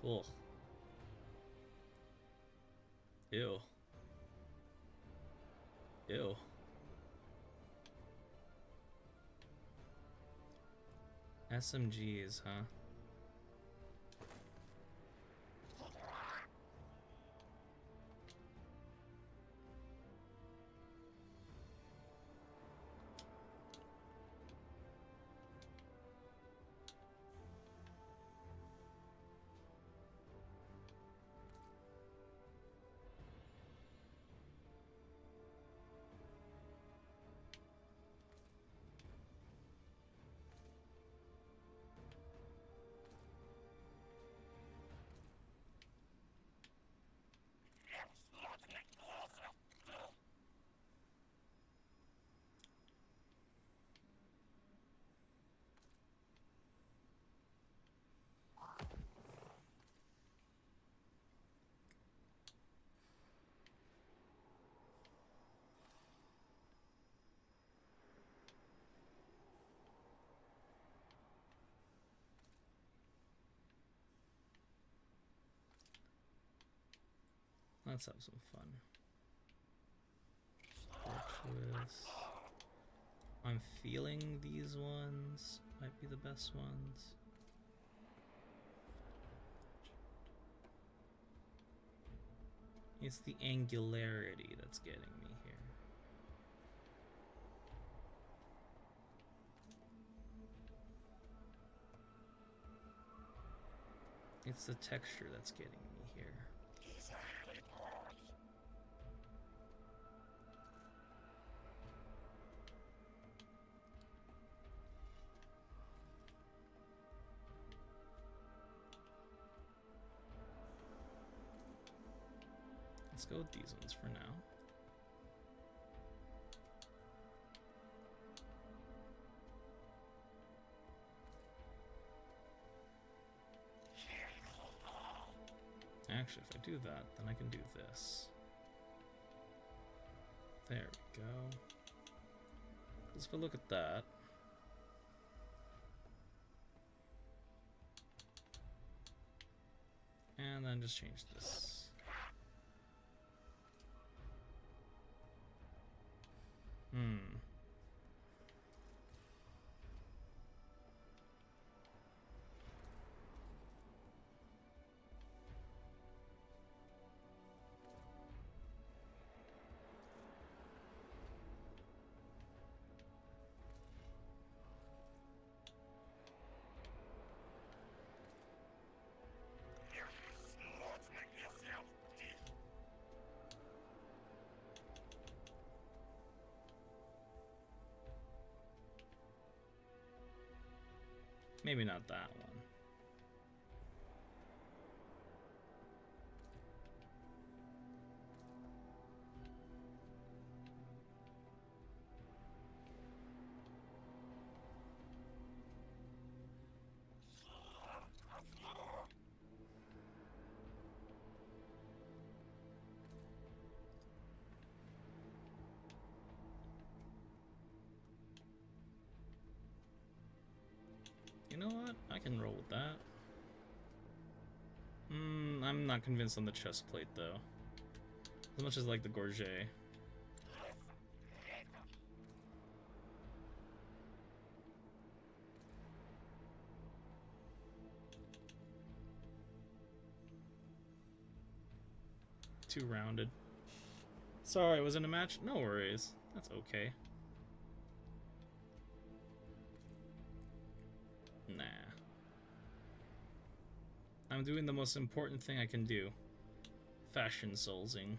Ugh. Ew. Ew. SMGs, huh? Let's have some fun. Virtuous. I'm feeling these ones might be the best ones. It's the angularity that's getting me here. It's the texture that's getting me here. Let's go with these ones for now. Actually, if I do that, then I can do this. There we go. Because if I look at that, and then just change this. Maybe not that one. You know what? I can roll with that. I'm not convinced on the chest plate though. As much as I like the gorget. Too rounded. Sorry, I was in a match? No worries. That's okay. Nah. I'm doing the most important thing I can do. Fashion soulsing.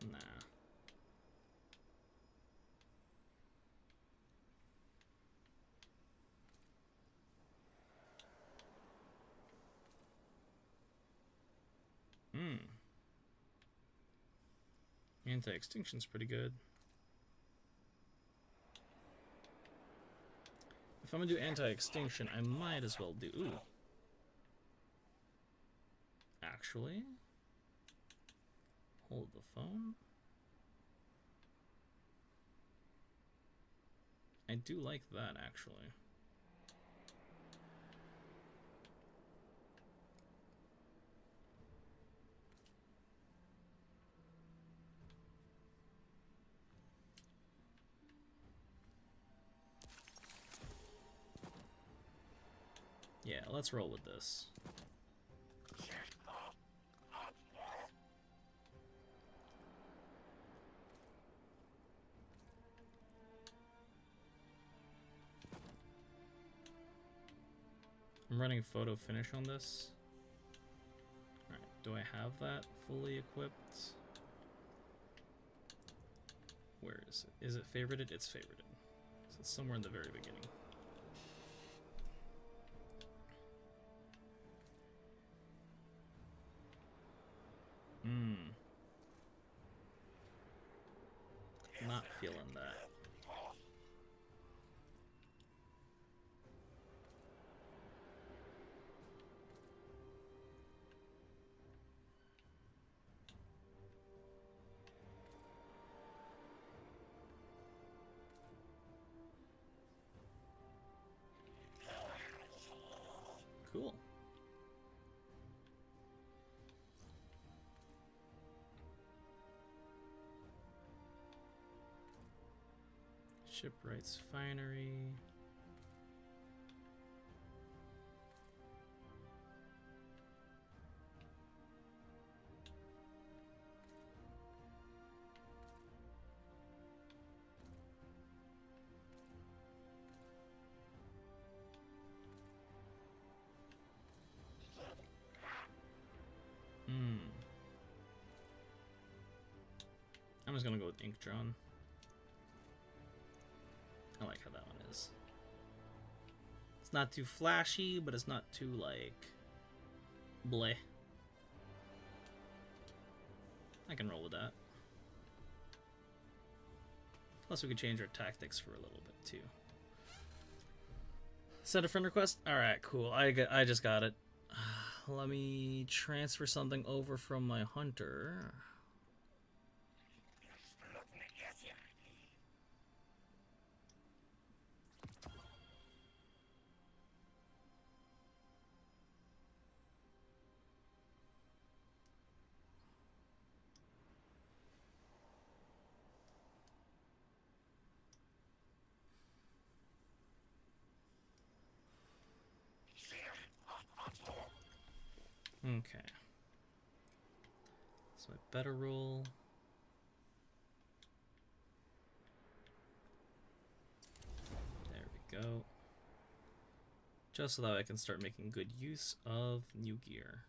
Nah. Anti-extinction's pretty good. If I'm gonna do anti-extinction, I might as well do... Ooh. Actually... Hold the phone. I do like that, actually. Yeah, let's roll with this. I'm running photo finish on this. Alright, do I have that fully equipped? Where is it? Is it favorited? It's favorited. So it's somewhere in the very beginning. Not feeling that. Cool. Shipwright's Finery. I'm just gonna go with Ink Drawn. I like how that one is. It's not too flashy, but it's not too, like, bleh. I can roll with that. Plus we could change our tactics for a little bit, too. Send a friend request? Alright, cool. I just got it. Let me transfer something over from my hunter. Okay. So I better roll. There we go. Just so that I can start making good use of new gear.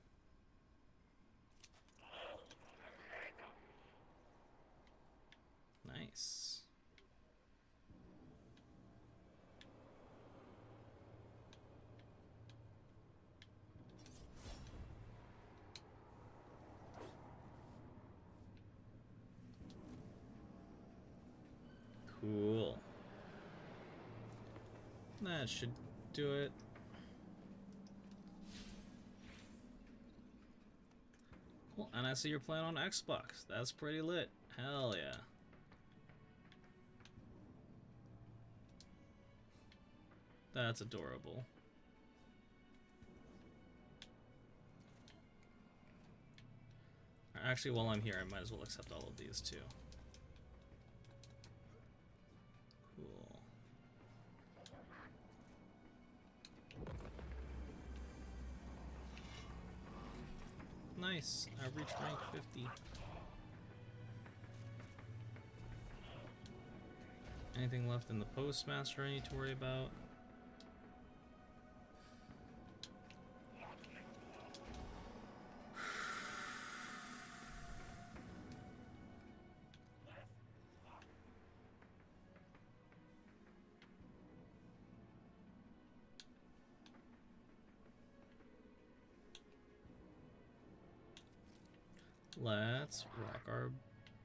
Nice. Cool. That should do it. Cool, and I see you're playing on Xbox. That's pretty lit. Hell yeah. That's adorable. Actually, while I'm here, I might as well accept all of these too. Cool. Nice. I reached rank 50. Anything left in the postmaster I need to worry about?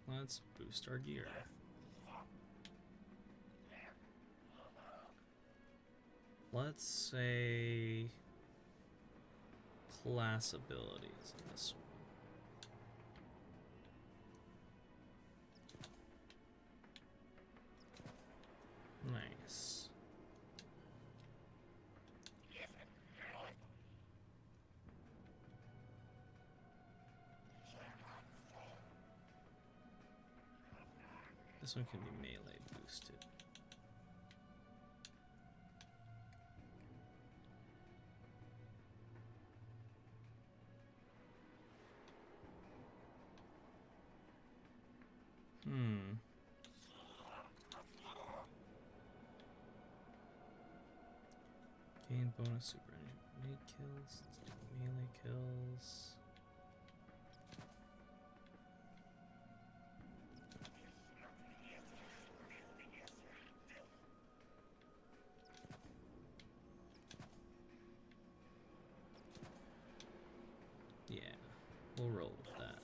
Let's boost our gear. Let's say class abilities in this one. Nice. This one can be melee boosted. Gain bonus super energy kills. Let's do melee kills. Yeah, we'll roll with that.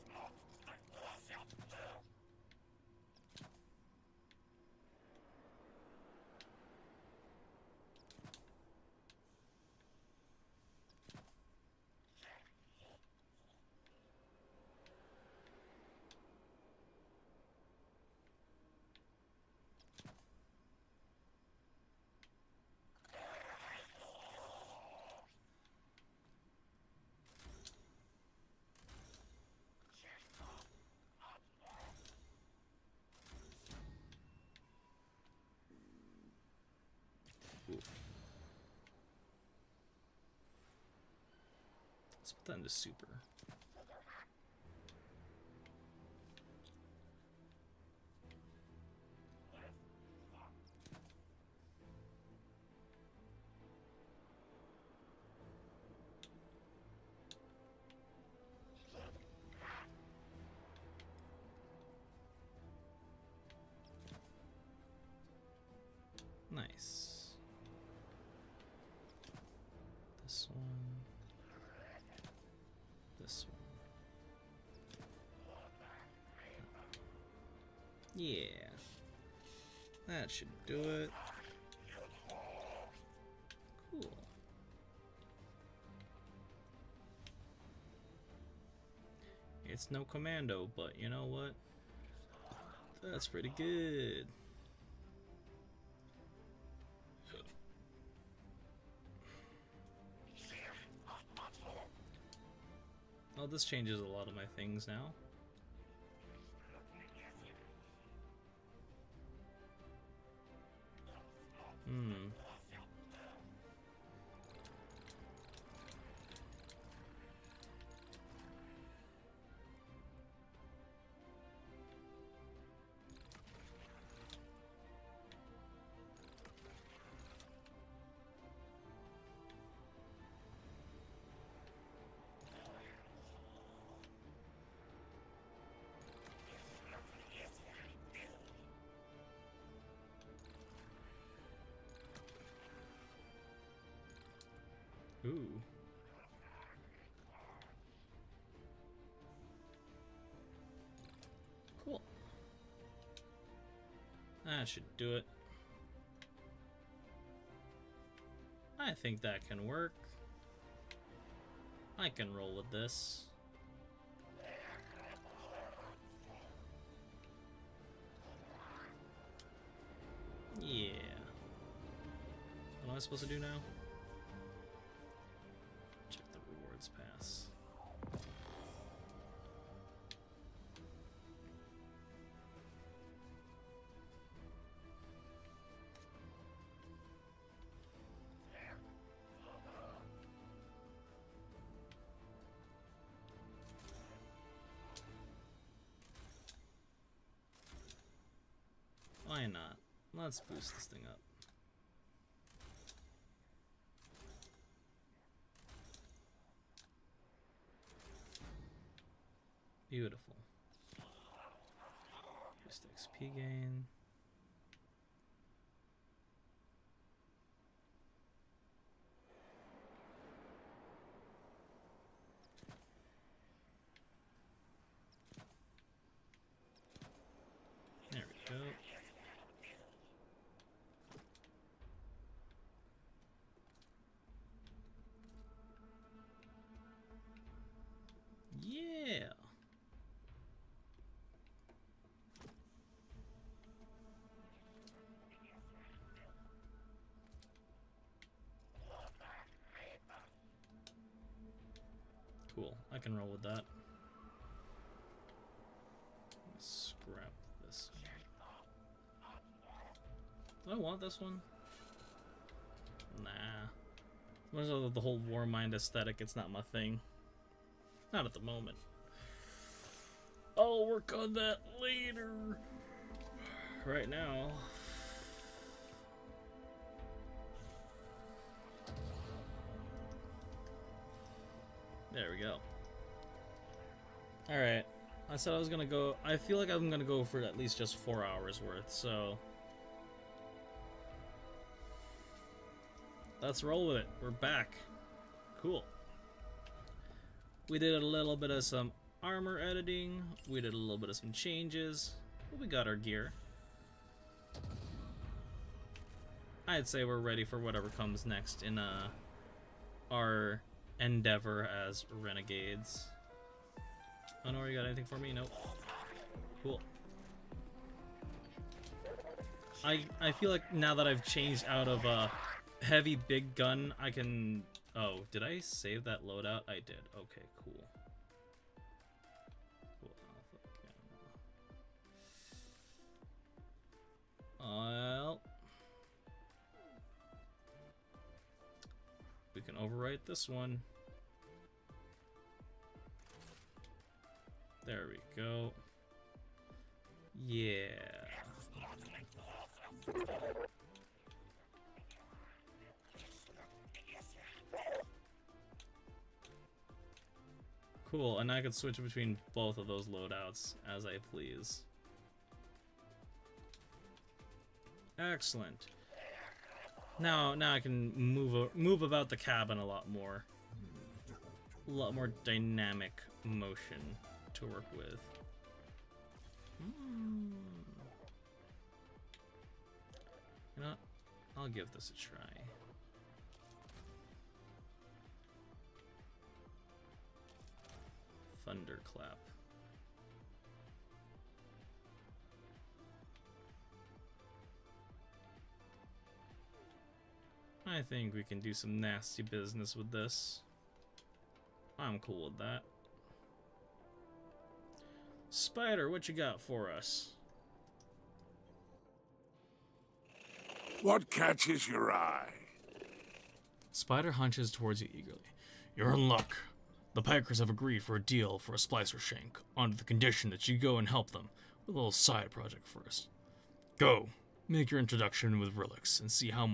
Let's put that into super. Nice. This one. This one. Yeah. That should do it. Cool. It's no commando, but you know what? That's pretty good. Oh, this changes a lot of my things now. Ooh. Cool. That That should do it. I think that can work. I can roll with this. Yeah. What am I supposed to do now? Check the rewards pass. Why not? Let's boost this thing up. Beautiful. Boost XP gain. There we go. Yeah. Cool. I can roll with that. Scrap this. Do I want this one? Nah. As much as the whole War Mind aesthetic, it's not my thing. Not at the moment. I'll work on that later. Right now. There we go. Alright. I said I was gonna go. I feel like I'm gonna go for at least just 4 hours worth, so. Let's roll with it. We're back. Cool. We did a little bit of some armor editing. We did a little bit of some changes. But we got our gear. I'd say we're ready for whatever comes next in our endeavor as Renegades. Honor, you got anything for me? Nope. Cool. I feel like now that I've changed out of a heavy big gun, I can... Oh, did I save that loadout? I did. Okay, cool. Well, we can overwrite this one. There we go. Yeah. Cool, and I could switch between both of those loadouts as I please. Excellent. Now I can move about the cabin a lot more dynamic motion to work with. You know what? I'll give this a try. Thunderclap. I think we can do some nasty business with this. I'm cool with that. Spider, what you got for us? What catches your eye? Spider hunches towards you eagerly. You're in luck. The Pikers have agreed for a deal for a splicer shank, under the condition that you go and help them with a little side project first. Go, make your introduction with Relix and see how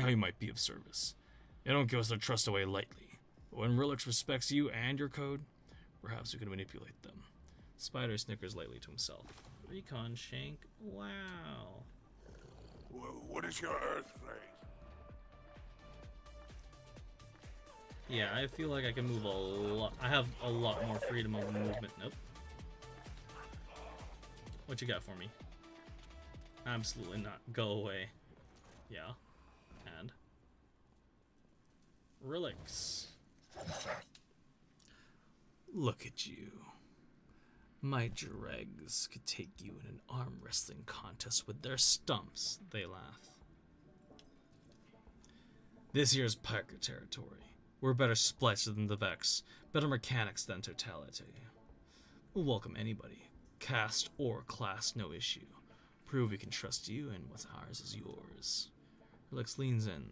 you might be of service. They don't give us their trust away lightly, but when Relix respects you and your code, perhaps you can manipulate them. Spider snickers lightly to himself. Recon shank? Wow. What is your Earth phrase? Yeah, I feel like I can move a lot. I have a lot more freedom of movement. Nope. What you got for me? Absolutely not. Go away. Yeah. And? Relics. Look at you. My dregs could take you in an arm wrestling contest with their stumps, they laugh. This here's Parker territory. We're better splicers than the Vex, better mechanics than Totality. We'll welcome anybody, caste or class, no issue. Prove we can trust you, and what's ours is yours. Relix leans in,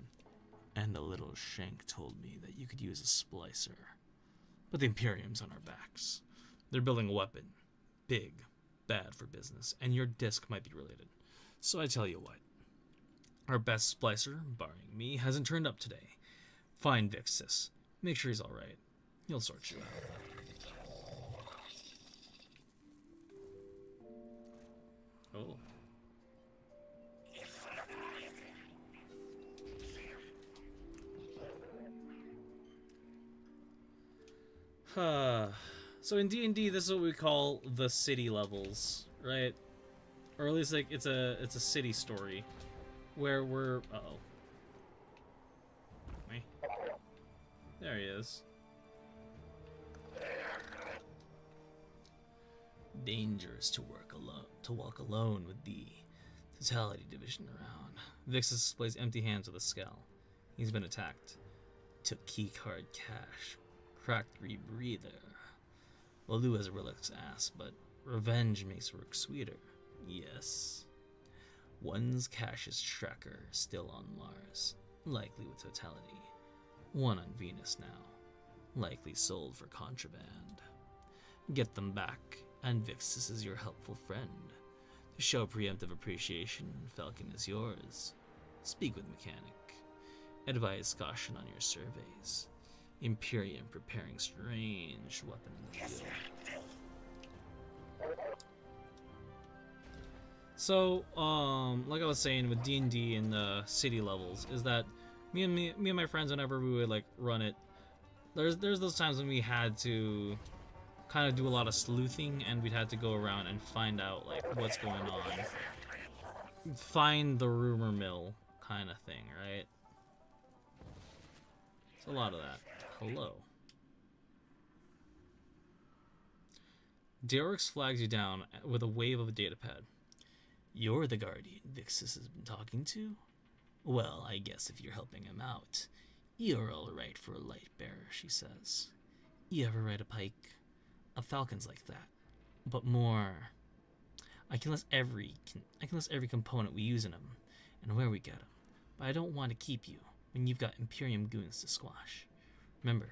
and the little shank told me that you could use a splicer. But the Imperium's on our backs. They're building a weapon. Big, bad for business, and your disc might be related. So I tell you what. Our best splicer, barring me, hasn't turned up today. Find Vixis. Make sure he's alright. He'll sort you out. Oh. So in D&D, this is what we call the city levels, right? Or at least like it's a city story where we're uh-oh. Me. There he is. Dangerous to walk alone with the Totality division around. Vixis displays empty hands with a scowl. He's been attacked. Took keycard cash. Cracked rebreather. Well, Lou has a relic's ass, but revenge makes work sweeter. Yes. One's Cassius tracker still on Mars, likely with Totality. One on Venus now, likely sold for contraband. Get them back, and Vixis is your helpful friend. To show preemptive appreciation, Falcon is yours. Speak with Mechanic. Advise caution on your surveys. Imperium preparing strange weapon in the field. So, like I was saying with D&D and the city levels, is that me and my friends, whenever we would like run it, there's those times when we had to kind of do a lot of sleuthing, and we'd had to go around and find out like what's going on, find the rumor mill kind of thing, right? It's a lot of that. Hello. Deorix flags you down with a wave of a datapad. You're the guardian Vixis has been talking to? Well, I guess if you're helping him out, you're all right for a light bearer, she says. You ever ride a pike? A falcon's like that, but more. I can list every component we use in him, and where we get him. But I don't want to keep you when you've got Imperium goons to squash. Remember,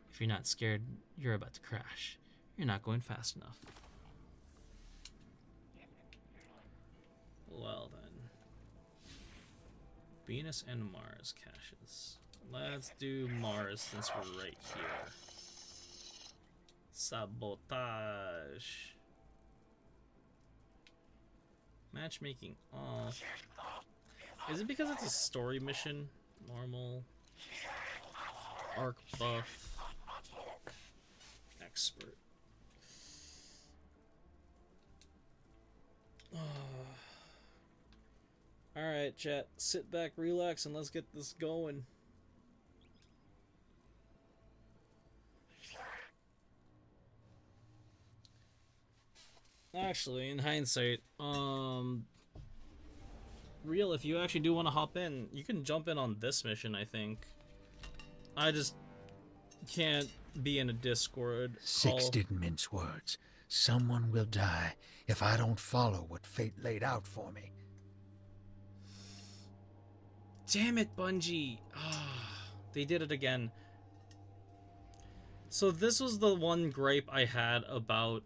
if you're not scared you're about to crash, you're not going fast enough. Well then. Venus and Mars caches. Let's do Mars since we're right here. Sabotage. Matchmaking off. Is it because it's a story mission? Normal. Arc buff. Expert. Alright, chat. Sit back, relax, and let's get this going. Actually, in hindsight, Real, if you actually do want to hop in, you can jump in on this mission, I think. I just can't be in a Discord Six call. didn't mince words. Someone will die if I don't follow what fate laid out for me. Damn it, Bungie. They did it again. So this was the one gripe I had about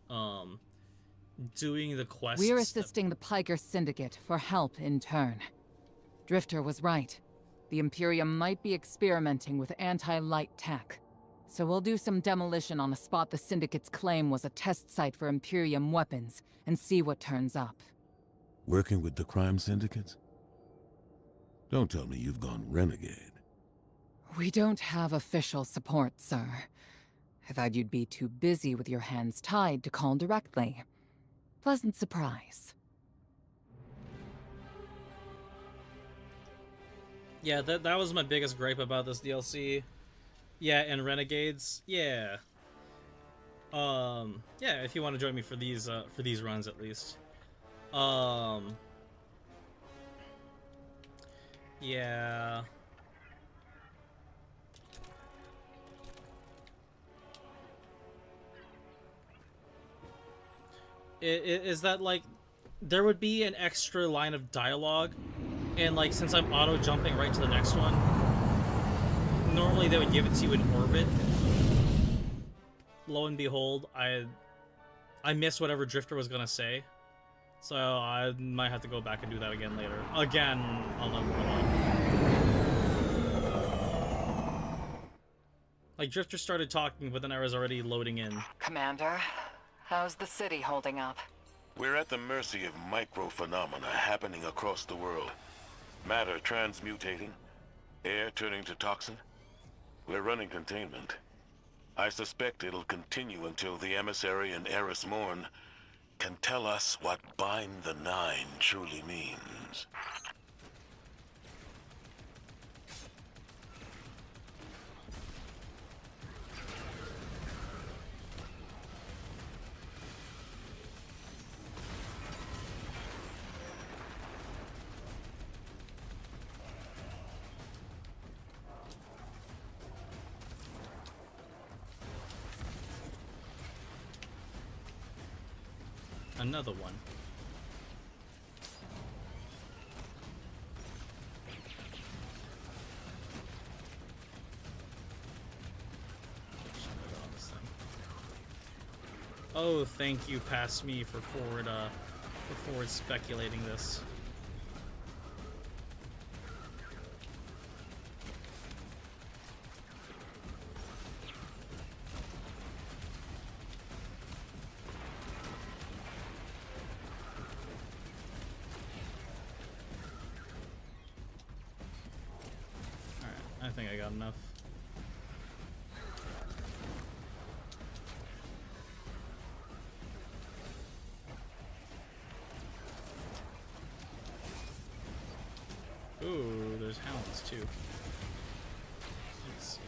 doing the quest. We're assisting the Piker Syndicate for help in turn. Drifter was right. The Imperium might be experimenting with anti-light tech. So we'll do some demolition on a spot the Syndicate's claim was a test site for Imperium weapons and see what turns up. Working with the crime syndicates? Don't tell me you've gone renegade. We don't have official support, sir. I thought you'd be too busy with your hands tied to call directly. Pleasant surprise. Yeah, that was my biggest gripe about this DLC. Yeah, and Renegades. Yeah. Yeah, if you want to join me for these runs at least. Yeah. Is that like there would be an extra line of dialogue, and like since I'm auto jumping right to the next one, normally they would give it to you in orbit. Lo and behold, I missed whatever Drifter was gonna say, so I might have to go back and do that again later. Again on the Warlock. Like Drifter started talking, but then I was already loading in. Commander, how's the city holding up? We're at the mercy of micro-phenomena happening across the world. Matter transmutating, air turning to toxin. We're running containment. I suspect it'll continue until the emissary and Eris Morn can tell us what Bind the Nine truly means. Another one. Oh, thank you, past me for forward speculating this. I think I got enough. Ooh, there's hounds too. Let's see.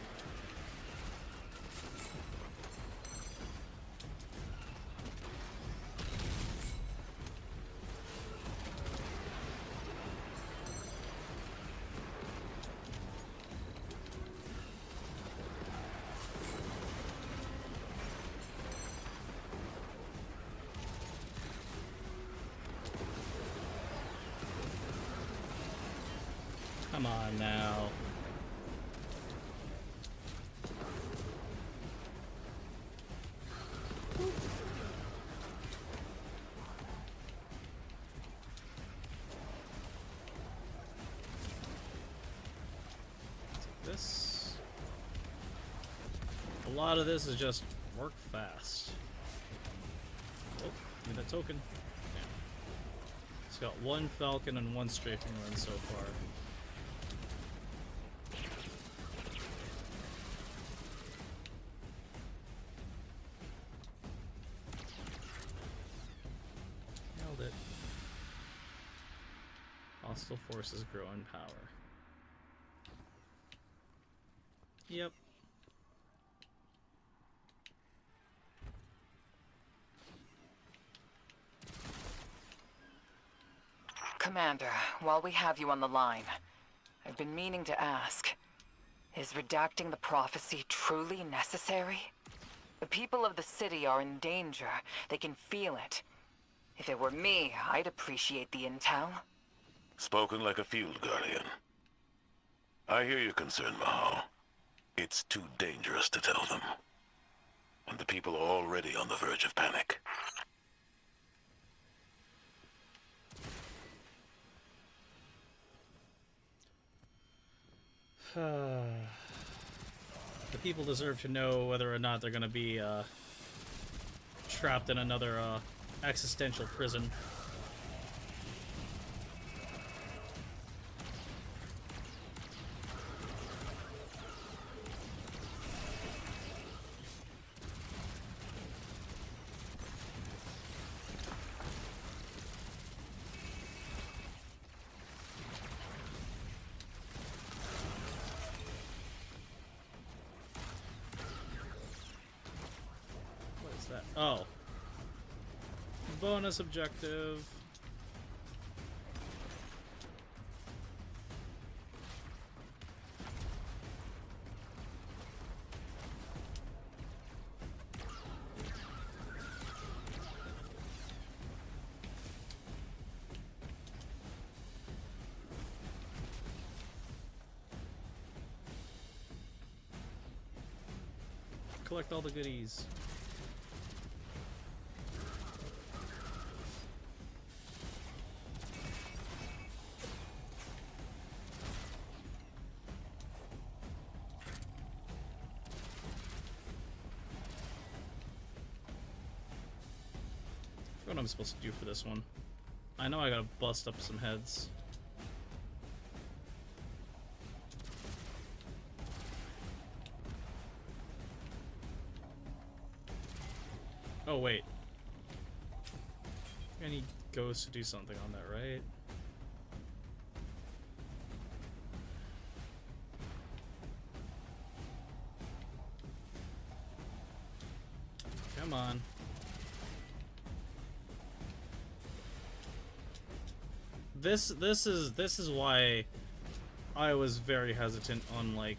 Come on now. Take this. A lot of this is just work fast. Oh, give me that token. Yeah. It's got one Falcon and one Strafing run so far. Hostile forces grow in power. Yep. Commander, while we have you on the line, I've been meaning to ask, is redacting the prophecy truly necessary? The people of the city are in danger. They can feel it. If it were me, I'd appreciate the intel. Spoken like a field guardian. I hear your concern, Mahal. It's too dangerous to tell them. And the people are already on the verge of panic. The people deserve to know whether or not they're gonna be trapped in another existential prison. bonus objective. Collect all the goodies. What I'm supposed to do for this one. I know I gotta bust up some heads. Oh wait. I need Ghost to do something on that, right? Come on. This is why I was very hesitant on like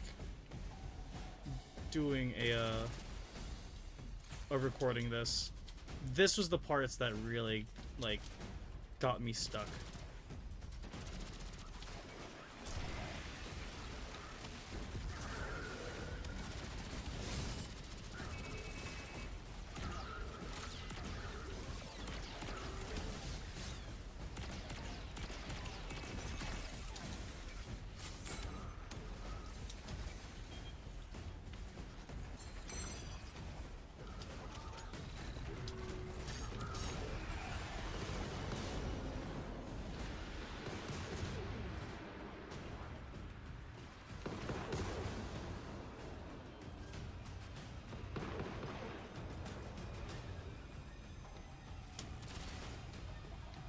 doing a recording this. This was the parts that really like got me stuck.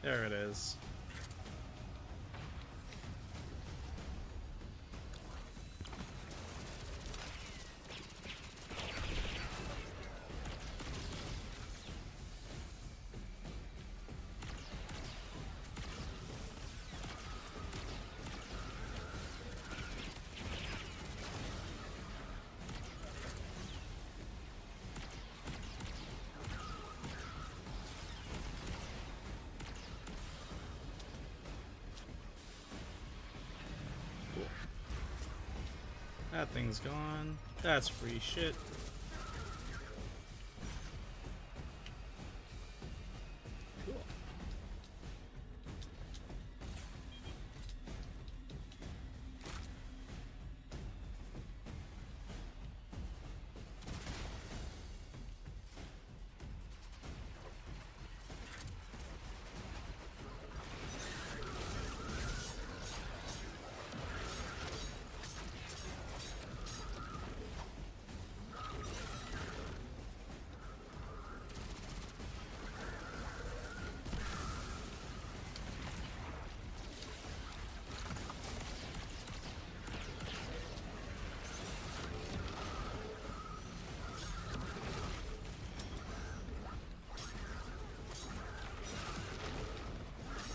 There it is. That thing's gone. That's free shit. Cool.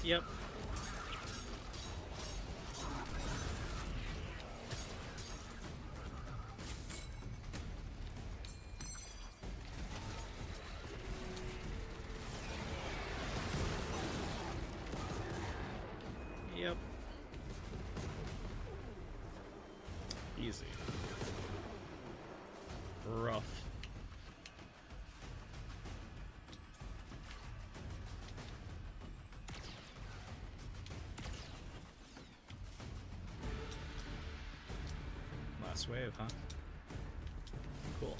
Yep. Yep. Easy. Rough. Last wave, huh? Cool.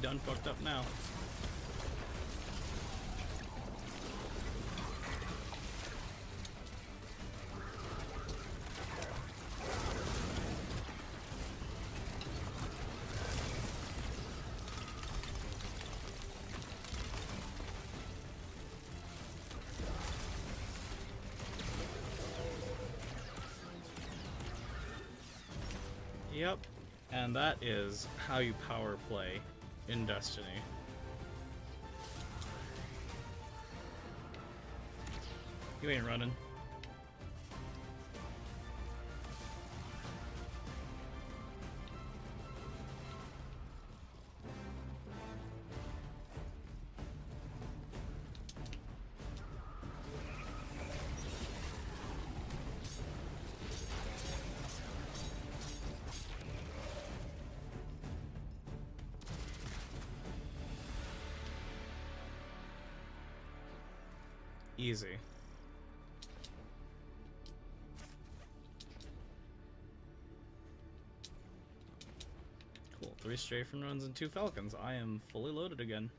done fucked up now. Yep, and that is how you power play in Destiny. You ain't running. Easy. Cool. 3 strafing runs and 2 falcons. I am fully loaded again.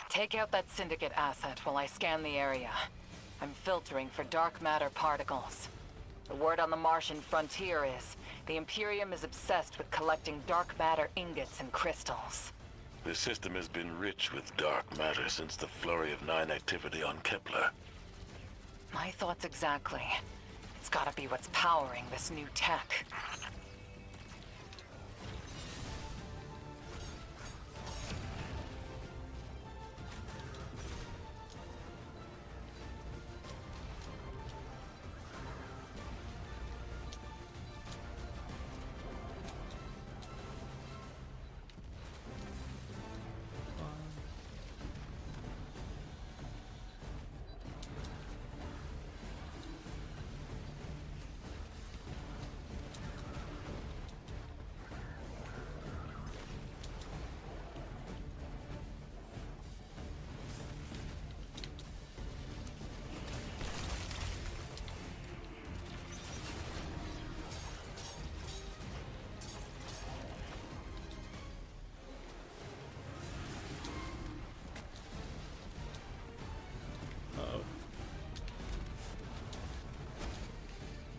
Take out that Syndicate asset while I scan the area. I'm filtering for dark matter particles. The word on the Martian frontier is, the Imperium is obsessed with collecting dark matter ingots and crystals. The system has been rich with dark matter since the flurry of 9 activity on Kepler. My thoughts exactly. It's gotta be what's powering this new tech.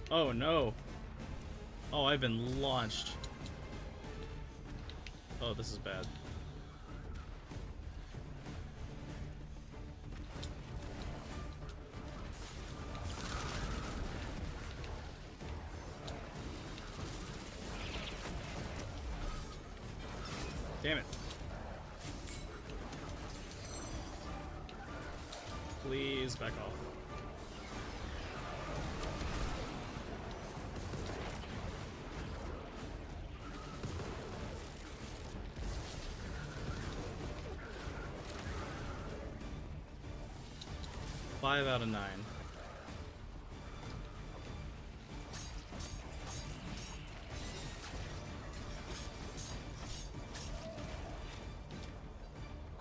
Oh no. Oh, I've been launched. Oh, this is bad. Damn it. Please back off. Five out of 9.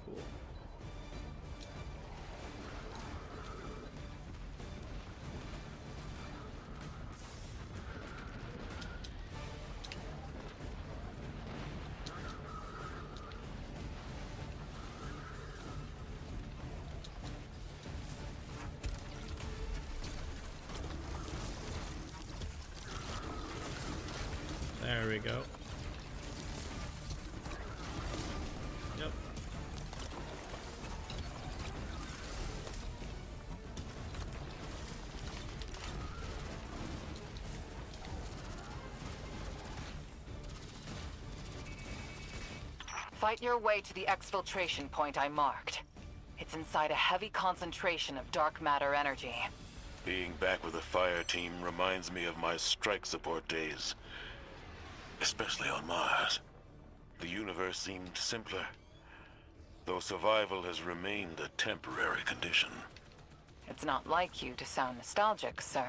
Cool. There we go. Yep. Fight your way to the exfiltration point I marked. It's inside a heavy concentration of dark matter energy. Being back with the fire team reminds me of my strike support days. Especially on Mars. The universe seemed simpler, though survival has remained a temporary condition. It's not like you to sound nostalgic, sir.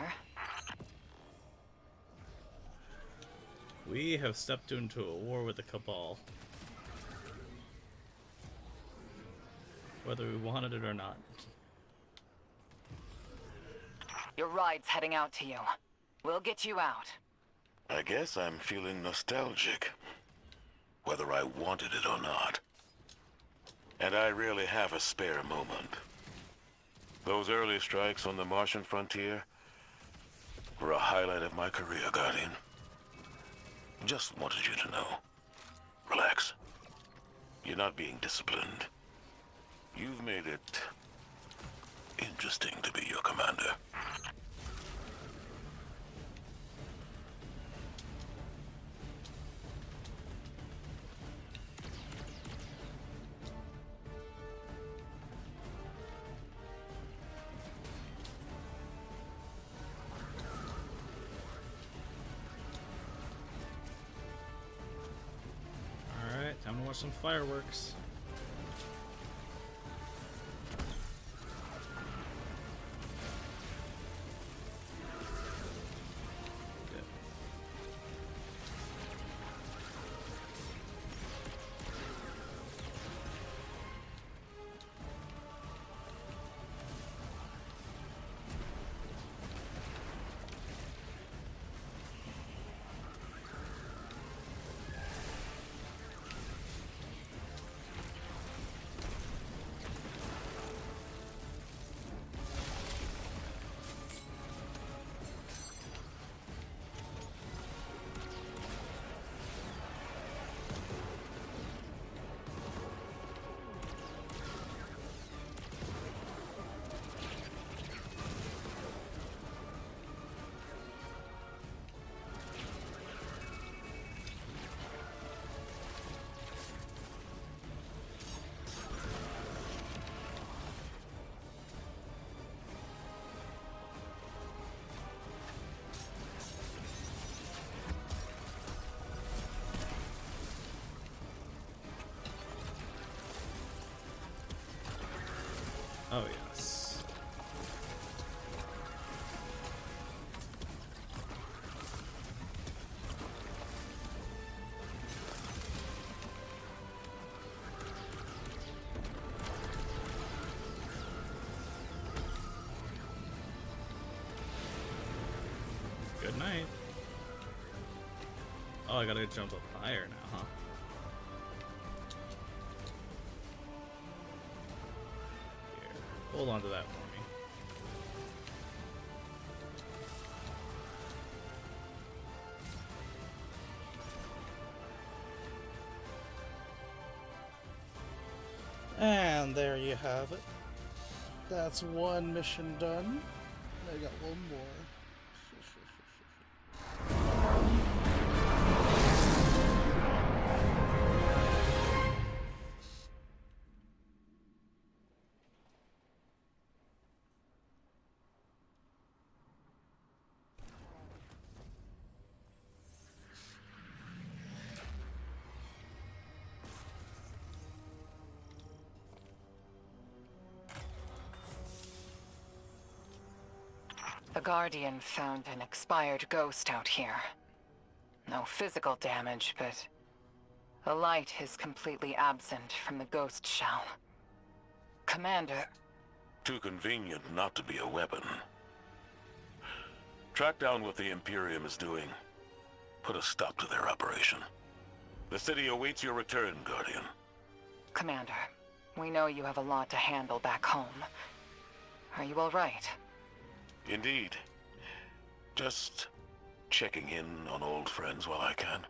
We have stepped into a war with the Cabal. whether we wanted it or not. Your ride's heading out to you. We'll get you out. I guess I'm feeling nostalgic, whether I wanted it or not. And I really have a spare moment. Those early strikes on the Martian frontier were a highlight of my career, Guardian. Just wanted you to know. Relax. You're not being disciplined. You've made it interesting to be your commander. Alright, time to watch some fireworks. Oh, yes. Good night. Oh, I gotta jump up higher now, huh? Hold on to that for me. And there you have it. That's one mission done. I got one more. The Guardian found an expired ghost out here. No physical damage, but the light is completely absent from the ghost shell. Commander... Too convenient not to be a weapon. Track down what the Imperium is doing. Put a stop to their operation. The city awaits your return, Guardian. Commander, we know you have a lot to handle back home. Are you all right? Indeed. Just checking in on old friends while I can.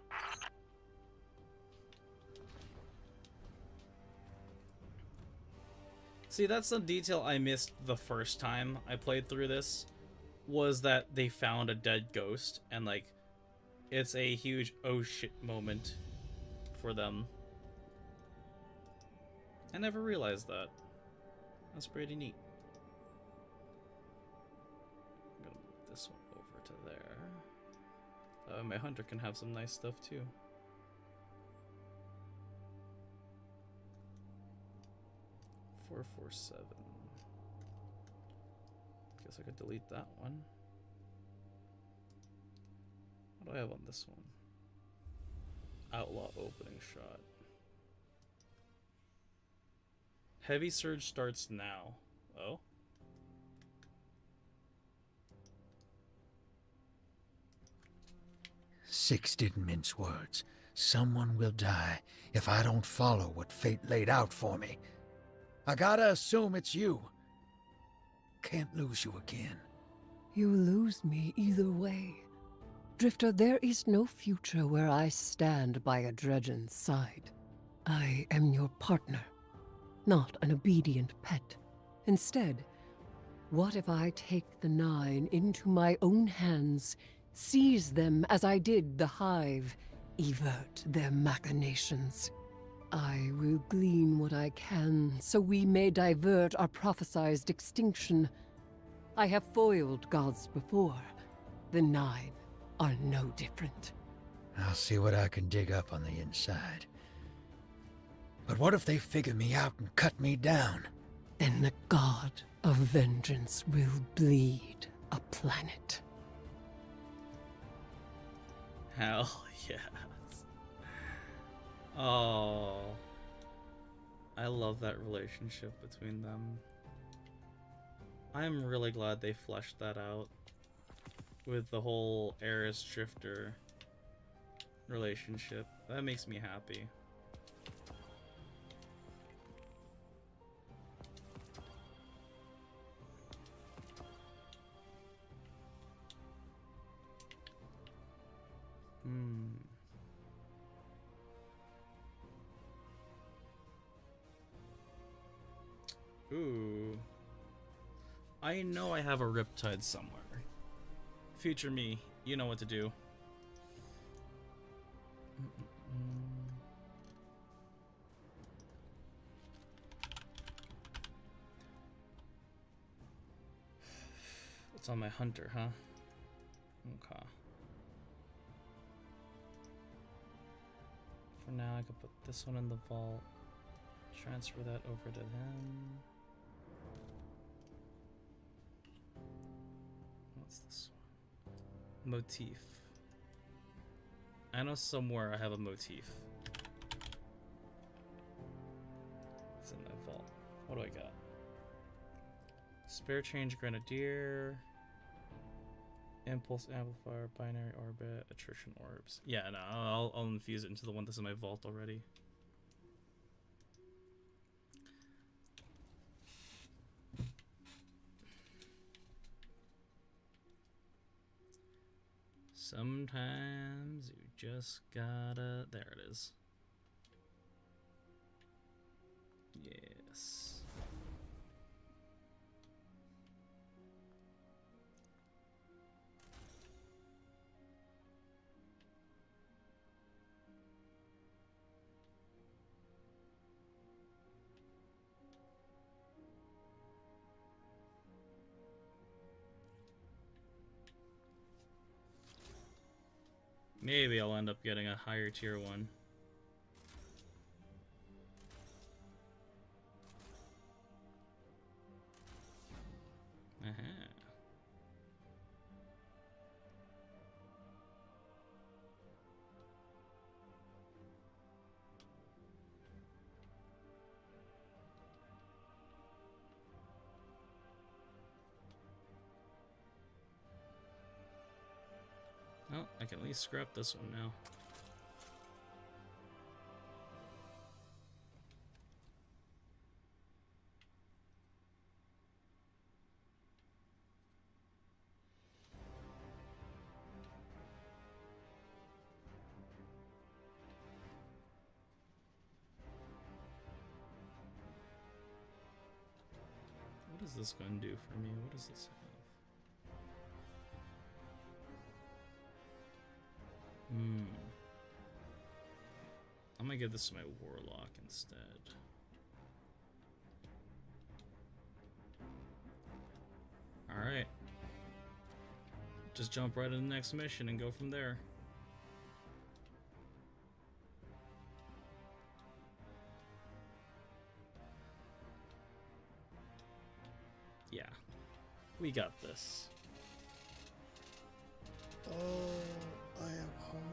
See, that's the detail I missed the first time I played through this, was that they found a dead ghost, and like, it's a huge oh shit moment for them. I never realized that. That's pretty neat. I'm gonna move this one over to there. That way my hunter can have some nice stuff too. .447. Guess I could delete that one. What do I have on this one? Outlaw opening shot. Heavy surge starts now. Oh? Six didn't mince words. Someone will die if I don't follow what fate laid out for me. I gotta assume it's you. Can't lose you again. You lose me either way. Drifter, there is no future where I stand by a Dredgen's side. I am your partner, not an obedient pet. Instead, what if I take the Nine into my own hands, seize them as I did the Hive, evert their machinations? I will glean what I can, so we may divert our prophesized extinction. I have foiled gods before. The Nine are no different. I'll see what I can dig up on the inside. But what if they figure me out and cut me down? Then the god of vengeance will bleed a planet. Hell yes. Oh. I love that relationship between them. I'm really glad they fleshed that out with the whole Eris Drifter relationship. That makes me happy. Ooh. I know I have a Riptide somewhere. Future me, you know what to do. It's on my hunter, huh? Okay. For now, I could put this one in the vault. Transfer that over to him. What's this one? Motif. I know somewhere I have a motif. It's in my vault. What do I got? Spare change grenadier. Impulse amplifier, binary orbit, attrition orbs. Yeah, no, I'll infuse it into the one that's in my vault already. Sometimes you just gotta... There it is. Yes. Maybe I'll end up getting a higher tier one. Oh, I can at least scrap this one now. What is this going to do for me? What does this have? I'm gonna give this to my Warlock instead. Alright. Just jump right into the next mission and go from there. Yeah. We got this. Oh, I am hungry.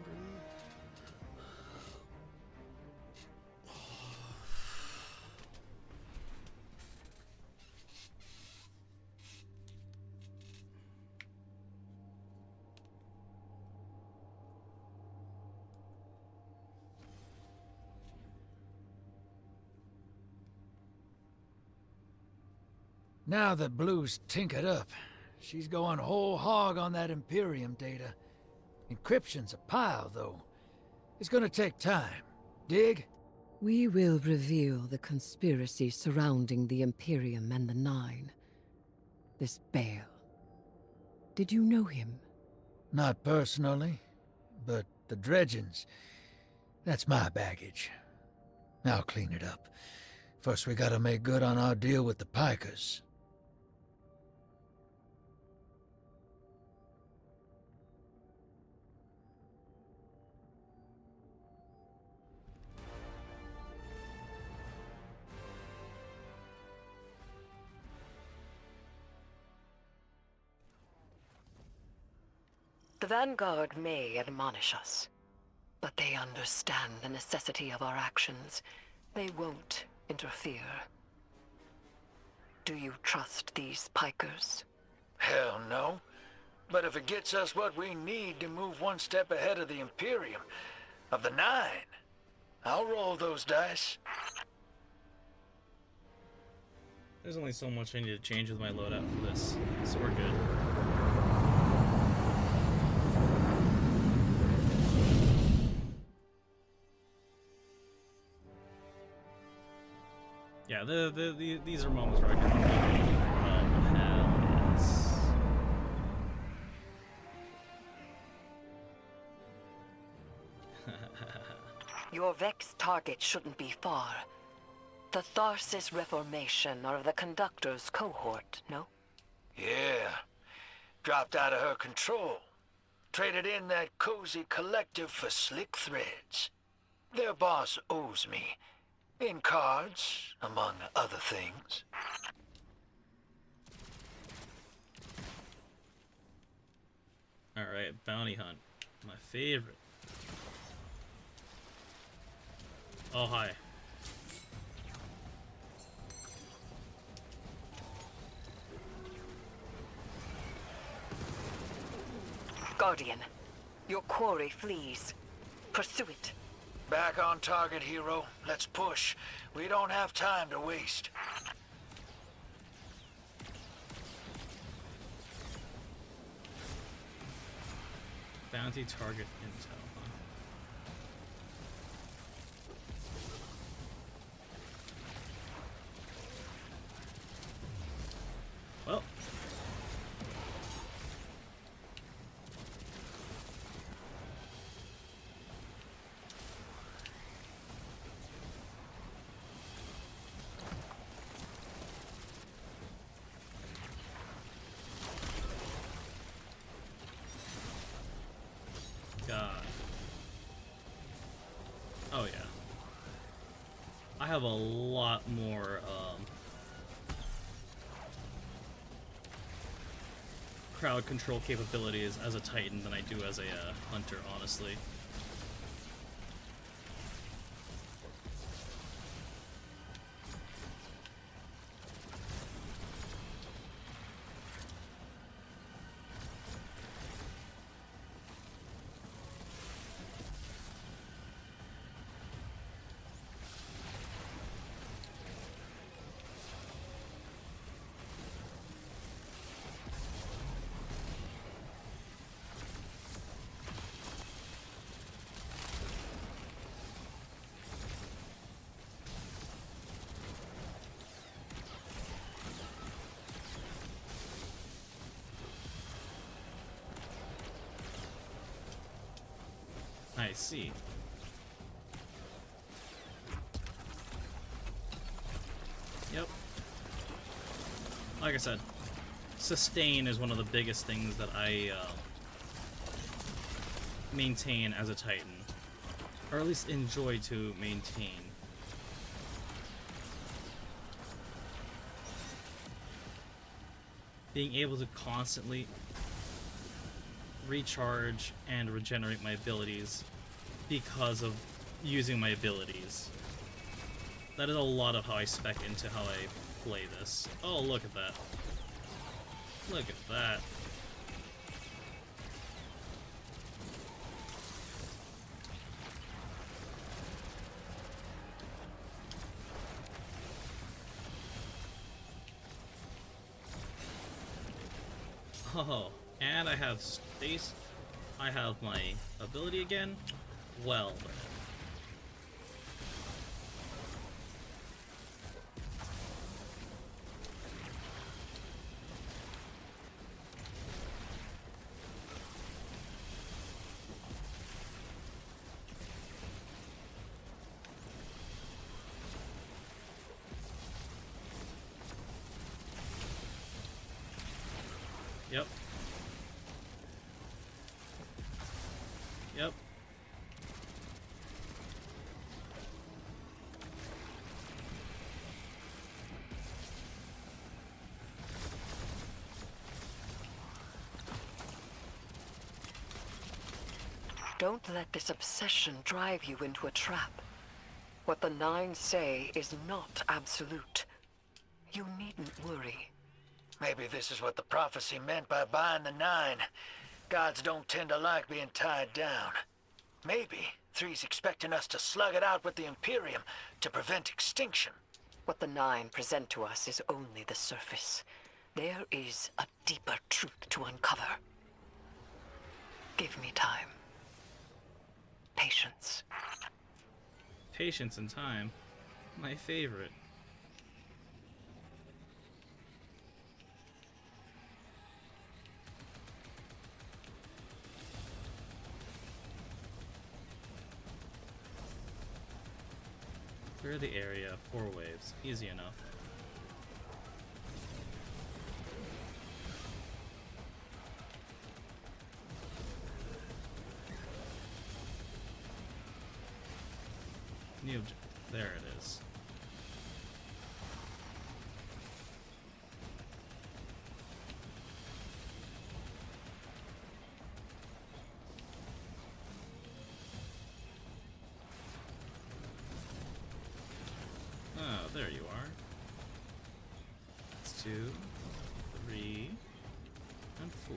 Now that Blue's tinkered up, she's going whole hog on that Imperium data. Encryption's a pile, though. It's gonna take time. Dig? We will reveal the conspiracy surrounding the Imperium and the Nine. This Bale. Did you know him? Not personally, but the dredgings, that's my baggage. I'll clean it up. First we gotta make good on our deal with the Pikers. The Vanguard may admonish us, but they understand the necessity of our actions. They won't interfere. Do you trust these Pikers? Hell no. But if it gets us what we need to move one step ahead of the Imperium, of the Nine, I'll roll those dice. There's only so much I need to change with my loadout for this, so we're good. Yeah, these are moments where I can. Oh, hell yes. Your Vex target shouldn't be far. The Tharsis Reformation are the Conductor's cohort, no? Yeah. Dropped out of her control. Traded in that cozy collective for slick threads. Their boss owes me. In cards, among other things. Alright, bounty hunt. My favorite. Oh, hi. Guardian, your quarry flees. Pursue it. Back on target, hero. Let's push. We don't have time to waste. Bounty target intel, huh? Well. God. Oh yeah. I have a lot more crowd control capabilities as a Titan than I do as a hunter, honestly. I see. Yep. Like I said, sustain is one of the biggest things that I maintain as a Titan. Or at least enjoy to maintain. Being able to constantly recharge and regenerate my abilities because of using my abilities. That is a lot of how I spec into how I play this. Oh, look at that. Look at that. Oh, and I have space. I have my ability again. Well. Yep. Yep. Don't let this obsession drive you into a trap. What the Nine say is not absolute. You needn't worry. Maybe this is what the prophecy meant by buying the Nine. Gods don't tend to like being tied down. Maybe 3's expecting us to slug it out with the Imperium to prevent extinction. What the Nine present to us is only the surface. There is a deeper truth to uncover. Give me time. Patience. Patience and time. My favorite. Clear the area. 4 waves. Easy enough. New object. There it is. Oh, there you are. That's 2, 3, and 4.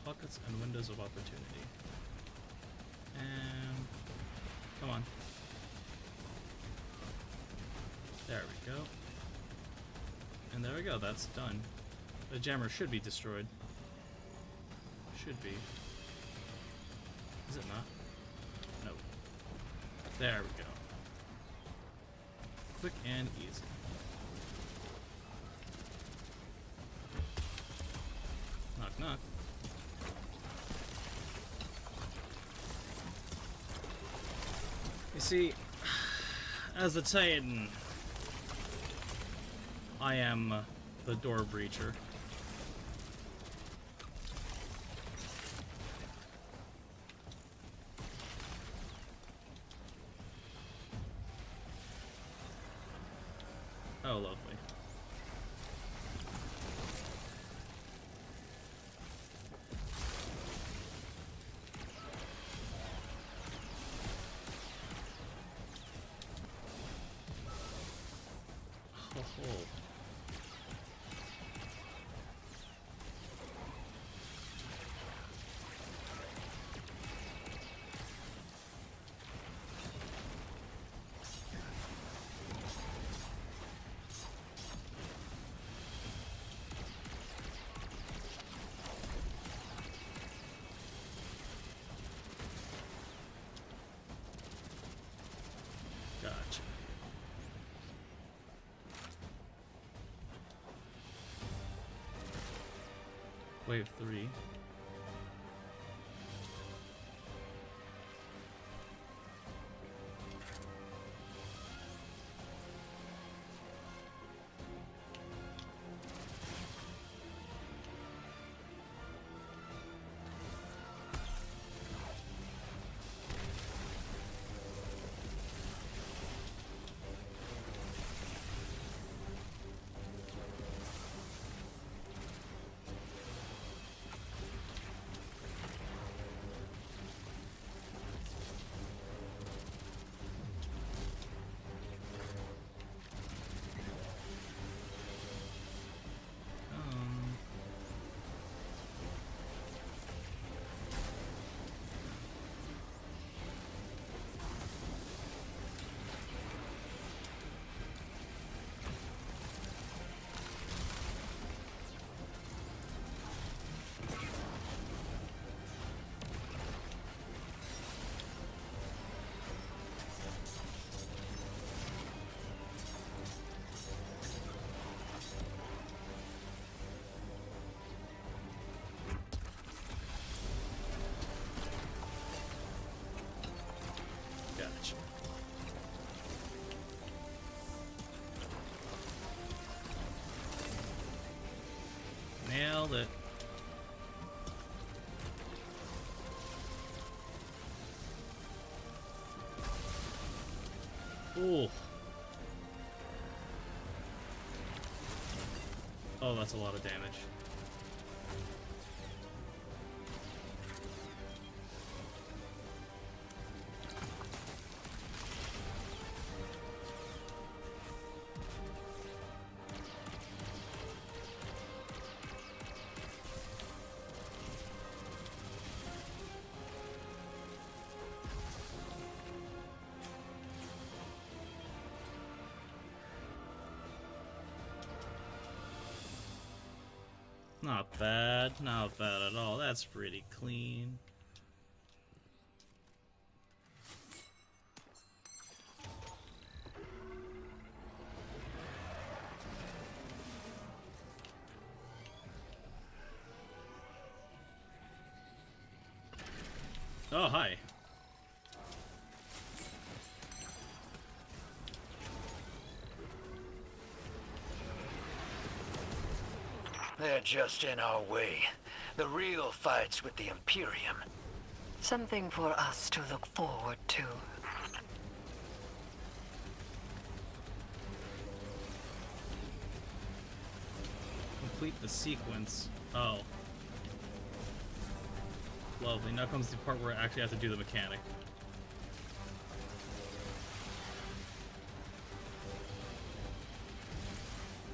Pockets and windows of opportunity. And come on. There we go. And there we go, that's done. The jammer should be destroyed. Should be. Is it not? No. There we go. Quick and easy. Knock knock. You see, as a Titan, I am the door breacher. Oh, lovely. Ho ho. Gotcha. Wave 3. Ooh. Oh, that's a lot of damage. Not bad at all. That's pretty clean. Oh, hi. They're just in our way. The real fight's with the Imperium. Something for us to look forward to. Complete the sequence. Oh. Lovely. Now comes the part where I actually have to do the mechanic.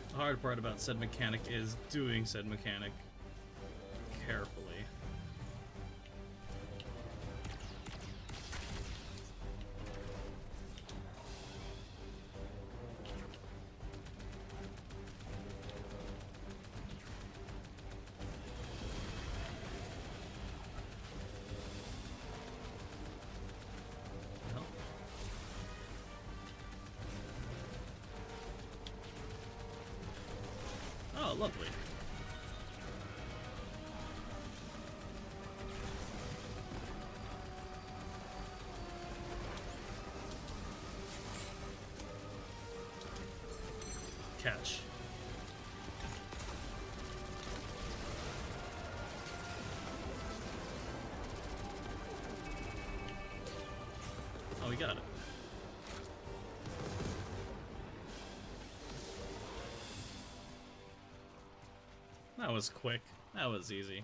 The hard part about said mechanic is doing said mechanic carefully. Oh, lovely. Catch. Oh, we got it. That was quick. That was easy.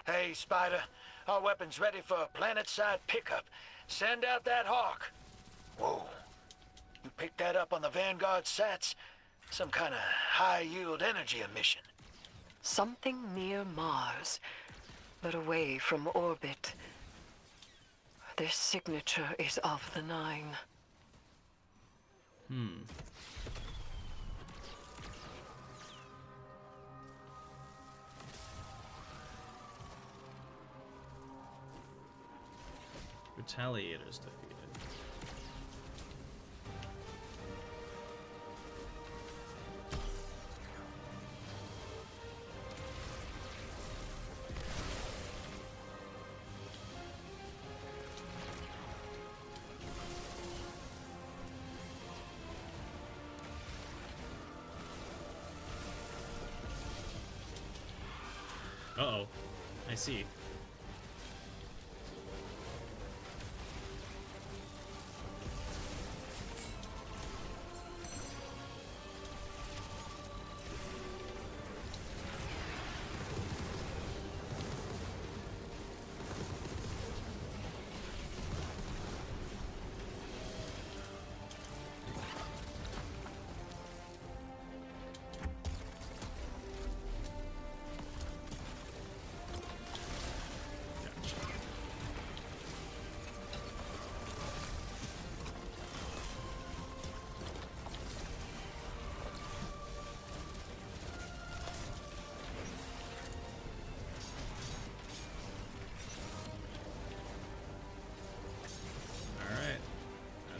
Hey, Spider. Our weapon's ready for a planet-side pickup. Send out that hawk. Whoa. You picked that up on the Vanguard sats? Some kind of high-yield energy emission. Something near Mars, but away from orbit. Their signature is of the Nine. Retaliators defeated. Uh-oh. I see.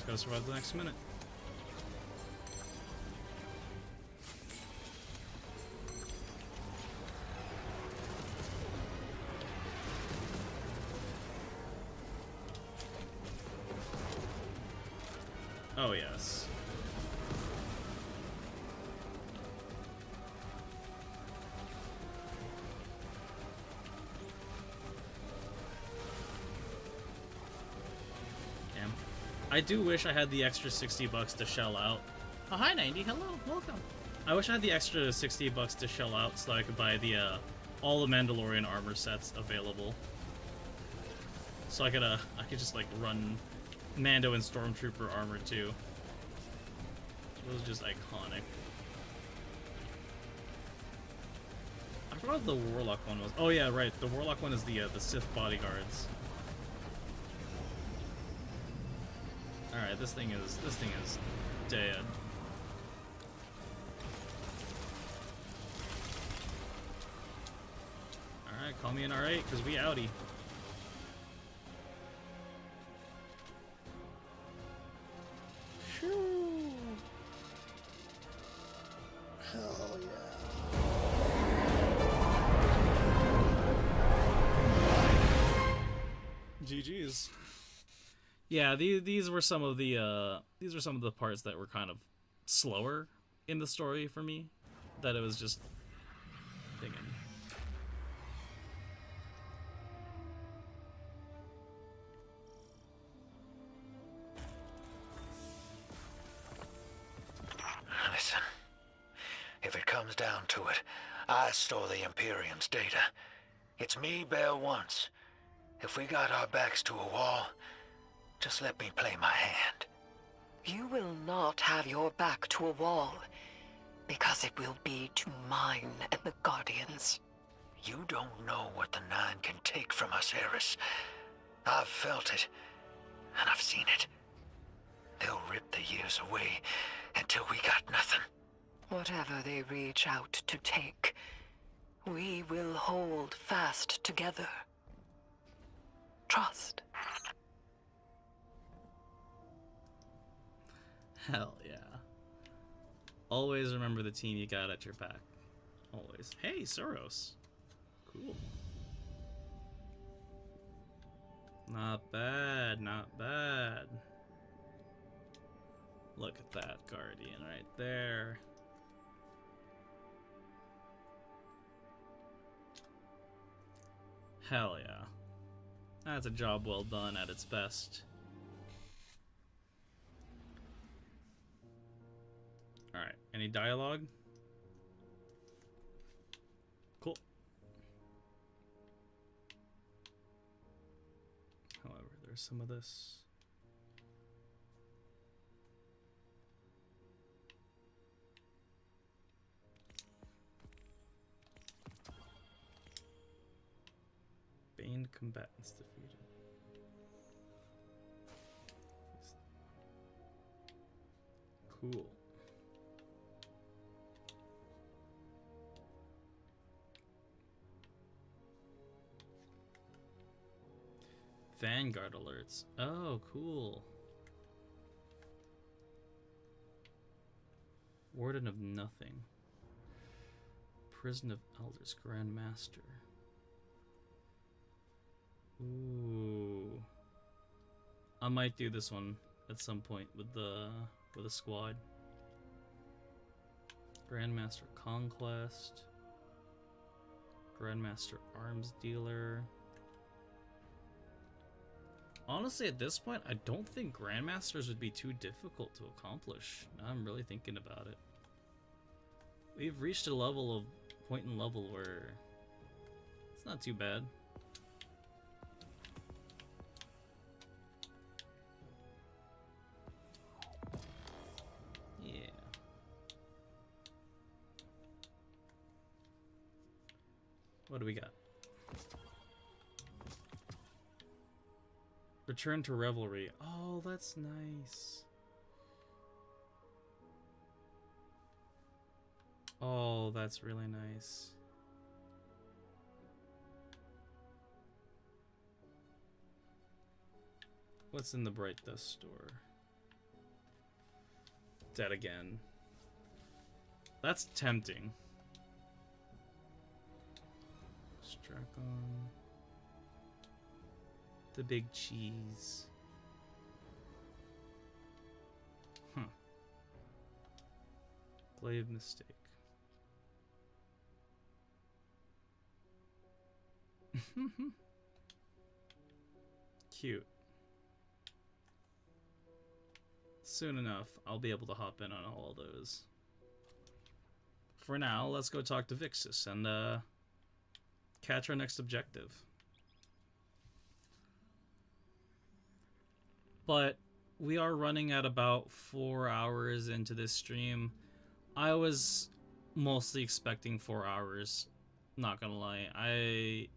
Gotta survive the next minute. Oh yes. I do wish I had the extra $60 to shell out. Oh, hi 90, hello, welcome. I wish I had the extra $60 to shell out so I could buy the all the Mandalorian armor sets available. So I could just like run Mando and Stormtrooper armor too. It was just iconic. I forgot what the Warlock one was. Oh yeah, right. The Warlock one is the Sith bodyguards. All right, this thing is dead. All right, call me an R8 because we outie. Hell yeah. GG's. Yeah, these were some of the parts that were kind of slower in the story for me. That it was just thinking. Listen, if it comes down to it, I stole the Imperium's data. It's me, Bear once. If we got our backs to a wall, just let me play my hand. You will not have your back to a wall, because it will be to mine and the Guardians. You don't know what the Nine can take from us, Eris. I've felt it, and I've seen it. They'll rip the years away until we got nothing. Whatever they reach out to take, we will hold fast together. Trust. Hell yeah. Always remember the team you got at your back. Always. Hey, Soros. Cool. Not bad, not bad. Look at that Guardian right there. Hell yeah. That's a job well done at its best. Alright, any dialogue? Cool. However, there's some of this. Baned combatants defeated. Cool. Vanguard alerts. Oh, cool. Warden of Nothing. Prison of Elders, Grand Master. Ooh. I might do this one at some point with the squad. Grandmaster Conquest. Grandmaster Arms Dealer. Honestly, at this point, I don't think Grandmasters would be too difficult to accomplish. Now I'm really thinking about it. We've reached a point in level where it's not too bad. Yeah. What do we got? Return to Revelry. Oh, that's nice. Oh, that's really nice. What's in the Bright Dust store? Dead again. That's tempting. Stracon. The big cheese. Huh. Glaive mistake. Cute. Soon enough, I'll be able to hop in on all of those. For now, let's go talk to Vixis and catch our next objective. But we are running at about 4 hours into this stream. I was mostly expecting 4 hours, not gonna lie.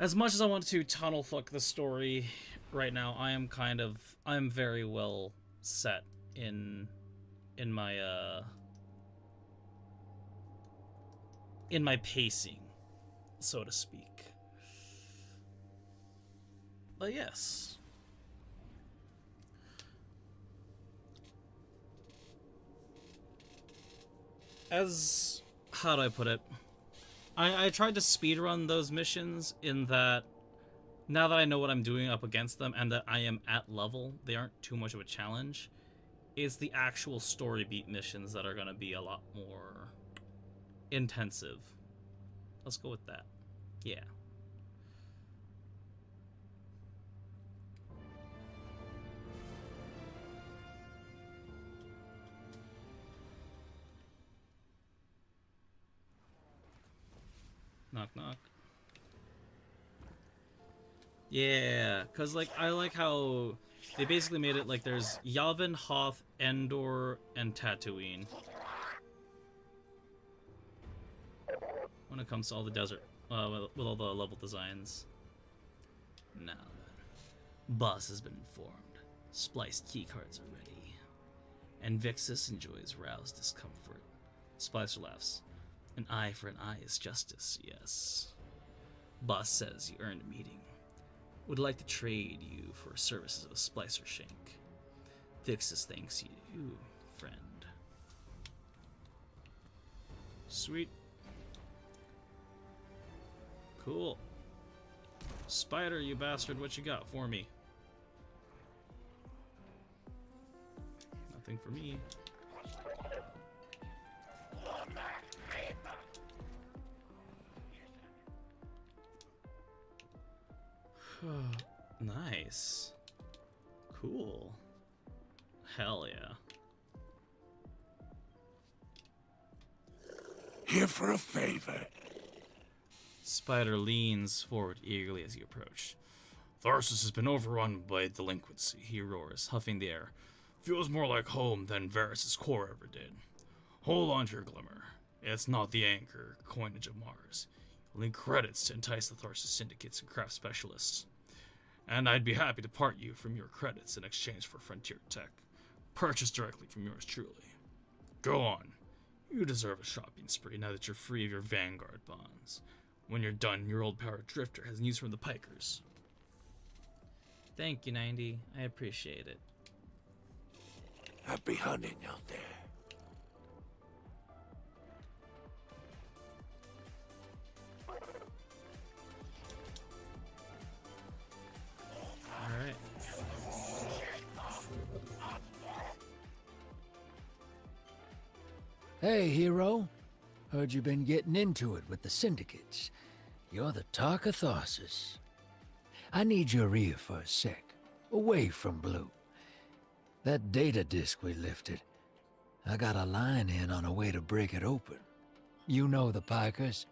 As much as I want to tunnel fuck the story right now, I'm very well set in my pacing, so to speak. But yes. How do I put it? I tried to speedrun those missions in that now that I know what I'm doing up against them and that I am at level, they aren't too much of a challenge. It's the actual story beat missions that are going to be a lot more intensive. Let's go with that. Yeah. Knock, knock. Yeah, because, like, I like how they basically made it like there's Yavin, Hoth, Endor, and Tatooine. When it comes to all the desert, with all the level designs. Now then, boss has been informed. Spliced keycards are ready. And Vixis enjoys roused discomfort. Splicer laughs. An eye for an eye is justice, yes. Boss says you earned a meeting. Would like to trade you for services of a splicer shank. Vixis thanks you, friend. Sweet. Cool. Spider, you bastard, what you got for me? Nothing for me. Nice. Cool. Hell yeah. Here for a favor. Spider leans forward eagerly as you approach. Tharsis has been overrun by delinquency, he roars, huffing the air. Feels more like home than Varys' core ever did. Hold on to your glimmer. It's not the anchor coinage of Mars. You'll need credits to entice the Tharsis syndicates and craft specialists. And I'd be happy to part you from your credits in exchange for frontier tech. Purchased directly from yours truly. Go on. You deserve a shopping spree now that you're free of your Vanguard bonds. When you're done, your old power drifter has news from the Pikers. Thank you, 90. I appreciate it. Happy hunting out there. Alright. Hey, hero. Heard you've been getting into it with the syndicates. You're the talk of Tharsis. I need your ear for a sec, away from Blue. That data disk we lifted, I got a line in on a way to break it open. You know the Pikers,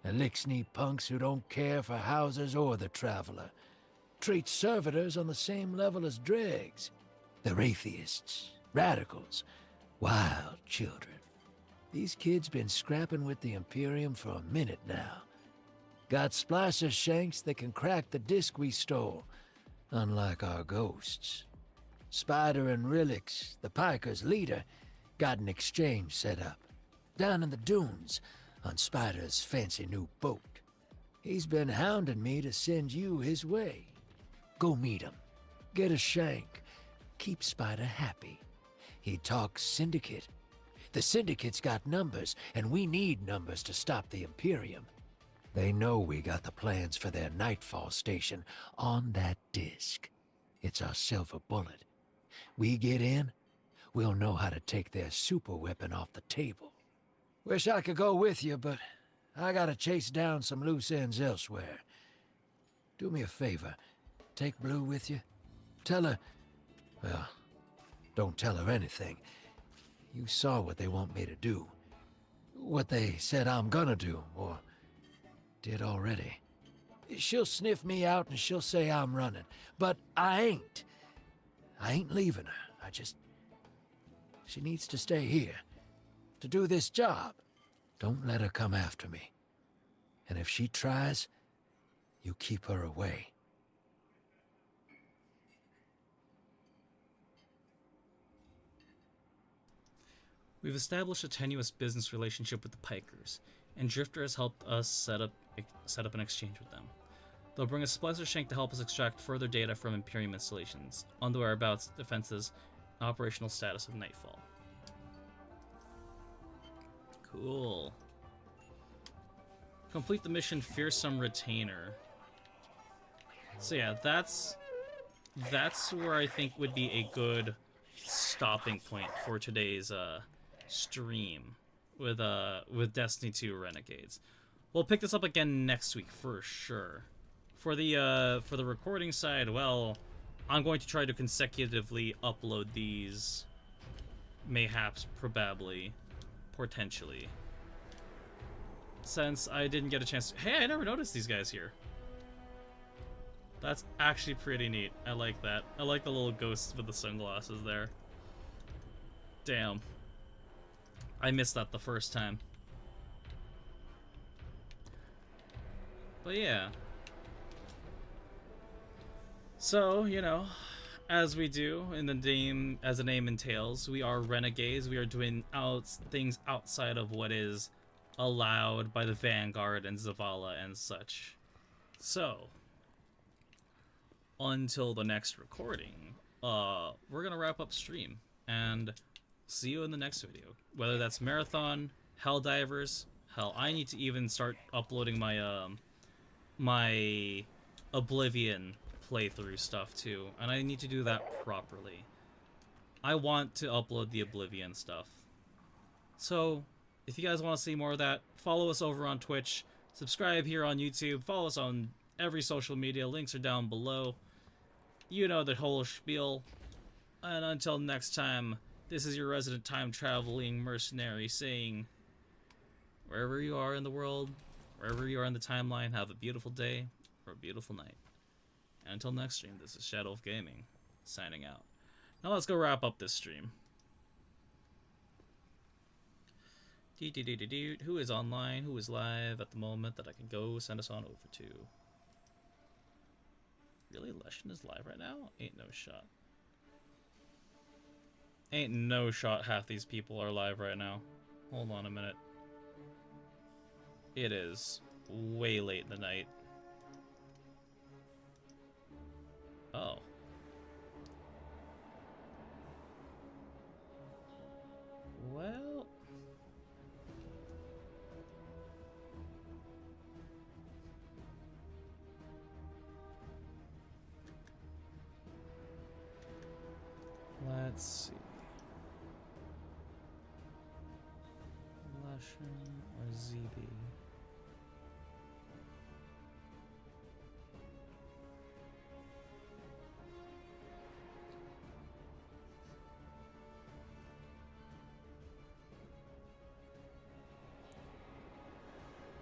Elixir punks who don't care for houses or the Traveler. Treat servitors on the same level as dregs. They're atheists, radicals, wild children. These kids been scrapping with the Imperium for a minute now. Got splicer shanks that can crack the disc we stole, unlike our ghosts. Spider and Relix, the Pikers' leader, got an exchange set up. Down in the dunes, on Spider's fancy new boat. He's been hounding me to send you his way. Go meet him. Get a shank. Keep Spider happy. He talks Syndicate. The Syndicate's got numbers, and we need numbers to stop the Imperium. They know we got the plans for their Nightfall station on that disc. It's our silver bullet. We get in, we'll know how to take their super weapon off the table. Wish I could go with you, but I gotta chase down some loose ends elsewhere. Do me a favor. Take Blue with you. Tell her, well, Don't tell her anything. You saw what they want me to do. What they said I'm gonna do, or did already. She'll sniff me out and she'll say I'm running. But I ain't. I ain't leaving her. She needs to stay here. To do this job. Don't let her come after me. And if she tries, you keep her away. We've established a tenuous business relationship with the Pikers, and Drifter has helped us set up an exchange with them. They'll bring a splicer shank to help us extract further data from Imperium installations, on the whereabouts, defenses, and operational status of Nightfall. Cool. Complete the mission Fearsome Retainer. So yeah, that's where I think would be a good stopping point for today's stream with Destiny 2 Renegades. We'll pick this up again next week for sure. For the recording side, well, I'm going to try to consecutively upload these, mayhaps, probably, potentially, since I didn't get a chance to... Hey, I never noticed these guys here. That's actually pretty neat. I like that. I like the little ghosts with the sunglasses there. Damn. I missed that the first time. But yeah. So, you know, as we do in the name, as the name entails, we are renegades. We are doing things outside of what is allowed by the Vanguard and Zavala and such. So, until the next recording, we're gonna wrap up stream and see you in the next video. Whether that's Marathon, Helldivers, hell, I need to even start uploading my my Oblivion playthrough stuff too, and I need to do that properly. I want to upload the Oblivion stuff. So, if you guys want to see more of that, follow us over on Twitch, subscribe here on YouTube, follow us on every social media, links are down below. You know the whole spiel. And until next time, this is your resident time-traveling mercenary saying, wherever you are in the world, wherever you are in the timeline, have a beautiful day or a beautiful night. And until next stream, this is Shadow of Gaming, signing out. Now let's go wrap up this stream. Who is online? Who is live at the moment that I can go send us on over to? Really? Leshen is live right now? Ain't no shot. Ain't no shot half these people are live right now. Hold on a minute. It is way late in the night. Oh. Well... let's see. Leshen or ZB?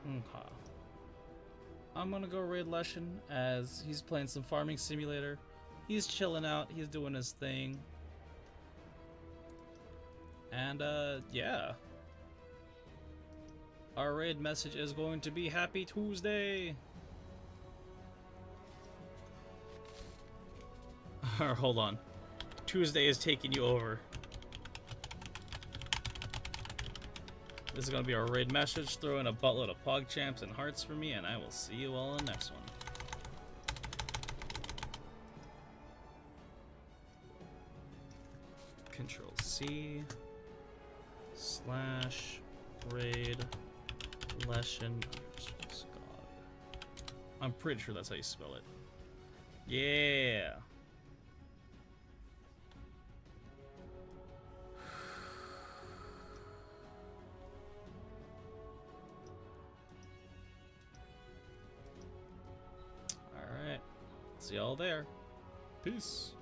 Okay. I'm gonna go raid Leshen as he's playing some farming simulator. He's chilling out, he's doing his thing. And yeah. Our raid message is going to be Happy Tuesday. Hold on. Tuesday is taking you over. This is going to be our raid message. Throw in a buttload of PogChamps and hearts for me, and I will see you all in the next one. Control C / raid Leshen. I'm pretty sure that's how you spell it. Yeah. All right. See y'all there. Peace.